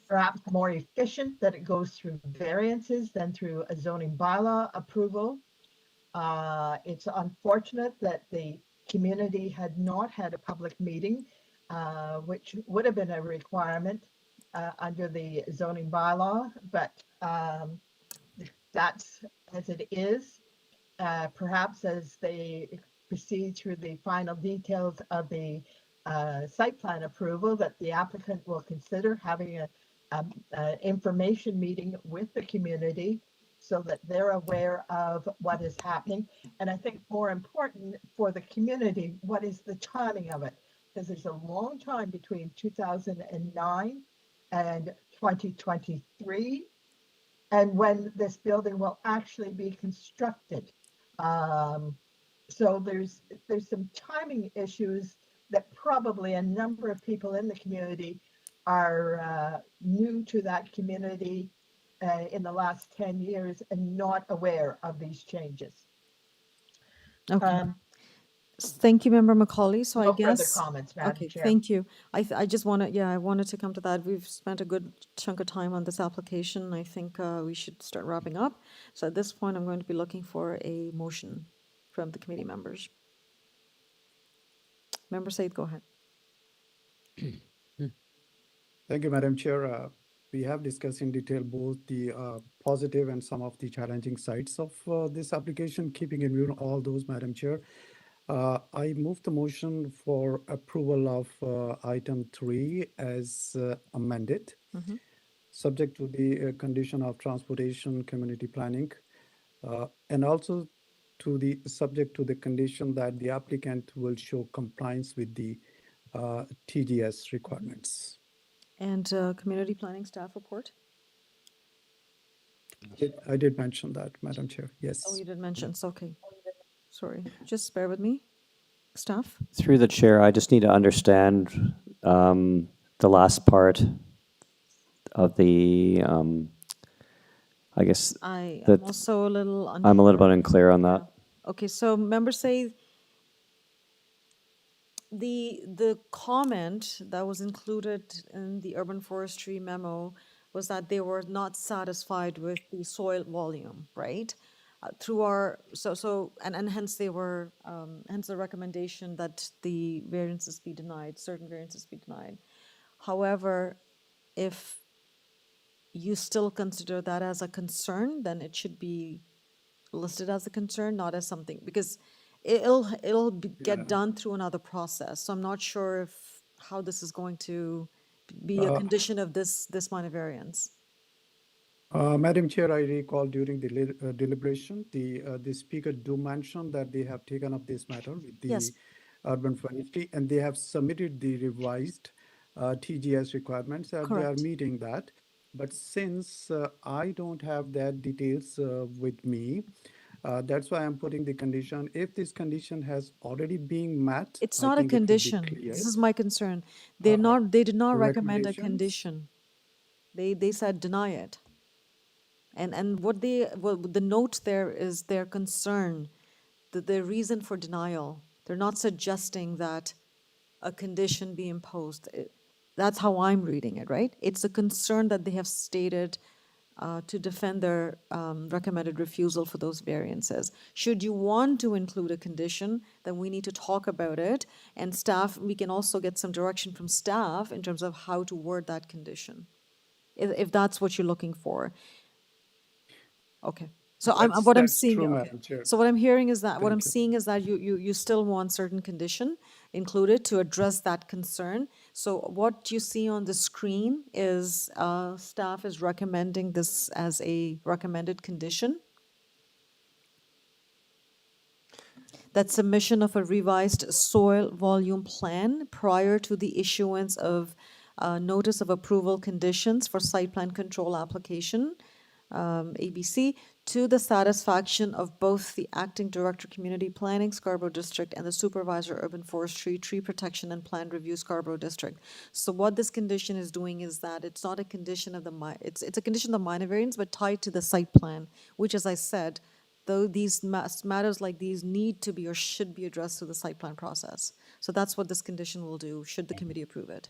perhaps more efficient that it goes through variances than through a zoning bylaw approval. It's unfortunate that the community had not had a public meeting, which would have been a requirement under the zoning bylaw, but that's as it is. Perhaps as they proceed through the final details of the site plan approval, that the applicant will consider having a information meeting with the community so that they're aware of what is happening. And I think more important for the community, what is the timing of it? Because there's a long time between 2009 and 2023, and when this building will actually be constructed. So there's some timing issues that probably a number of people in the community are new to that community in the last 10 years and not aware of these changes. Okay. Thank you, Member Macaulay. So No I guess. further comments, Madam Okay, Chair. thank you. I just want to, I wanted to come to that. We've spent a good chunk of time on this application. I think we should start wrapping up. So at this point, I'm going to be looking for a motion from the committee members. Member Said, go ahead. Thank you, Madam Chair. We have discussed in detail both the positive and some of the challenging sides of this application. Keeping in view all those, Madam Chair, I move the motion for approval of item 3 as amended, subject to the condition of transportation, community planning, and also to the subject to the condition that the applicant will show compliance with the TDS requirements. And community planning staff report? I did mention that, Madam Chair. Yes. Oh, you did mention. It's okay. Sorry. Just bear with me. Staff? Through the chair, I just need to understand the last part of the, I guess. I'm that also a little unclear. I'm a little bit unclear on that. Okay, so members say the comment that was included in the urban forestry memo was that they were not satisfied with the soil volume, right? Through our, and hence they were, hence the recommendation that the variances be denied, certain variances be denied. However, if you still consider that as a concern, then it should be listed as a concern, not as something, because get done through another process. So I'm not sure how this is going to be a condition of this minor variance. Madam Chair, I recall during the deliberation, the speaker do mention that they have taken up this matter with the Yes. urban forestry and they have submitted the revised TGS requirements and they are Correct. meeting that. But since I don't have that details with me, that's why I'm putting the condition. If this condition has already been met, It's I not a think it will be condition. clear. This is my concern. They did not recommend a Recommendations. condition. They said deny it. And what the note there is their concern, their reason for denial. They're not suggesting that a condition be imposed. That's how I'm reading it, right? It's a concern that they have stated to defend their recommended refusal for those variances. Should you want to include a condition, then we need to talk about it. And staff, we can also get some direction from staff in terms of how to word that condition, if that's what you're looking for. Okay. So what I'm seeing. True, Okay. Madam Chair. So what I'm hearing is that what I'm Thank you. seeing is that you still want certain condition included to address that concern. So what you see on the screen is staff is recommending this as a recommended condition. That submission of a revised soil volume plan prior to the issuance of notice of approval conditions for site plan control application, ABC, to the satisfaction of both the Acting Director Community Planning, Scarborough District, and the Supervisor Urban Forestry, Tree Protection and Plan Review, Scarborough District. So what this condition is doing is that it's not a condition of it's a condition of the minor variance, but tied to the site plan, which, as I said, though these matters like these need to be or should be addressed through the site plan process. So that's what this condition will do, should the committee approve it.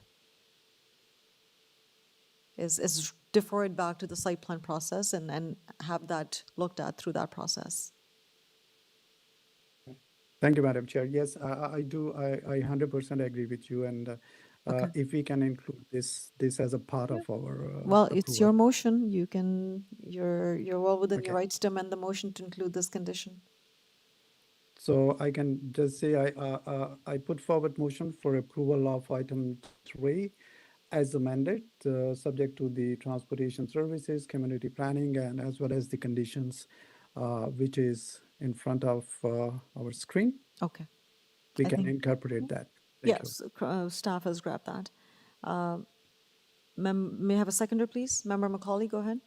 Is defer it back to the site plan process and have that looked at through that process. Thank you, Madam Chair. Yes, I do. I 100% agree with you. And Okay. if we can include this as a part of our Well, it's approval. your motion. You're well within your Okay. rights to amend the motion to include this condition. So I can just say I put forward motion for approval of item 3 as amended, subject to the transportation services, community planning, and as well as the conditions, which is in front of our screen. Okay. We I can think- incorporate that. Thank you. Yes, staff has grabbed that. May I have a seconder, please? Member Macaulay, go ahead.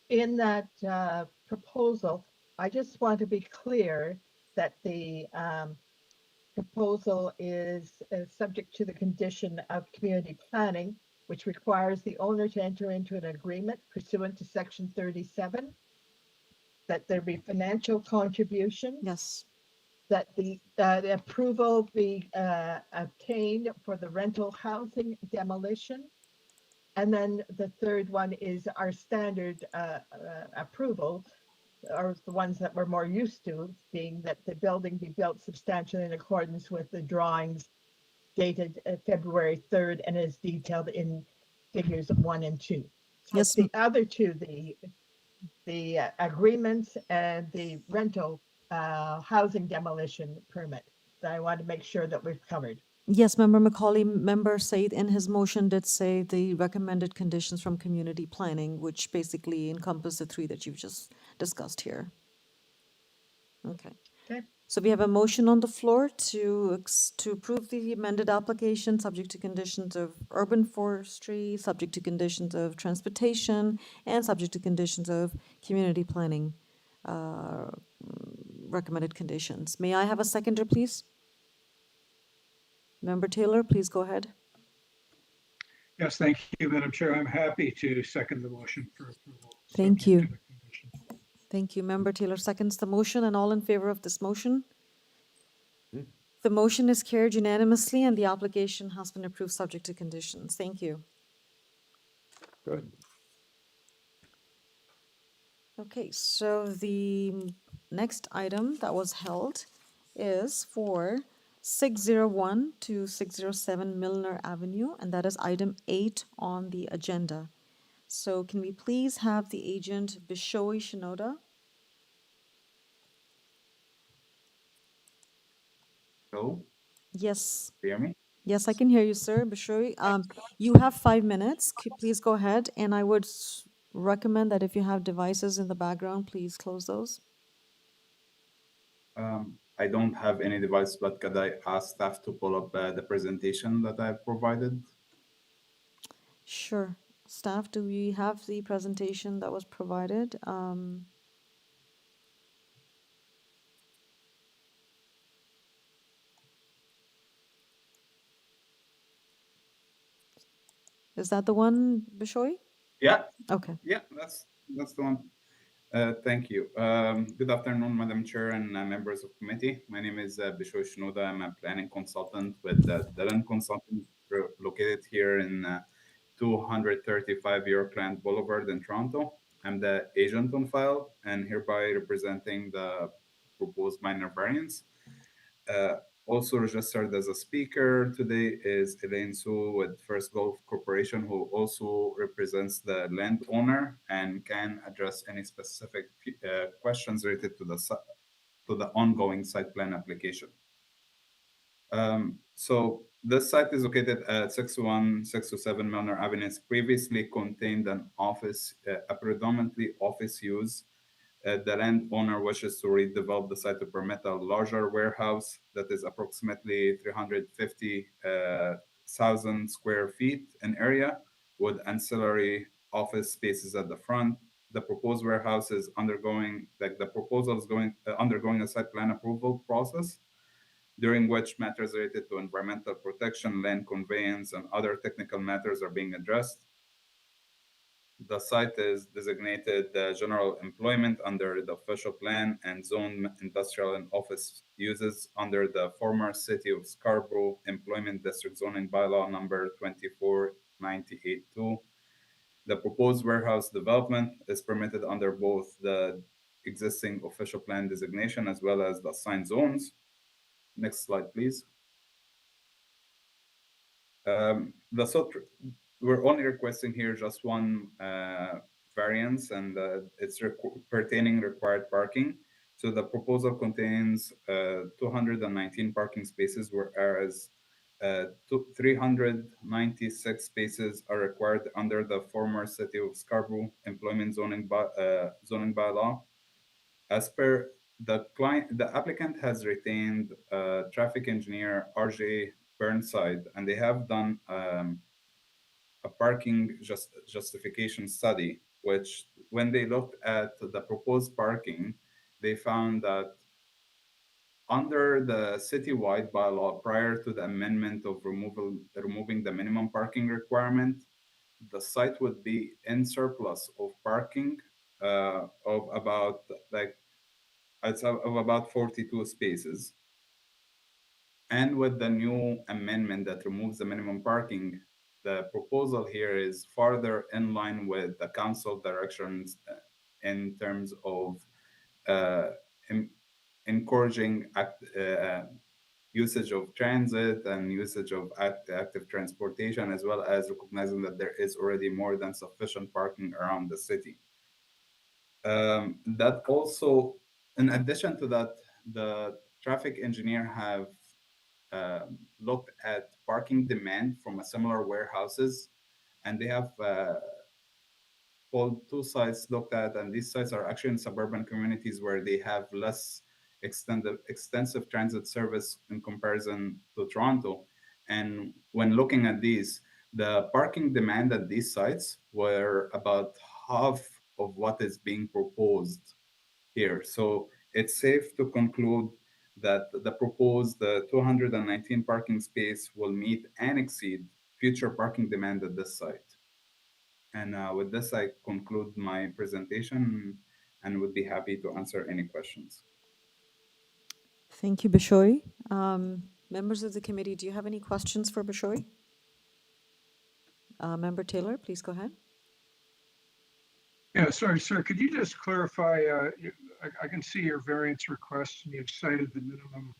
In that proposal, I just want to be clear that the proposal is subject to the condition of community planning, which requires the owner to enter into an agreement pursuant to section 37, that there be financial contribution. Yes. That the approval be obtained for the rental housing demolition. And then the third one is our standard approval, or the ones that we're more used to, being that the building be built substantially in accordance with the drawings dated February 3rd and is detailed in figures 1 and 2. So Yes, the other two, the agreements and the rental housing demolition permit, that I want to make sure that we've covered. Yes, Member Macaulay, Member Said in his motion did say the recommended conditions from community planning, which basically encompass the 3 that you've just discussed here. Okay. Okay. So we have a motion on the floor to approve the amended application, subject to conditions of urban forestry, subject to conditions of transportation, and subject to conditions of community planning recommended conditions. May I have a seconder, please? Member Taylor, please go ahead. Yes, thank you, Madam Chair. I'm happy to second the motion for approval. Thank subject you. to the condition. Thank you. Member Taylor seconds the motion, and all in favor of this motion? The motion is carried unanimously, and the application has been approved subject to conditions. Thank you. Good. Okay, so the next item that was held is for 601 to 607 Milner Avenue, and that is item 8 on the agenda. So can we please have the agent Bishoy Shinoda? Hello, Yes. hear me? Yes, I can hear you, sir. Bishoy, you have 5 minutes. Please go ahead, and I would recommend that if you have devices in the background, please close those. I don't have any device, but could I ask staff to pull up the presentation that I provided? Sure. Staff, do we have the presentation that was provided? Is that the one, Bishoy? Yeah. Okay. Yeah, that's the one. Thank you. Good afternoon, Madam Chair and members of committee. My name is Bishoy Shinoda. I'm a planning consultant with Dillon Consulting, located here in 235 Yorkland Boulevard in Toronto. I'm the agent on file and hereby representing the proposed minor variance. Also registered as a speaker today is Elaine Su with First Gulf Corporation, who also represents the landowner and can address any specific questions related to the ongoing site plan application. So this site is located at 61607 Milner Avenue. It's previously contained an office, a predominantly office use. The landowner wishes to redevelop the site to permit a larger warehouse that is approximately 350,000 square feet in area with ancillary office spaces at the front. The proposed warehouse is undergoing a site plan approval process, during which matters related to environmental protection, land conveyance, and other technical matters are being addressed. The site is designated general employment under the official plan and zone industrial and office uses under the former City of Scarborough Employment District Zoning Bylaw number 24982. The proposed warehouse development is permitted under both the existing official plan designation as well as the assigned zones. Next slide, please. We're only requesting here just one variance, and it's pertaining required parking. So the proposal contains 219 parking spaces, whereas 396 spaces are required under the former City of Scarborough Employment Zoning Bylaw. As per the applicant has retained traffic engineer RJ Burnside, and they have done a parking justification study, which when they looked at the proposed parking, they found that under the citywide bylaw, prior to the amendment of removing the minimum parking requirement, the site would be in surplus of parking of about of about 42 spaces. And with the new amendment that removes the minimum parking, the proposal here is farther in line with the council directions in terms of encouraging usage of transit and usage of active transportation, as well as recognizing that there is already more than sufficient parking around the city. That also, in addition to that, the traffic engineer have looked at parking demand from a similar warehouses, and they have pulled 2 sites looked at, and these sites are actually in suburban communities where they have less extensive transit service in comparison to Toronto. And when looking at these, the parking demand at these sites were about half of what is being proposed here. So it's safe to conclude that the proposed 219 parking space will meet and exceed future parking demand at this site. And with this, I conclude my presentation and would be happy to answer any questions. Thank you, Bishoy. Members of the committee, do you have any questions for Bishoy? Member Taylor, please go ahead. Yeah, sorry, sir. Could you just clarify? I can see your variance request, and you've cited the minimum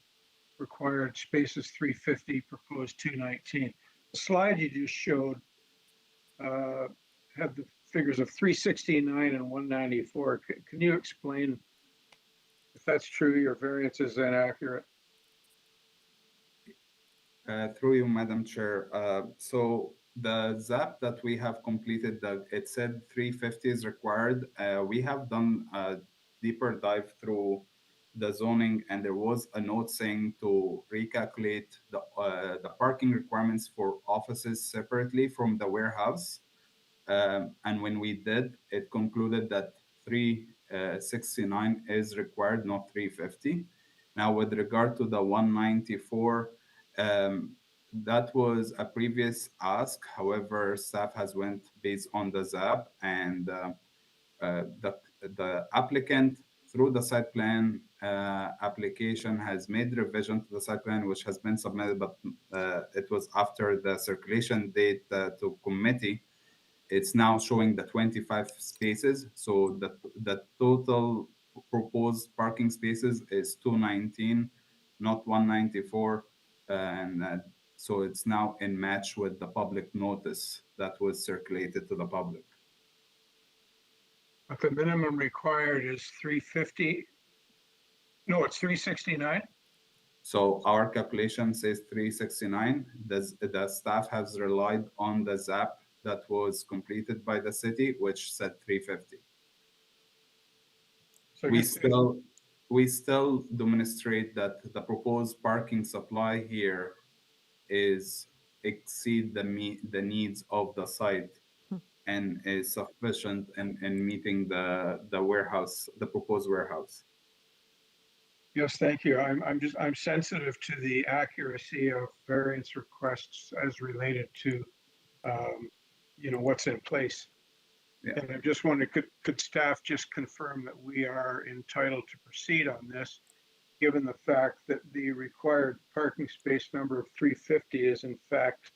required space is 350, proposed 219. The slide you just showed had the figures of 369 and 194. Can you explain if that's true, your variance is inaccurate? Through you, Madam Chair. So the ZAP that we have completed, it said 350 is required. We have done a deeper dive through the zoning, and there was a note saying to recalculate the parking requirements for offices separately from the warehouse. And when we did, it concluded that 369 is required, not 350. Now, with regard to the 194, that was a previous ask. However, staff has went based on the ZAP, and the applicant through the site plan application has made revision to the site plan, which has been submitted, but it was after the circulation date to committee. It's now showing the 25 spaces. So the total proposed parking spaces is 219, not 194. And so it's now in match with the public notice that was circulated to the public. But the minimum required is 350. No, it's 369. So our calculation says 369. The staff has relied on the ZAP that was completed by the city, which said 350. So we still demonstrate that the proposed parking supply here is exceed the needs of the site and is sufficient in meeting the warehouse, the proposed warehouse. Yes, thank you. I'm sensitive to the accuracy of variance requests as related to, what's in place. Yeah. And I'm just wondering, could staff just confirm that we are entitled to proceed on this, given the fact that the required parking space number of 350 is in fact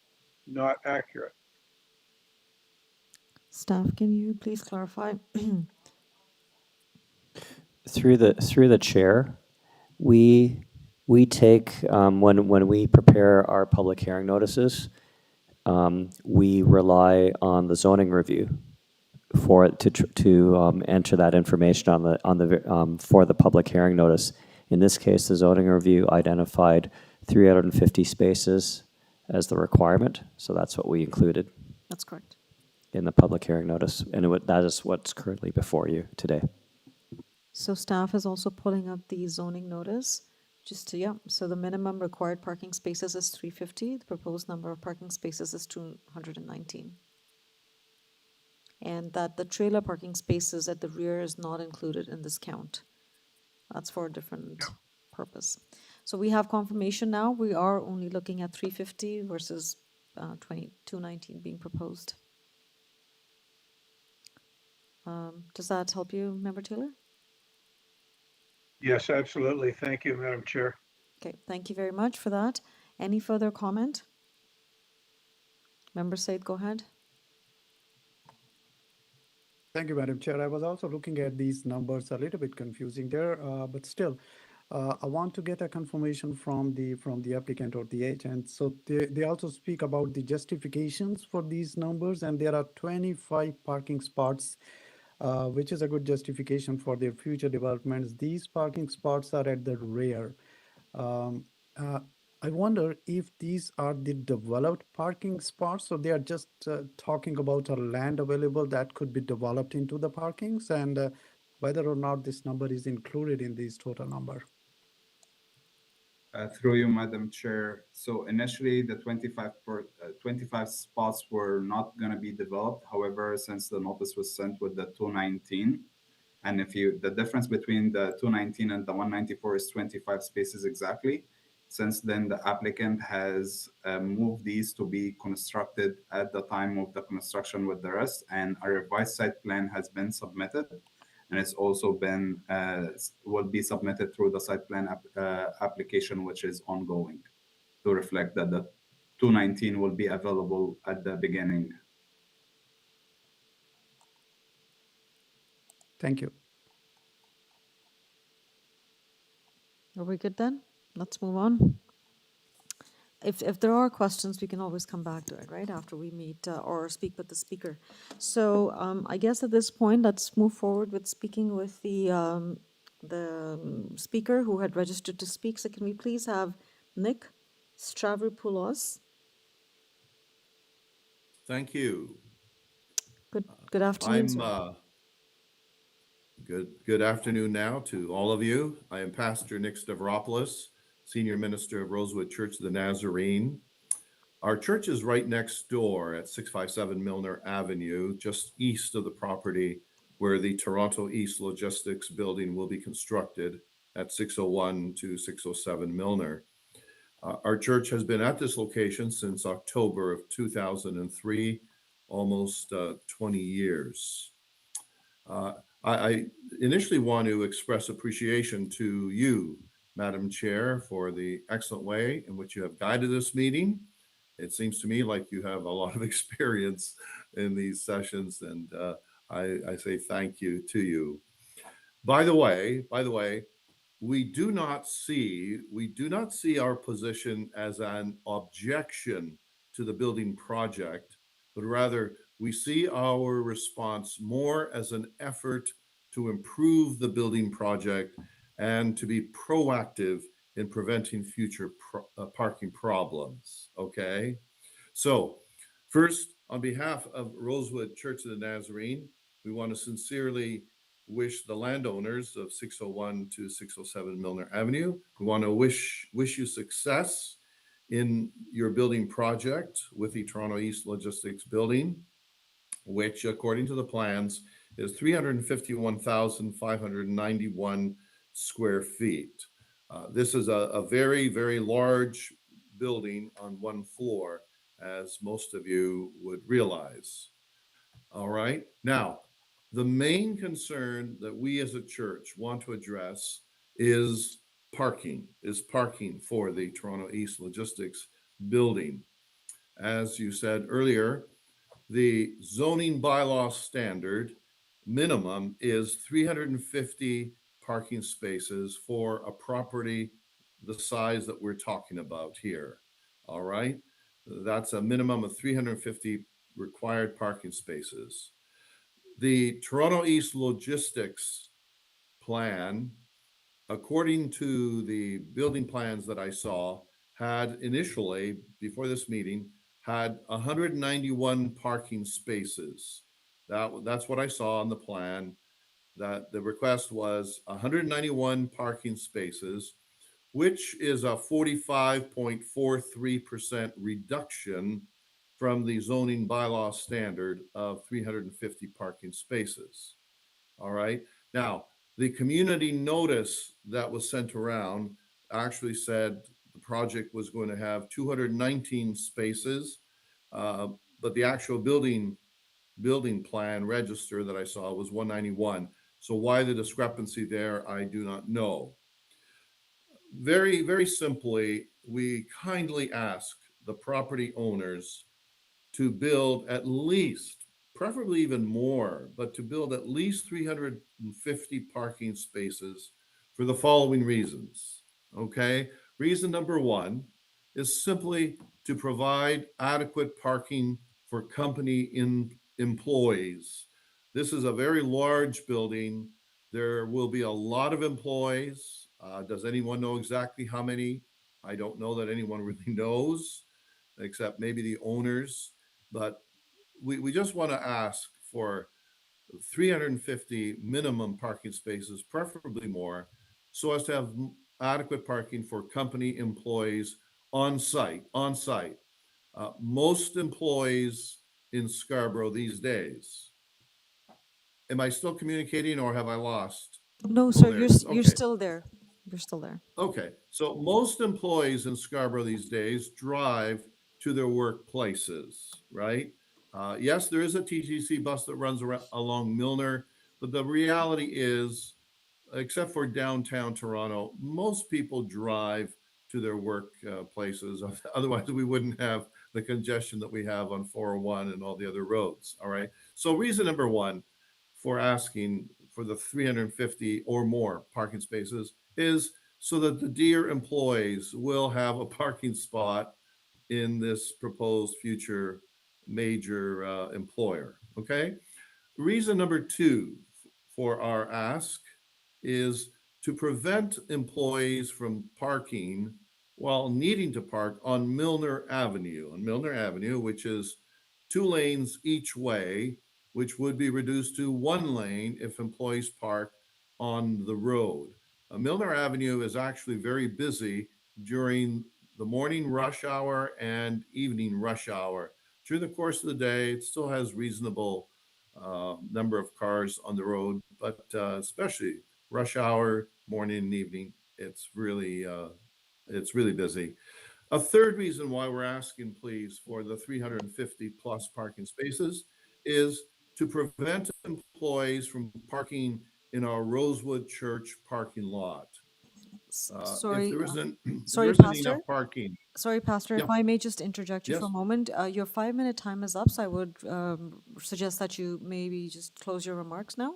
not accurate? Staff, can you please clarify? Through the chair, we take, when we prepare our public hearing notices, we rely on the zoning review for it to enter that information for the public hearing notice. In this case, the zoning review identified 350 spaces as the requirement, so that's what we included That's correct. in the public hearing notice, and that is what's currently before you today. So staff is also pulling up the zoning notice, so the minimum required parking spaces is 350, the proposed number of parking spaces is 219. And that the trailer parking spaces at the rear is not included in this count. That's for a different purpose. So we have confirmation now, we are only looking at 350 versus 219 being proposed. Does that help you, Member Taylor? Yes, absolutely. Thank you, Madam Chair. Okay, thank you very much for that. Any further comment? Member Said, go ahead. Thank you, Madam Chair. I was also looking at these numbers, a little bit confusing there, but still, I want to get a confirmation from the applicant or the agent. So they also speak about the justifications for these numbers, and there are 25 parking spots, which is a good justification for their future developments. These parking spots are at the rear. I wonder if these are the developed parking spots, or they are just talking about a land available that could be developed into the parkings, and whether or not this number is included in this total number. Through you, Madam Chair. So initially, the 25 spots were not going to be developed. However, since the notice was sent with the 219, and the difference between the 219 and the 194 is 25 spaces exactly. Since then, the applicant has moved these to be constructed at the time of the construction with the rest, and a revised site plan has been submitted, and it's also been will be submitted through the site plan application, which is ongoing, to reflect that the 219 will be available at the beginning. Thank you. Are we good then? Let's move on. If there are questions, we can always come back to it, right, after we meet or speak with the speaker. So I guess at this point, let's move forward with speaking with the speaker who had registered to speak. So can we please have Nick Stavropoulos. Thank you. Good afternoon, sir. Good afternoon now to all of you. I am Pastor Nick Stavropoulos, Senior Minister of Rosewood Church of the Nazarene. Our church is right next door at 657 Milner Avenue, just east of the property where the Toronto East Logistics building will be constructed at 601 to 607 Milner. Our church has been at this location since October of 2003, almost 20 years. I initially want to express appreciation to you, Madam Chair, for the excellent way in which you have guided this meeting. It seems to me like you have a lot of experience in these sessions, and I say thank you to you. By the way, we do not see our position as an objection to the building project, but rather we see our response more as an effort to improve the building project and to be proactive in preventing future parking problems. Okay, so first, on behalf of Rosewood Church of the Nazarene, we want to sincerely wish the landowners of 601 to 607 Milner Avenue. We want to wish you success in your building project with the Toronto East Logistics building, which according to the plans is 351,591 square feet. This is a very, very large building on one floor, as most of you would realize. All right. Now, the main concern that we as a church want to address is parking for the Toronto East Logistics building. As you said earlier, the zoning bylaw standard minimum is 350 parking spaces for a property the size that we're talking about here. All right. That's a minimum of 350 required parking spaces. The Toronto East Logistics plan, according to the building plans that I saw, had initially, before this meeting, had 191 parking spaces. That's what I saw on the plan, that the request was 191 parking spaces, which is a 45.43% reduction from the zoning bylaw standard of 350 parking spaces. All right. Now, the community notice that was sent around actually said the project was going to have 219 spaces, but the actual building plan register that I saw was 191. So why the discrepancy there, I do not know. Very, very simply, we kindly ask the property owners to build at least, preferably even more, but to build at least 350 parking spaces for the following reasons. Okay, reason number one is simply to provide adequate parking for company employees. This is a very large building. There will be a lot of employees. Does anyone know exactly how many? I don't know that anyone really knows, except maybe the owners. But we just want to ask for 350 minimum parking spaces, preferably more, so as to have adequate parking for company employees on site. Most employees in Scarborough these days. Am I still communicating or have I lost? No, sir, you're still there. You're still there. Okay, so most employees in Scarborough these days drive to their workplaces, right? Yes, there is a TTC bus that runs along Milner, but the reality is, except for downtown Toronto, most people drive to their work places. Otherwise, we wouldn't have the congestion that we have on 401 and all the other roads, all right? So reason number one for asking for the 350 or more parking spaces is so that the dear employees will have a parking spot in this proposed future major employer, okay? Reason number two for our ask is to prevent employees from parking while needing to park on Milner Avenue, which is 2 lanes each way, which would be reduced to 1 lane if employees park on the road. Milner Avenue is actually very busy during the morning rush hour and evening rush hour. During the course of the day, it still has reasonable number of cars on the road, but especially rush hour, morning and evening, it's really busy. A third reason why we're asking, please, for the 350 plus parking spaces is to prevent employees from parking in our Rosewood Church parking lot. If Sorry, there isn't, sorry, enough Pastor. parking. Sorry, Pastor, if Yeah. I may just interject you for Yes. a moment. Your 5-minute time is up, so I would suggest that you maybe just close your remarks now.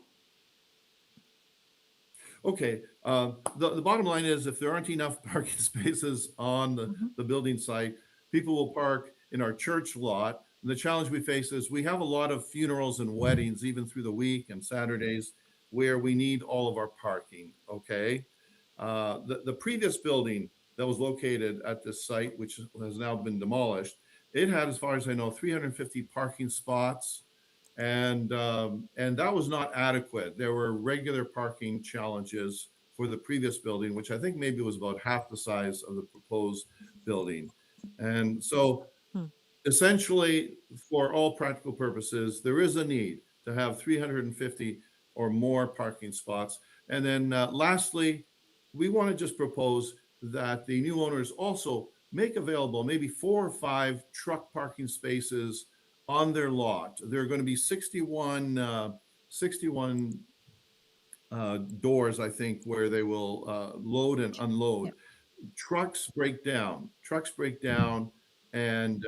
Okay, the bottom line is if there aren't enough parking spaces on the building site, people will park in our church lot. And the challenge we face is we have a lot of funerals and weddings, even through the week and Saturdays, where we need all of our parking, okay? The previous building that was located at this site, which has now been demolished, it had, as far as I know, 350 parking spots. And that was not adequate. There were regular parking challenges for the previous building, which I think maybe was about half the size of the proposed building. And so essentially, for all practical purposes, there is a need to have 350 or more parking spots. And then lastly, we want to just propose that the new owners also make available maybe 4 or 5 truck parking spaces on their lot. There are going to be 61 doors, I think, where they will load and unload. Trucks break down, and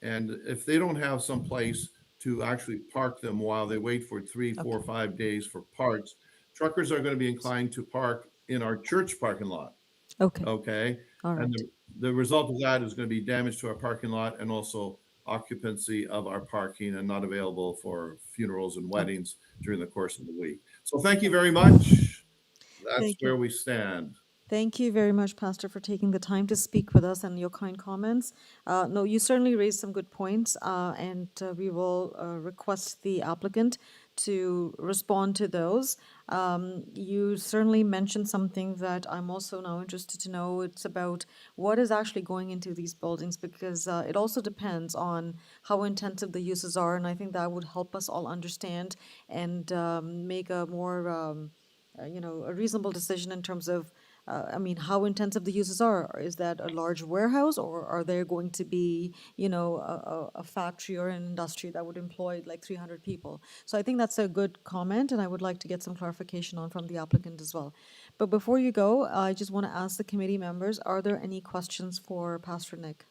if they don't have some place to actually park them while they wait for 3, 4, 5 days for parts, truckers are going to be inclined to park in our church parking lot. Okay. Okay. All right. And the result of that is going to be damage to our parking lot and also occupancy of our parking and not available for funerals and weddings during the course of the week. So thank you very much. That's Thank you. where we stand. Thank you very much, Pastor, for taking the time to speak with us and your kind comments. No, you certainly raised some good points, and we will request the applicant to respond to those. You certainly mentioned something that I'm also now interested to know. It's about what is actually going into these buildings, because it also depends on how intensive the uses are, and I think that would help us all understand and make a more a reasonable decision in terms of, how intensive the uses are. Is that a large warehouse, or are there going to be, a factory or an industry that would employ like 300 people? So I think that's a good comment, and I would like to get some clarification on from the applicant as well. But before you go, I just want to ask the committee members, are there any questions for Pastor Nick?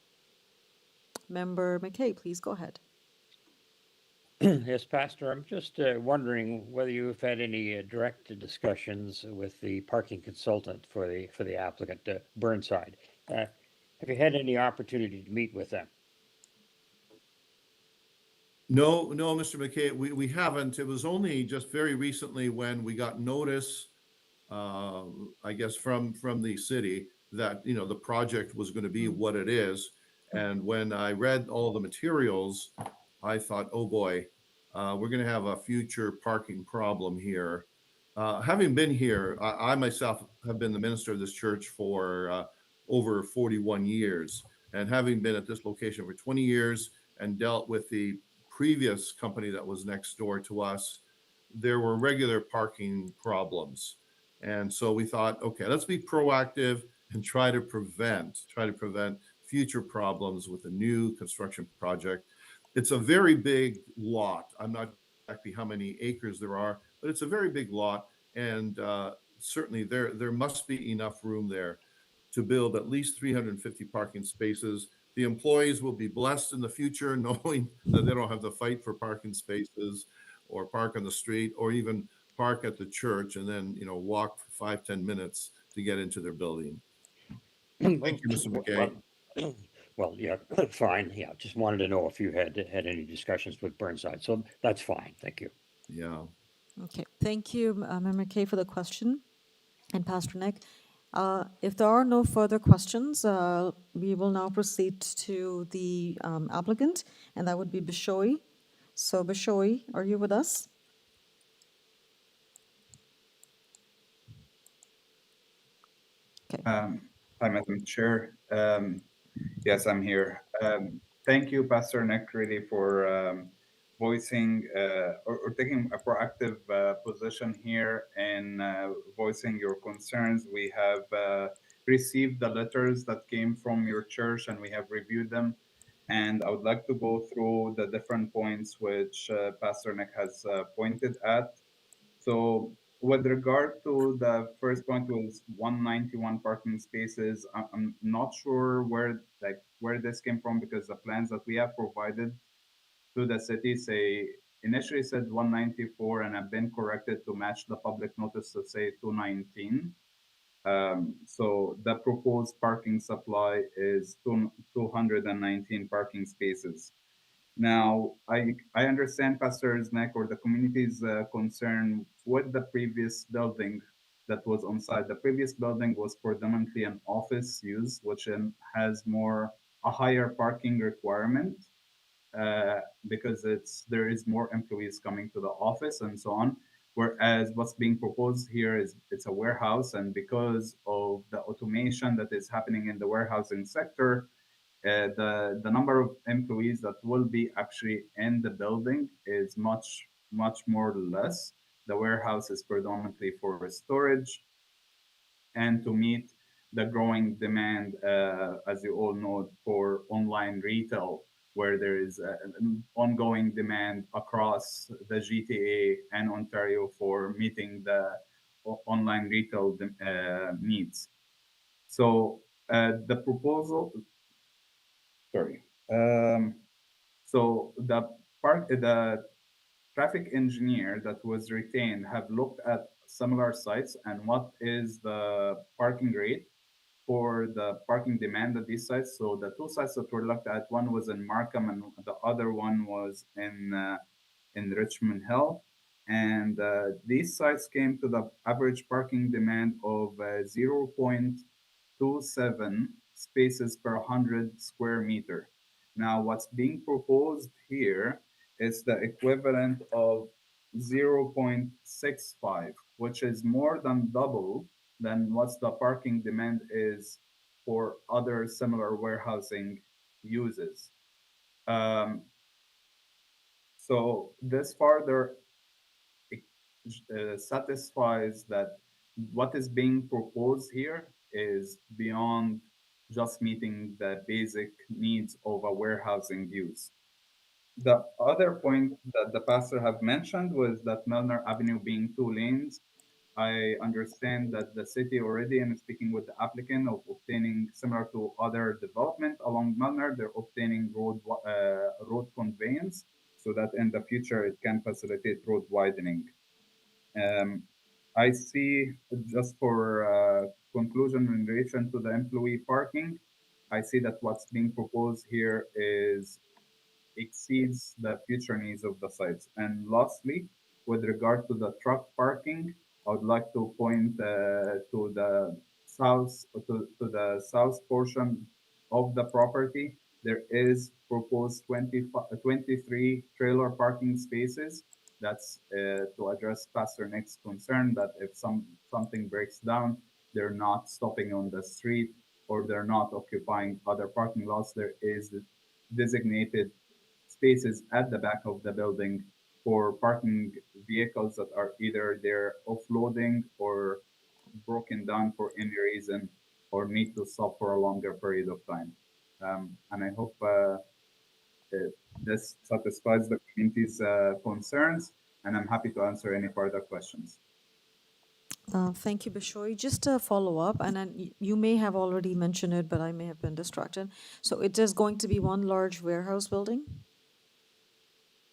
Member McKay, please go ahead. Yes, Pastor, I'm just wondering whether you've had any direct discussions with the parking consultant for the applicant, Burnside. Have you had any opportunity to meet with them? No, Mr. McKay, we haven't. It was only just very recently when we got notice, I guess, from the city that, the project was going to be what it is. And when I read all the materials, I thought, oh boy, we're going to have a future parking problem here. Having been here, I myself have been the minister of this church for over 41 years. And having been at this location for 20 years and dealt with the previous company that was next door to us, there were regular parking problems. And so we thought, okay, let's be proactive and try to prevent future problems with a new construction project. It's a very big lot. I'm not exactly how many acres there are, but it's a very big lot. And certainly there must be enough room there to build at least 350 parking spaces. The employees will be blessed in the future knowing that they don't have to fight for parking spaces or park on the street or even park at the church and then, walk for 5-10 minutes to get into their building. Thank you, Mr. McKay. Well, yeah, fine. Yeah, just wanted to know if you had any discussions with Burnside. So that's fine. Thank you. Yeah. Okay, thank you, Member McKay, for the question. And Pastor Nick, If there are no further questions, we will now proceed to the applicant, and that would be Bishoy. So Bishoy, are you with us? Okay. Hi, Madam Chair. Yes, I'm here. Thank you, Pastor Nick, really for voicing or taking a proactive position here and voicing your concerns. We have received the letters that came from your church and we have reviewed them. And I would like to go through the different points which Pastor Nick has pointed at. So with regard to the first point was 191 parking spaces, I'm not sure where this came from because the plans that we have provided to the city say initially said 194 and have been corrected to match the public notice to say 219. So the proposed parking supply is 219 parking spaces. Now, I understand Pastor Znek or the community's concern with the previous building that was on site. The previous building was predominantly an office use, which has a higher parking requirement because there is more employees coming to the office and so on. Whereas what's being proposed here is it's a warehouse, and because of the automation that is happening in the warehousing sector, the number of employees that will be actually in the building is much more less. The warehouse is predominantly for storage and to meet the growing demand, as you all know, for online retail, where there is an ongoing demand across the GTA and Ontario for meeting the online retail needs. So the proposal, sorry. So the traffic engineer that was retained have looked at similar sites and what is the parking rate for the parking demand at these sites. So the two sites that were looked at, one was in Markham and the other one was in Richmond Hill. And these sites came to the average parking demand of 0.27 spaces per 100 square meter. Now, what's being proposed here is the equivalent of 0.65, which is more than double than what the parking demand is for other similar warehousing uses. So this further satisfies that what is being proposed here is beyond just meeting the basic needs of a warehousing use. The other point that the pastor have mentioned was that MILNER Avenue being 2 lanes. I understand that the city already, and speaking with the applicant of obtaining similar to other development along MILNER, they're obtaining road conveyance so that in the future it can facilitate road widening. I see, just for conclusion in relation to the employee parking, I see that what's being proposed here exceeds the future needs of the sites. And lastly, with regard to the truck parking, I would like to point to the south portion of the property. There is proposed 23 trailer parking spaces. That's to address Pastor Nick's concern that if something breaks down, they're not stopping on the street or they're not occupying other parking lots. There is designated spaces at the back of the building for parking vehicles that are either they're offloading or broken down for any reason or need to stop for a longer period of time. And I hope this satisfies the community's concerns, and I'm happy to answer any further questions. Thank you, Bishoy. Just a follow-up, and then you may have already mentioned it, but I may have been distracted. So it is going to be one large warehouse building?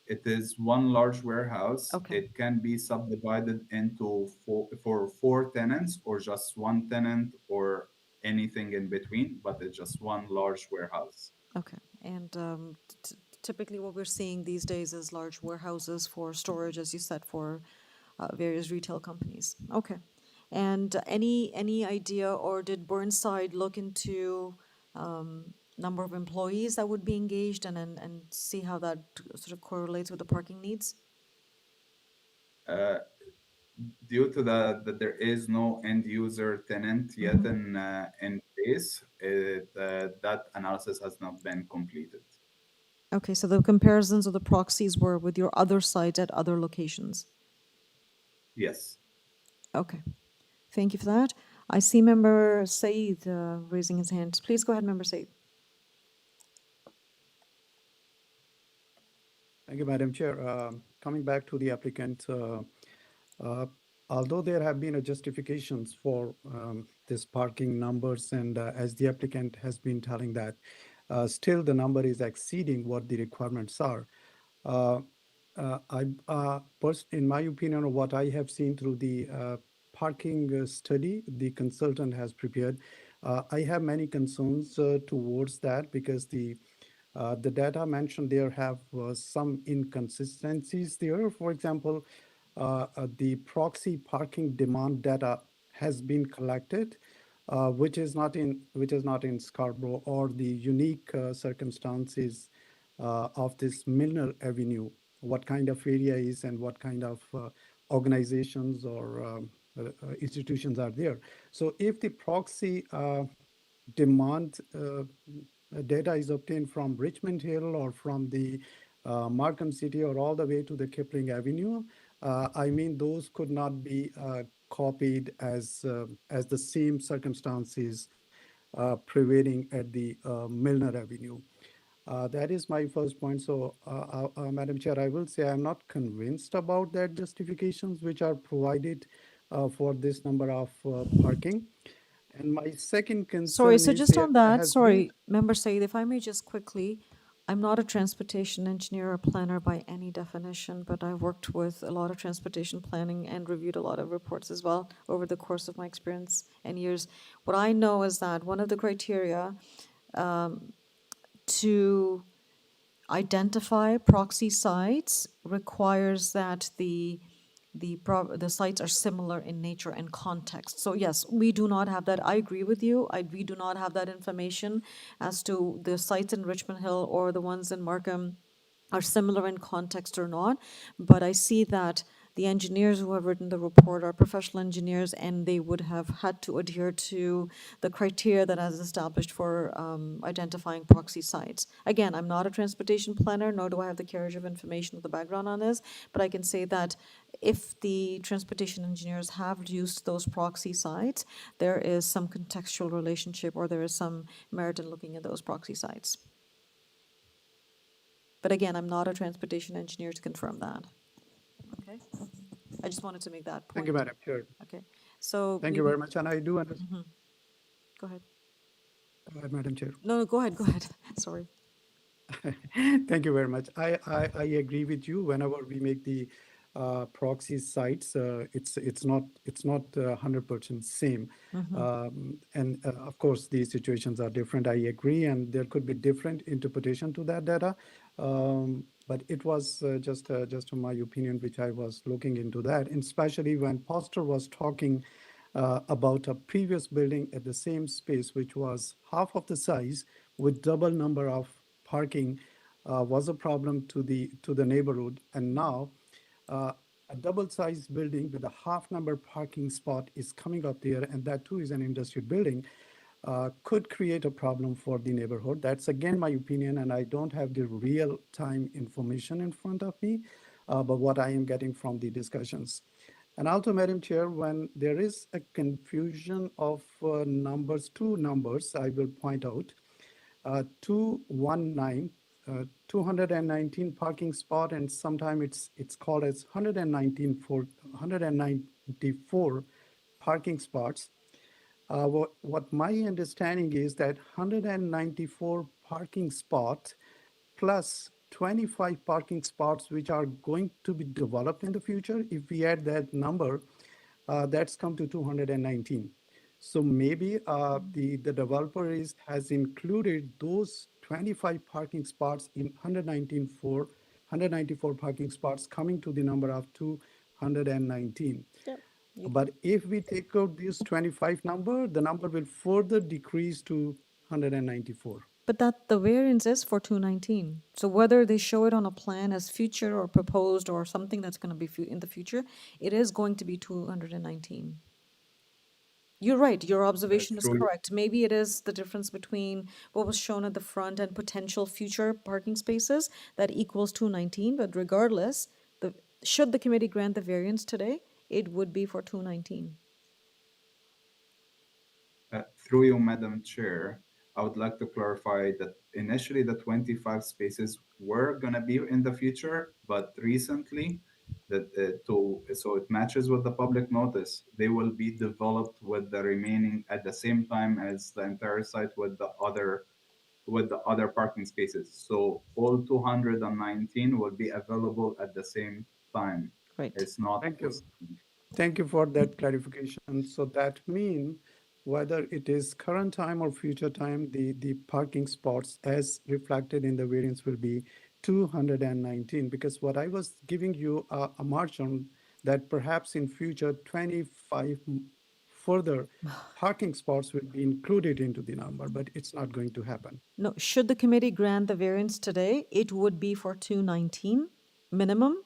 It is one large warehouse. Okay. It can be subdivided into four tenants or just one tenant or anything in between, but it's just one large warehouse. Okay. And typically what we're seeing these days is large warehouses for storage, as you said, for various retail companies. Okay. And any idea, or did Burnside look into number of employees that would be engaged and see how that sort of correlates with the parking needs? Due to that there is no end user tenant yet in place, that analysis has not been completed. Okay, so the comparisons of the proxies were with your other sites at other locations. Yes. Okay, thank you for that. I see Member Saeed raising his hand. Please go ahead, Member Saeed. Thank you, Madam Chair. Coming back to the applicant, although there have been justifications for this parking numbers, and as the applicant has been telling that, still the number is exceeding what the requirements are. In my opinion, what I have seen through the parking study the consultant has prepared, I have many concerns towards that, because the data mentioned there have some inconsistencies there. For example, the proxy parking demand data has been collected, which is not in Scarborough, or the unique circumstances of this Milner Avenue, what kind of area is and what kind of organizations or institutions are there. So if the proxy demand data is obtained from Richmond Hill or from the Markham City or all the way to the Kipling Avenue, I mean, those could not be copied as the same circumstances prevailing at the Milner Avenue. That is my first point. So, Madam Chair, I will say I'm not convinced about that justifications which are provided for this number of parking. And my second concern Sorry, so is just there on that, has sorry, Member Saeed, if I may just quickly, I'm not a transportation engineer or planner by any definition, but I've worked with a lot of transportation planning and reviewed a lot of reports as well over the course of my experience and years. What I know is that one of the criteria to identify proxy sites requires that the sites are similar in nature and context. So yes, we do not have that. I agree with you. We do not have that information as to the sites in Richmond Hill or the ones in Markham are similar in context or not. But I see that the engineers who have written the report are professional engineers, and they would have had to adhere to the criteria that is established for identifying proxy sites. Again, I'm not a transportation planner, nor do I have the carriage of information with the background on this, but I can say that if the transportation engineers have used those proxy sites, there is some contextual relationship, or there is some merit in looking at those proxy sites. But again, I'm not a transportation engineer to confirm that. Okay, I just wanted to make that point. Thank you, Madam Chair. Okay, so Thank you very much, and I do understand. Go ahead. Go ahead, Madam Chair. No, go ahead. Go ahead. Sorry. Thank you very much. I agree with you. Whenever we make the proxy sites, it's not 100% same. And of course, these situations are different. I agree, and there could be different interpretation to that data. But it was just my opinion, which I was looking into that, and especially when Pastor was talking about a previous building at the same space, which was half of the size with double number of parking, was a problem to the neighborhood. And now a double-sized building with a half number parking spot is coming up there, and that too is an industrial building, could create a problem for the neighborhood. That's again my opinion, and I don't have the real-time information in front of me, but what I am getting from the discussions. And also, Madam Chair, when there is a confusion of numbers, two numbers, I will point out, 219, 219 parking spot, and sometimes it's called as 194 parking spots. What my understanding is that 194 parking spots plus 25 parking spots which are going to be developed in the future, if we add that number, that's come to 219. So maybe the developer has included those 25 parking spots in 194 parking spots, coming to the number of 219. Yep. But if we take out this 25 number, the number will further decrease to 194. But that the variance is for 219. So whether they show it on a plan as future or proposed or something that's going to be in the future, it is going to be 219. You're right. Your observation is Through correct. Maybe it is the difference between what was shown at the front and potential future parking spaces that equals 219. But regardless, should the committee grant the variance today, it would be for 219. Through you, Madam Chair, I would like to clarify that initially the 25 spaces were gonna be in the future, but recently, so it matches with the public notice, they will be developed with the remaining at the same time as the entire site with the other parking spaces. So all 219 will be available at the same time. Right. It's not. Thank you. Thank you for that clarification. So that means whether it is current time or future time, the parking spots as reflected in the variance will be 219. Because what I was giving you a margin that perhaps in future 25 further parking spots will be included into the number, but it's not going to happen. No, should the committee grant the variance today, it would be for 219 minimum.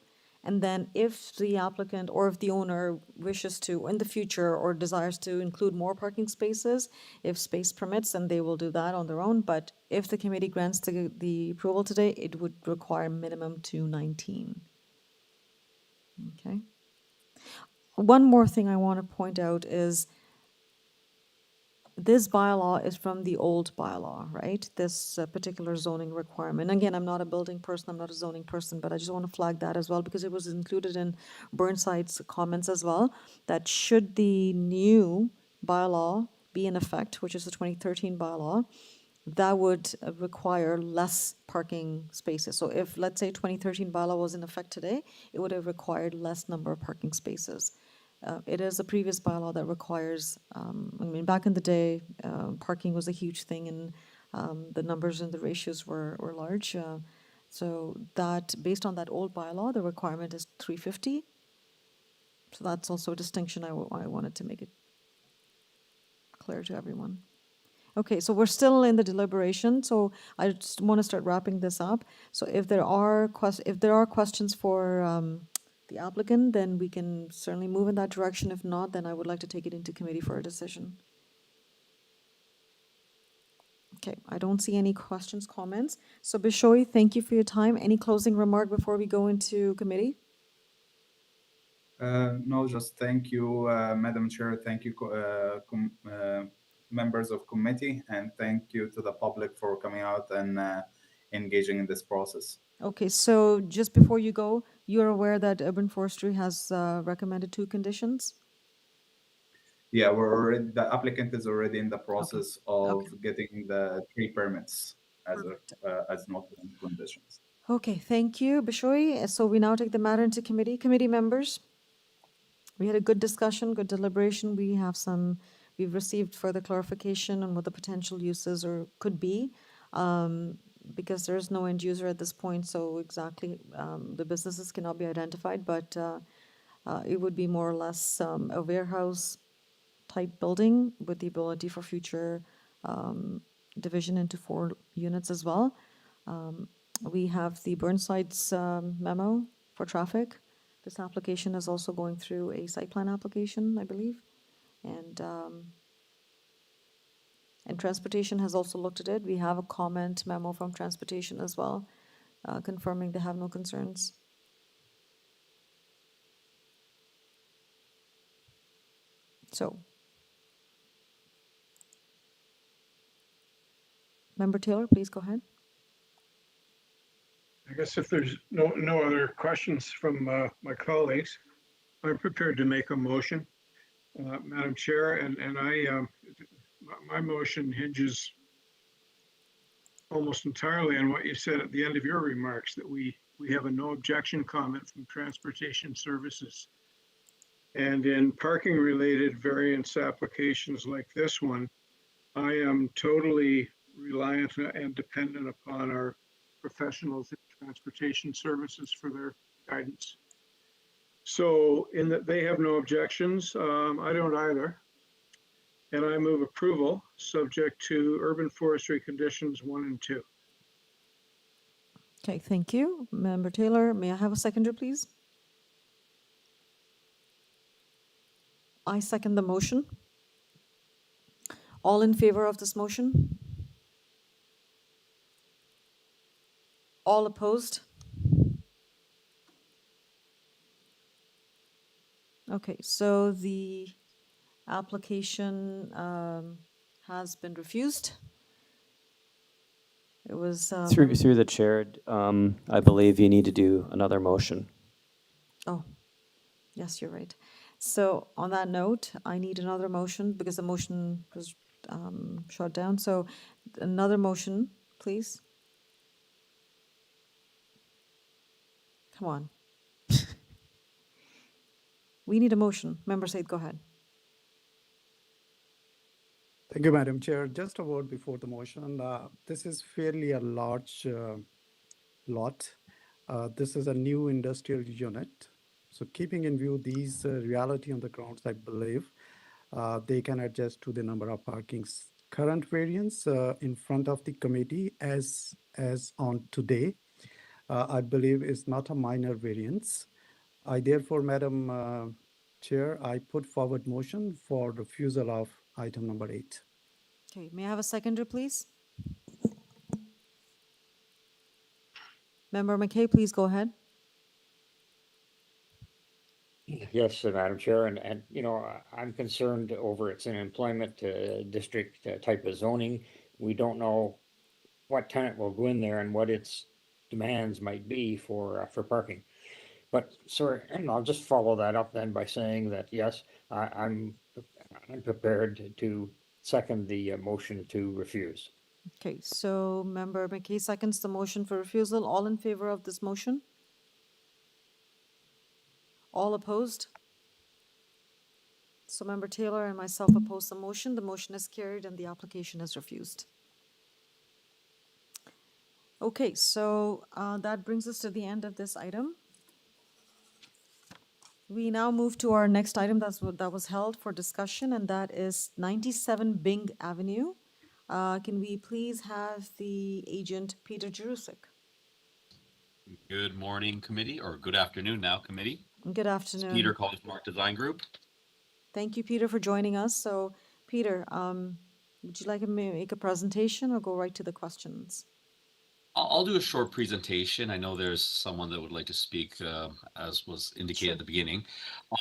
And then if the applicant or if the owner wishes to in the future or desires to include more parking spaces, if space permits, then they will do that on their own. But if the committee grants the approval today, it would require minimum 219. Okay. One more thing I want to point out is this bylaw is from the old bylaw, right? This particular zoning requirement. Again, I'm not a building person, I'm not a zoning person, but I just want to flag that as well because it was included in Burnside's comments as well, that should the new bylaw be in effect, which is the 2013 bylaw, that would require less parking spaces. So if, let's say, 2013 bylaw was in effect today, it would have required less number of parking spaces. It is a previous bylaw that requires, I mean, back in the day, parking was a huge thing and the numbers and the ratios were large. So that, based on that old bylaw, the requirement is 350. So that's also a distinction I wanted to make it clear to everyone. Okay, so we're still in the deliberation, so I just want to start wrapping this up. So if there are questions for the applicant, then we can certainly move in that direction. If not, then I would like to take it into committee for a decision. Okay, I don't see any questions, comments. So Bishoy, thank you for your time. Any closing remark before we go into committee? No, just thank you, Madam Chair. Thank you, members of committee, and thank you to the public for coming out and engaging in this process. Okay, so just before you go, you're aware that Urban Forestry has recommended 2 conditions? Yeah, the applicant is already in the process of getting the 3 permits as not conditions. Okay, thank you, Bishoy. So we now take the matter into committee. Committee members, we had a good discussion, good deliberation. We've received further clarification on what the potential uses or could be. Because there is no end user at this point, so exactly the businesses cannot be identified, but it would be more or less a warehouse type building with the ability for future division into 4 units as well. We have the Burnside's memo for traffic. This application is also going through a site plan application, I believe, and Transportation has also looked at it. We have a comment memo from Transportation as well, confirming they have no concerns. So, Member Taylor, please go ahead. I guess if there's no other questions from my colleagues, I'm prepared to make a motion, Madam Chair, and my motion hinges almost entirely on what you said at the end of your remarks, that we have a no objection comment from Transportation Services. And in parking related variance applications like this one, I am totally reliant and dependent upon our professionals in Transportation Services for their guidance. So in that they have no objections, I don't either. And I move approval, subject to urban forestry conditions 1 and 2. Okay, thank you. Member Taylor, may I have a seconder, please? I second the motion. All in favor of this motion? All opposed? Okay, so the application has been refused. It was Through the chair, I believe you need to do another motion. Oh, yes, you're right. So on that note, I need another motion because the motion was shot down. So another motion, please. Come on. We need a motion. Member Said, go ahead. Thank you, Madam Chair. Just a word before the motion. This is fairly a large lot. This is a new industrial unit. So keeping in view these reality on the grounds, I believe they can adjust to the number of parkings. Current variance in front of the committee as on today, I believe is not a minor variance. I therefore, Madam Chair, I put forward motion for refusal of item number 8. Okay, may I have a seconder, please? Member McKay, please go ahead. Yes, Madam Chair, and you know, I'm concerned over it's an employment district type of zoning. We don't know what tenant will go in there and what its demands might be for parking. But sorry, and I'll just follow that up then by saying that yes, I'm prepared to second the motion to refuse. Okay, so Member McKay seconds the motion for refusal. All in favor of this motion? All opposed? So Member Taylor and myself oppose the motion. The motion is carried and the application is refused. Okay, so that brings us to the end of this item. We now move to our next item that was held for discussion, and that is 97 BYNG Avenue. Can we please have the agent, Peter Jerusik? Good morning, committee, or good afternoon now, committee. Good afternoon. Peter, College Park Design Group. Thank you, Peter, for joining us. So, Peter, would you like to make a presentation or go right to the questions? I'll do a short presentation. I know there's someone that would like to speak, as was indicated at the beginning.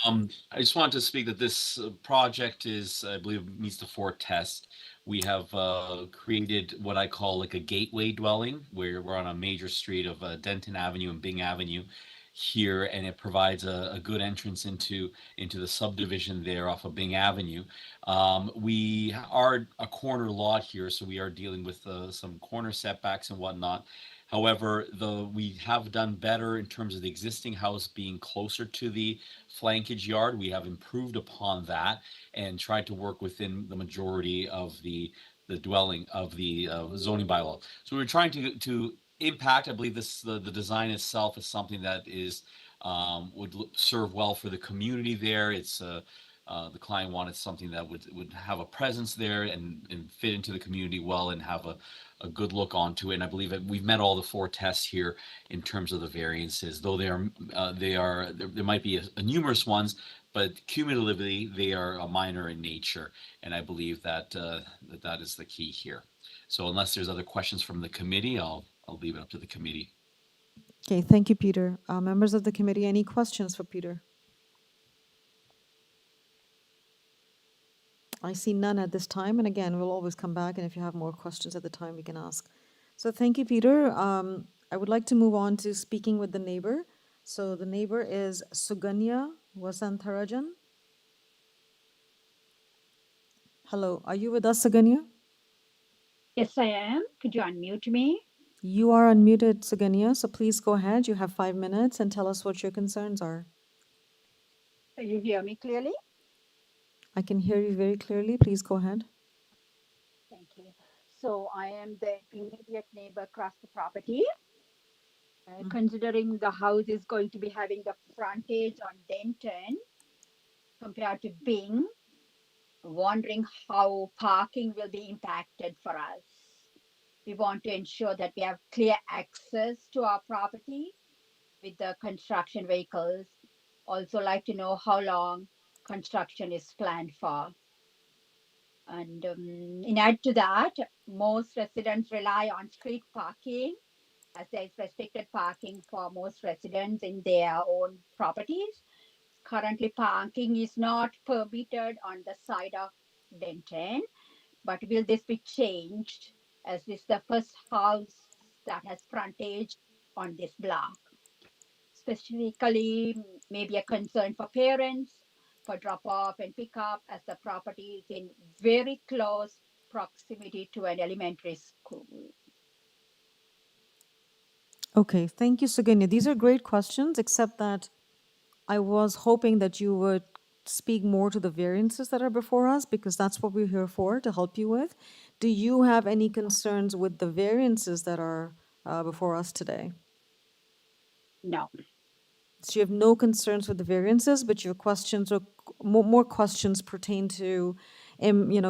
I just wanted to speak that this project is, I believe, meets the 4 tests. We have created what I call like a gateway dwelling, where we're on a major street of Denton Avenue and Byng Avenue here, and it provides a good entrance into the subdivision there off of Byng Avenue. We are a corner lot here, so we are dealing with some corner setbacks and whatnot. However, we have done better in terms of the existing house being closer to the flankage yard. We have improved upon that and tried to work within the majority of the dwelling of the zoning bylaw. So we're trying to impact. I believe the design itself is something that is would serve well for the community there. It's the client wanted something that would have a presence there and fit into the community well and have a good look onto it. And I believe that we've met all the 4 tests here in terms of the variances, though there might be numerous ones, but cumulatively they are minor in nature. And I believe that that is the key here. So unless there's other questions from the committee, I'll leave it up to the committee. Okay, thank you, Peter. Members of the committee, any questions for Peter? I see none at this time, and again, we'll always come back, and if you have more questions at the time, we can ask. So thank you, Peter. I would like to move on to speaking with the neighbor. So the neighbor is Suganya Vasantharajan. Hello, are you with us, Suganya? Yes, I am. Could you unmute me? You are unmuted, Suganya, so please go ahead. You have 5 minutes and tell us what your concerns are. Can you hear me clearly? I can hear you very clearly. Please go ahead. Thank you. So I am the immediate neighbor across the property. Considering the house is going to be having the frontage on Denton compared to Bing, wondering how parking will be impacted for us. We want to ensure that we have clear access to our property with the construction vehicles. Also like to know how long construction is planned for. And in add to that, most residents rely on street parking as there is restricted parking for most residents in their own properties. Currently, parking is not permitted on the side of Denton, but will this be changed as this is the first house that has frontage on this block? Specifically, maybe a concern for parents for drop off and pick up as the property is in very close proximity to an elementary school. Okay, thank you, Suganya. These are great questions, except that I was hoping that you would speak more to the variances that are before us, because that's what we're here for, to help you with. Do you have any concerns with the variances that are before us today? No. So you have no concerns with the variances, but your questions are more questions pertain to,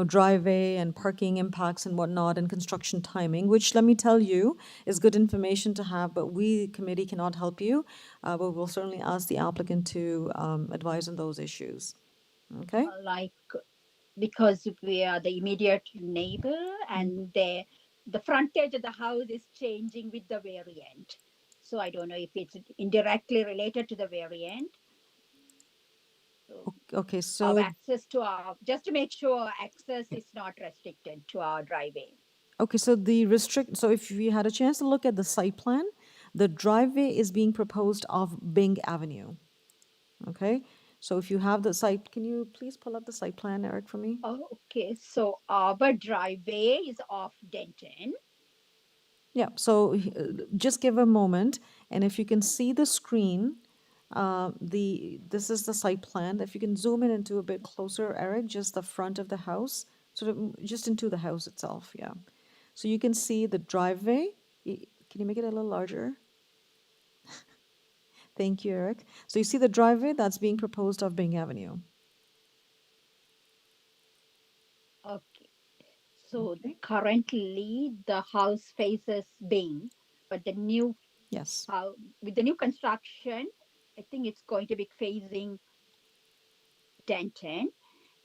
driveway and parking impacts and whatnot and construction timing, which let me tell you is good information to have, but we committee cannot help you. But we'll certainly ask the applicant to advise on those issues. Okay? Like, because we are the immediate neighbor and the frontage of the house is changing with the variant. So I don't know if it's indirectly related to the variant. Okay, Our so access to our, just to make sure access is not restricted to our driveway. okay, so so if we had a chance to look at the site plan, the driveway is being proposed off Bing Avenue. Okay, so if you have the site, can you please pull up the site plan, Eric, for me? Oh, okay. So our driveway is off Denton. Yeah, so just give a moment, and if you can see the screen, this is the site plan. If you can zoom in into a bit closer, Eric, just the front of the house, sort of just into the house itself, yeah. So you can see the driveway. Can you make it a little larger? Thank you, Eric. So you see the driveway that's being proposed off Bing Avenue. Okay. So currently the house faces Bing, but the new house with the new construction, I think it's going to be facing Denton,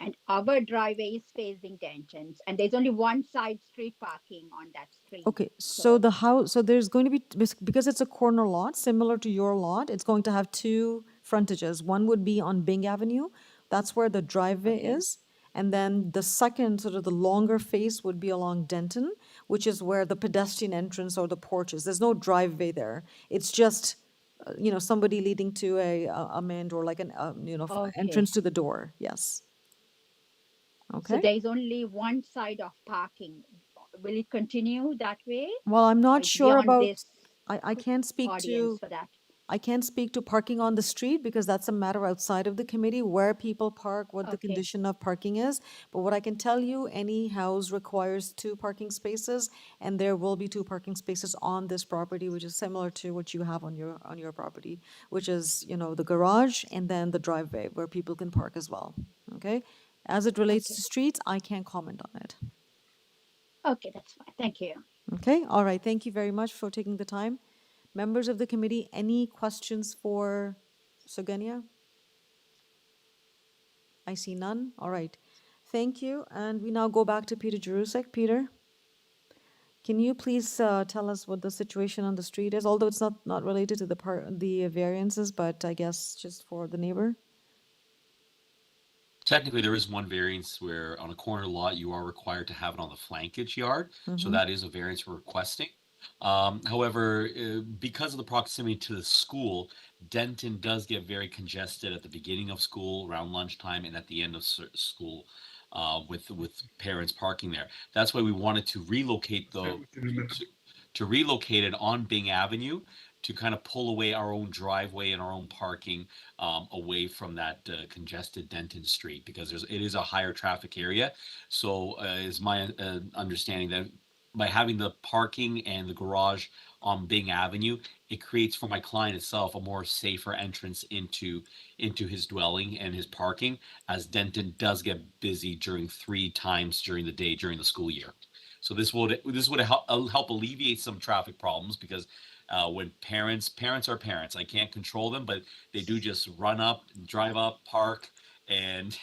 and our driveway is facing Denton, and there's only one side street parking on that street. Okay, so the house, so there's going to be, because it's a corner lot, similar to your lot, it's going to have two frontages. One would be on Bing Avenue, that's where the driveway is. And then the second, sort of the longer face would be along Denton, which is where the pedestrian entrance or the porch is. There's no driveway there. It's just, somebody leading to a main door, like an, entrance to the door, yes. So there is only one side of parking. Will it continue that way? Well, I'm not sure about, this I can't speak audience to, for that. I can't speak to parking on the street because that's a matter outside of the committee, where people park, what the condition of parking is. But what I can tell you, any house requires 2 parking spaces, and there will be 2 parking spaces on this property, which is similar to what you have on your property, which is, the garage and then the driveway where people can park as well. Okay? As it relates to streets, I can't comment on it. Okay, that's fine. Thank you. Okay, all right. Thank you very much for taking the time. Members of the committee, any questions for Suganya? I see none. All right. Thank you. And we now go back to Peter Jarusek. Peter, can you please tell us what the situation on the street is? Although it's not related to the variances, but I guess just for the neighbor. Technically, there is one variance where on a corner lot, you are required to have it on the flankage yard. So that is a variance we're requesting. However, because of the proximity to the school, Denton does get very congested at the beginning of school, around lunchtime, and at the end of school, with parents parking there. That's why we wanted to relocate to relocate it on Bing Avenue, to kind of pull away our own driveway and our own parking away from that congested Denton Street, because it is a higher traffic area. So is my understanding that by having the parking and the garage on Bing Avenue, it creates for my client itself a more safer entrance into his dwelling and his parking, as Denton does get busy during 3 times during the day during the school year. So this would help alleviate some traffic problems, because when parents are parents, I can't control them, but they do just run up, drive up, park, and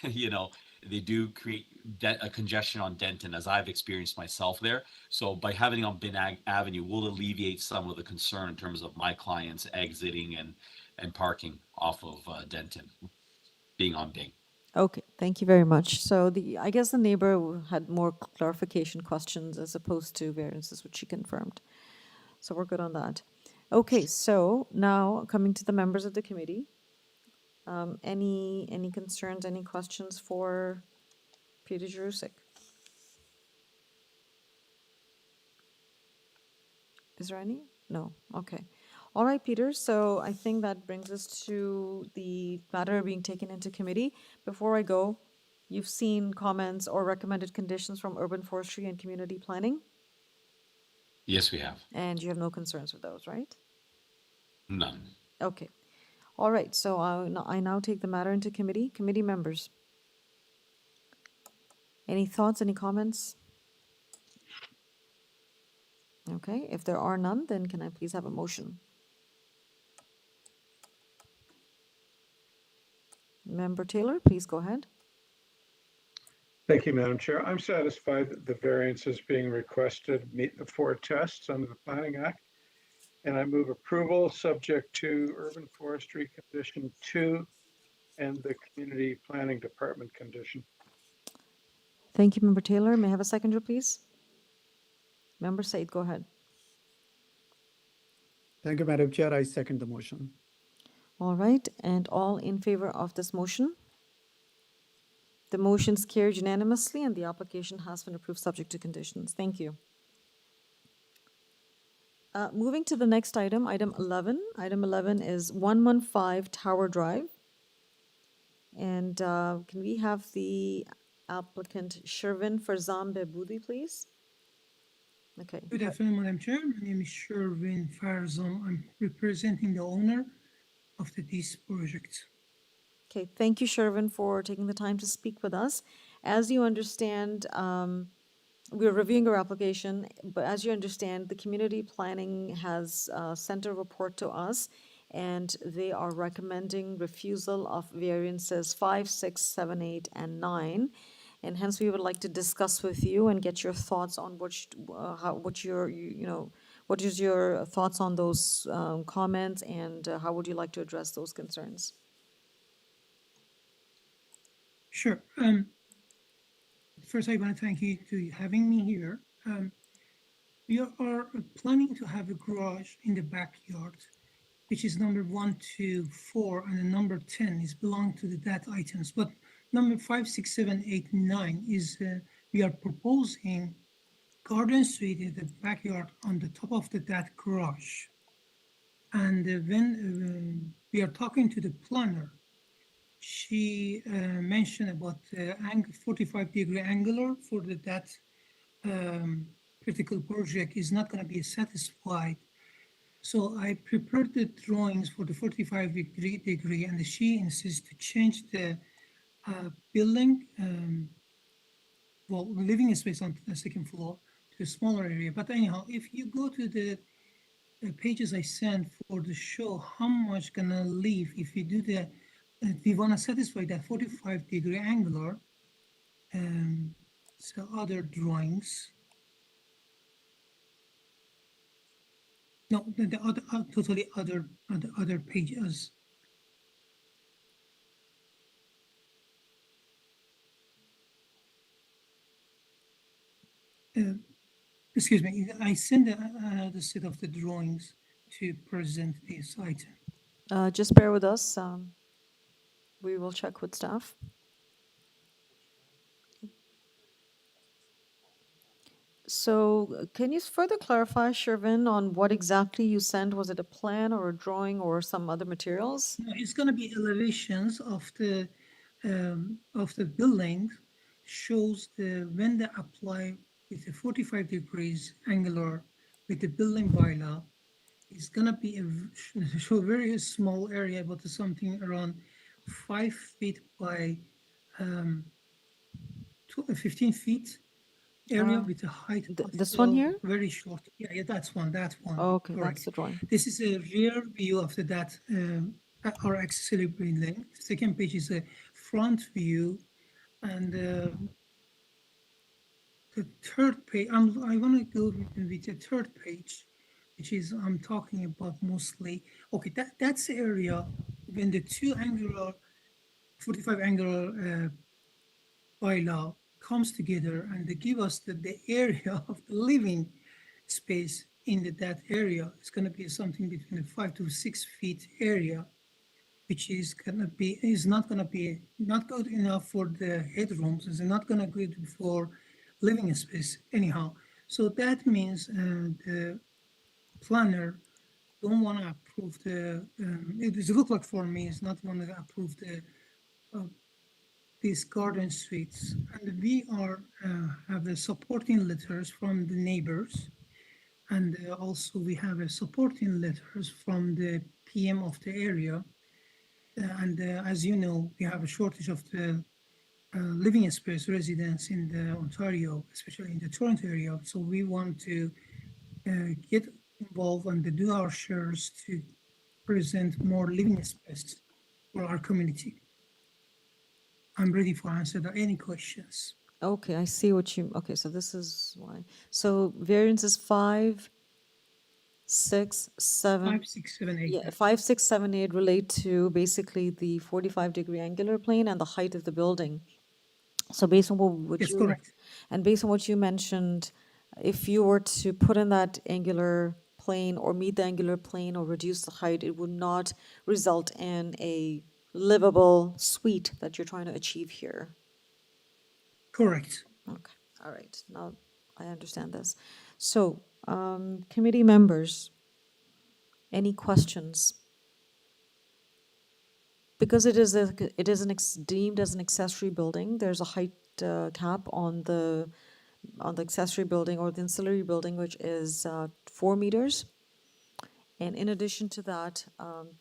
they do create a congestion on Denton, as I've experienced myself there. So by having it on Bin Avenue will alleviate some of the concern in terms of my clients exiting and parking off of Denton, being on Bing. Okay, thank you very much. So I guess the neighbor had more clarification questions as opposed to variances, which she confirmed. So we're good on that. Okay, so now coming to the members of the committee. Any concerns, any questions for Peter Jarusik? Is there any? No. Okay. All right, Peter. So I think that brings us to the matter being taken into committee. Before I go, you've seen comments or recommended conditions from urban forestry and community planning, Yes, we have. and you have no concerns with those, right? None. Okay. All right. So I now take the matter into committee. Committee members. Any thoughts, any comments? Okay. If there are none, then can I please have a motion? Member Taylor, please go ahead. Thank you, Madam Chair. I'm satisfied that the variances being requested meet the 4 tests under the Planning Act. And I move approval subject to Urban Forestry Condition 2 and the Community Planning Department condition. Thank you, Member Taylor. May I have a seconder, please? Member Said, go ahead. Thank you, Madam Chair. I second the motion. All right, and all in favor of this motion? The motion's carried unanimously and the application has been approved subject to conditions. Thank you. Moving to the next item, item 11. Item 11 is 115 Tower Drive. And can we have the applicant Shervin Farzam Behboudi, please? Okay. Good afternoon, Madam Chair. My name is Shervin Farzam. I'm representing the owner of this project. Okay, thank you, Shervin, for taking the time to speak with us. As you understand, we're reviewing your application, but as you understand, the community planning has sent a report to us, and they are recommending refusal of variances 5, 6, 7, 8, and 9. And hence, we would like to discuss with you and get your thoughts on what is your thoughts on those comments, and how would you like to address those concerns? Sure. First, I want to thank you for having me here. We are planning to have a garage in the backyard, which is number 1, 2, 4, and the number 10 is belong to that items. But number 5, 6, 7, 8, 9 is we are proposing garden suite in the backyard on the top of that garage. And when we are talking to the planner, she mentioned about 45-degree angular for that critical project is not going to be satisfied. So I prepared the drawings for the 45-degree, and she insists to change the building, living space on the second floor to a smaller area. But anyhow, if you go to the pages I sent for the show, how much gonna leave if you do the we want to satisfy that 45-degree angular. So other drawings. No, the other totally other pages. Excuse me, I sent another set of the drawings to present this item. Just bear with us. We will check with staff. So can you further clarify, Shervin, on what exactly you sent? Was it a plan or a drawing or some other materials? No, it's going to be elevations of the building, shows the when they apply with a 45 degrees angular with the building bylaw is gonna be a very small area, but something around 5 feet by 15 feet area with a height of This one here? very short. Yeah, that's one. Oh, okay, Correct. that's the drawing. This is a rear view of that our accessory building. Second page is a front view, and the third page. I want to go with the third page, which is I'm talking about mostly. Okay, that's the area when the two angular, 45 angular bylaw comes together and they give us the area of the living space in that area. It's going to be something between a 5 to 6 feet area, which is not good enough for the headrooms. It's not going to be good for living space anyhow. So that means the planner don't want to approve the. It does look like for me it's not want to approve the. These garden suites, and we are have the supporting letters from the neighbors, and also we have a supporting letters from the PM of the area, and as you know, we have a shortage of the living space residents in the Ontario, especially in the Toronto area. So we want to get involved and do our shares to present more living space for our community. I'm ready for answer to any questions. Okay, I see what you, okay, so this is why. So variance is 5, 6, 7. 5, 6, 7, 8. Yeah, 5, 6, 7, 8 relate to basically the 45-degree angular plane and the height of the building. So based on what Yes, you, correct. and based on what you mentioned, if you were to put in that angular plane or meet the angular plane or reduce the height, it would not result in a livable suite that you're trying to achieve here. Correct. Okay, all right, now I understand this. So, committee members, any questions? Because it is deemed as an accessory building, there's a height cap on the accessory building or the ancillary building, which is 4 meters. And in addition to that,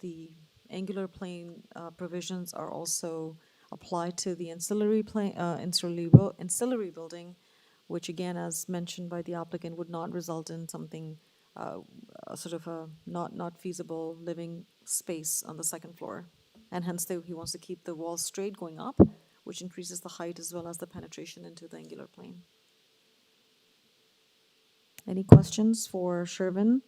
the angular plane provisions are also applied to the ancillary building, which again, as mentioned by the applicant, would not result in something sort of a not feasible living space on the second floor. And hence he wants to keep the walls straight going up, which increases the height as well as the penetration into the angular plane. Any questions for Shervin?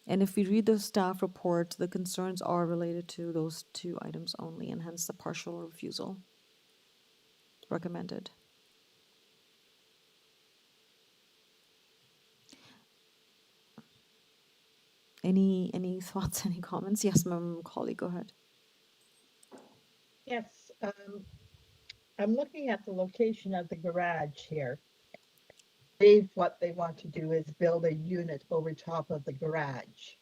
And if we read the staff report, the concerns are related to those 2 items only, and hence the partial refusal recommended. Any thoughts, any comments? Yes, Ma'am Colley, go ahead. Yes, I'm looking at the location of the garage here. I believe what they want to do is build a unit over top of the garage.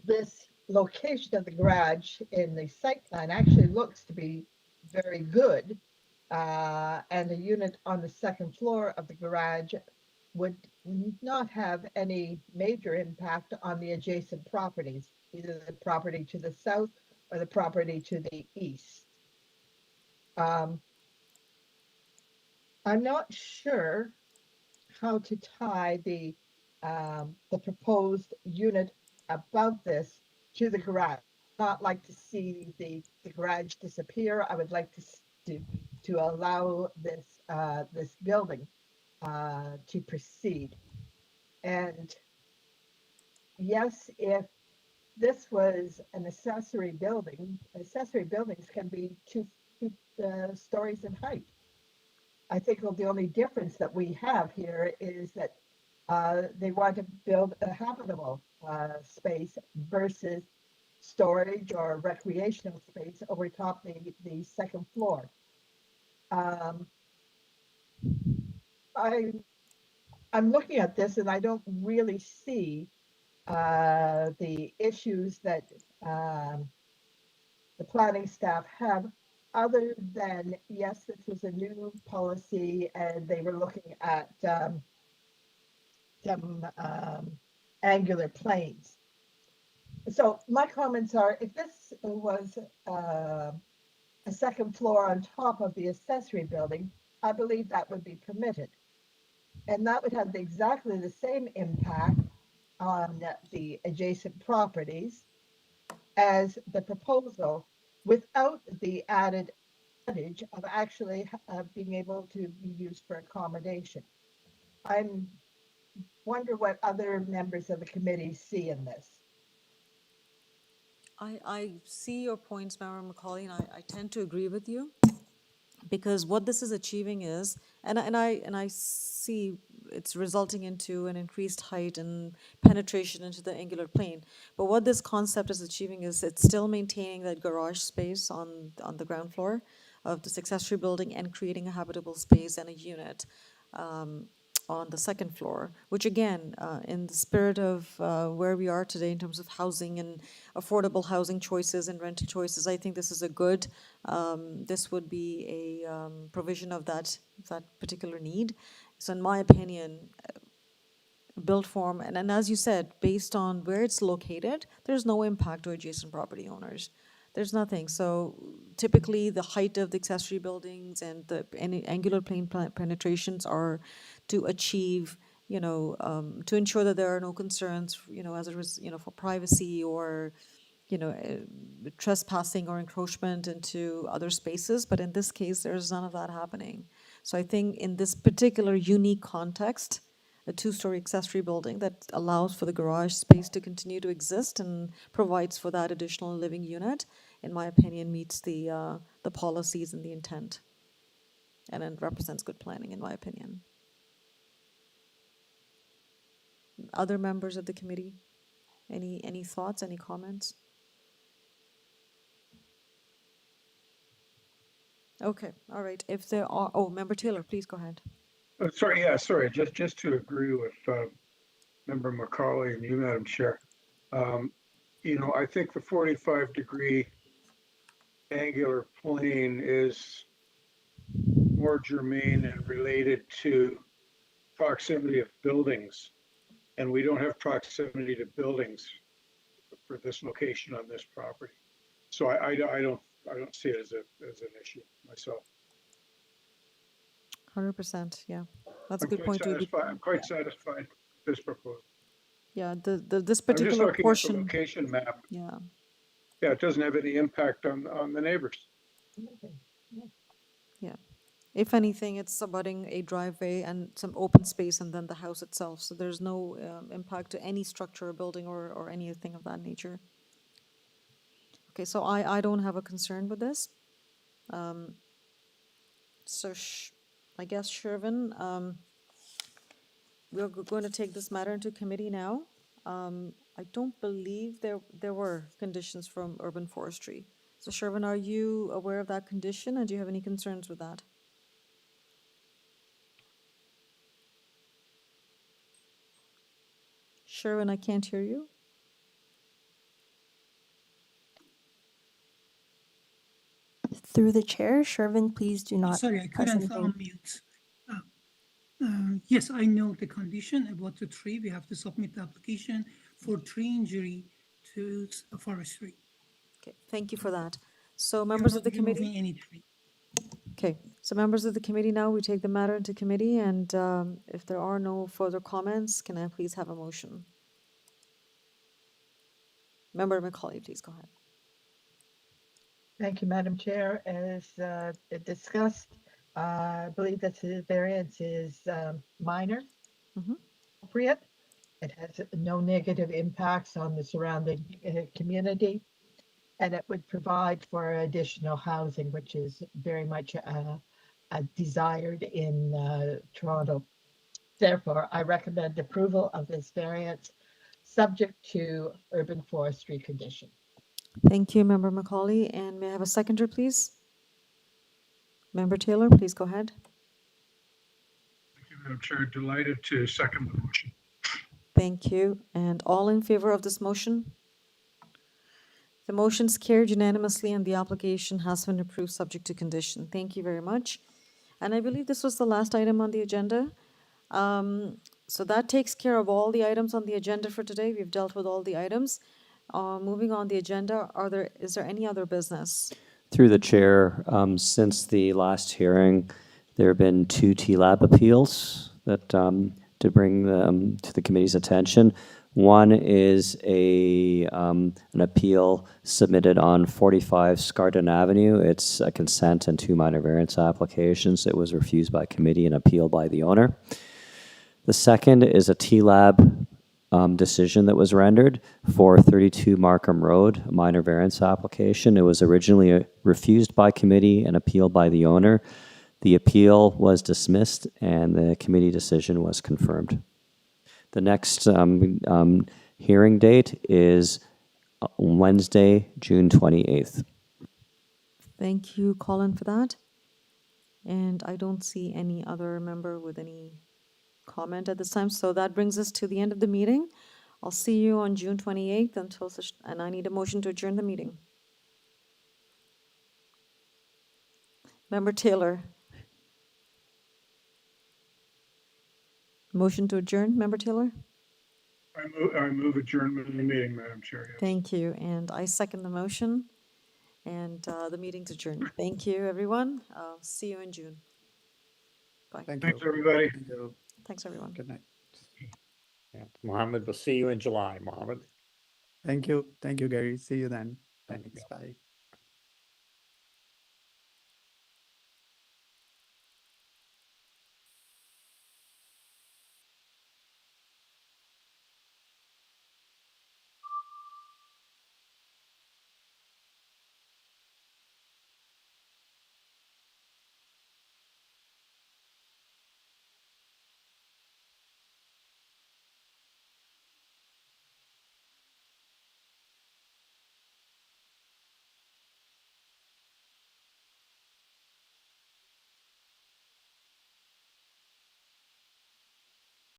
This location of the garage in the site plan actually looks to be very good. And a unit on the second floor of the garage would not have any major impact on the adjacent properties, either the property to the south or the property to the east. I'm not sure how to tie the proposed unit above this to the garage. Not like to see the garage disappear. I would like to allow this this building to proceed. And yes, if this was an accessory building, accessory buildings can be two stories in height. I think the only difference that we have here is that they want to build a habitable space versus storage or recreational space over top the second floor. I'm looking at this and I don't really see the issues that the planning staff have other than, yes, this was a new policy and they were looking at some angular planes. So my comments are, if this was a second floor on top of the accessory building, I believe that would be permitted. And that would have exactly the same impact on the adjacent properties as the proposal, without the added advantage of actually being able to be used for accommodation. I wonder what other members of the committee see in this. I see your points, Member Macaulay, and I tend to agree with you, because what this is achieving is, and I see it's resulting into an increased height and penetration into the angular plane. But what this concept is achieving is it's still maintaining that garage space on the ground floor of this accessory building and creating a habitable space and a unit on the second floor, which again, in the spirit of where we are today in terms of housing and affordable housing choices and rental choices, I think this is a good, this would be a provision of that particular need. So in my opinion, built form, and as you said, based on where it's located, there's no impact to adjacent property owners. There's nothing. So typically the height of the accessory buildings and the angular plane penetrations are to achieve, to ensure that there are no concerns, as it was, for privacy or, trespassing or encroachment into other spaces. But in this case, there's none of that happening. So I think in this particular unique context, a two-story accessory building that allows for the garage space to continue to exist and provides for that additional living unit, in my opinion, meets the policies and the intent, and it represents good planning, in my opinion. Other members of the committee, any thoughts, any comments? Okay, all right. If there are, Member Taylor, please go ahead. Sorry. Just to agree with Member Macaulay and you, Madam Chair. I think the 45-degree angular plane is more germane and related to proximity of buildings, and we don't have proximity to buildings for this location on this property. So I don't see it as an issue myself. 100%, yeah. That's a good point too. I'm quite satisfied with this proposal. Yeah, this I'm just particular looking portion. at the location map. Yeah. Yeah, it doesn't have any impact on the neighbors. Yeah. If anything, it's abutting a driveway and some open space and then the house itself. So there's no impact to any structure or building or anything of that nature. Okay, so I don't have a concern with this. So I guess, Shervin, we're going to take this matter into committee now. I don't believe there were conditions from urban forestry. So Shervin, are you aware of that condition and do you have any concerns with that? Shervin, I can't hear you. Through the chair, Shervin, please do not Sorry, I press couldn't anything. unmute. Yes, I know the condition about the tree. We have to submit the application for tree injury to forestry. Okay, thank you for that. So We are members not of the committee. removing any tree. Okay, so members of the committee, now we take the matter into committee, and if there are no further comments, can I please have a motion? Member Macaulay, please go ahead. Thank you, Madam Chair. As discussed, I believe that the variance is minor, appropriate. It has no negative impacts on the surrounding community, and it would provide for additional housing, which is very much desired in Toronto. Therefore, I recommend approval of this variance, subject to urban forestry condition. Thank you, Member Macaulay, and may I have a seconder, please? Member Taylor, please go ahead. Thank you, Madam Chair. Delighted to second the motion. Thank you, and all in favor of this motion? The motion's carried unanimously and the application has been approved subject to condition. Thank you very much. And I believe this was the last item on the agenda. So that takes care of all the items on the agenda for today. We've dealt with all the items. Moving on the agenda, is there any other business? Through the chair, since the last hearing, there have been 2 TLAB appeals that to bring them to the committee's attention. One is an appeal submitted on 45 Scarborough Avenue. It's a consent and 2 minor variance applications. It was refused by committee and appealed by the owner. The second is a TLAB decision that was rendered for 32 Markham Road, a minor variance application. It was originally refused by committee and appealed by the owner. The appeal was dismissed and the committee decision was confirmed. The next hearing date is Wednesday, June 28th. Thank you, Colin, for that. And I don't see any other member with any comment at this time. So that brings us to the end of the meeting. I'll see you on June 28th and I need a motion to adjourn the meeting. Member Taylor. Motion to adjourn, Member Taylor? I move adjournment of the meeting, Madam Chair. Yes. Thank you, and I second the motion. And the meeting's adjourned. Thank you, everyone. See you in June. Bye. Thanks, everybody. Thank you. Thanks, everyone. Good night. Yeah. Mohammed, we'll see you in July, Mohammed. Thank you. Thank you, Gary. See you then. Thank you. Thanks. Bye.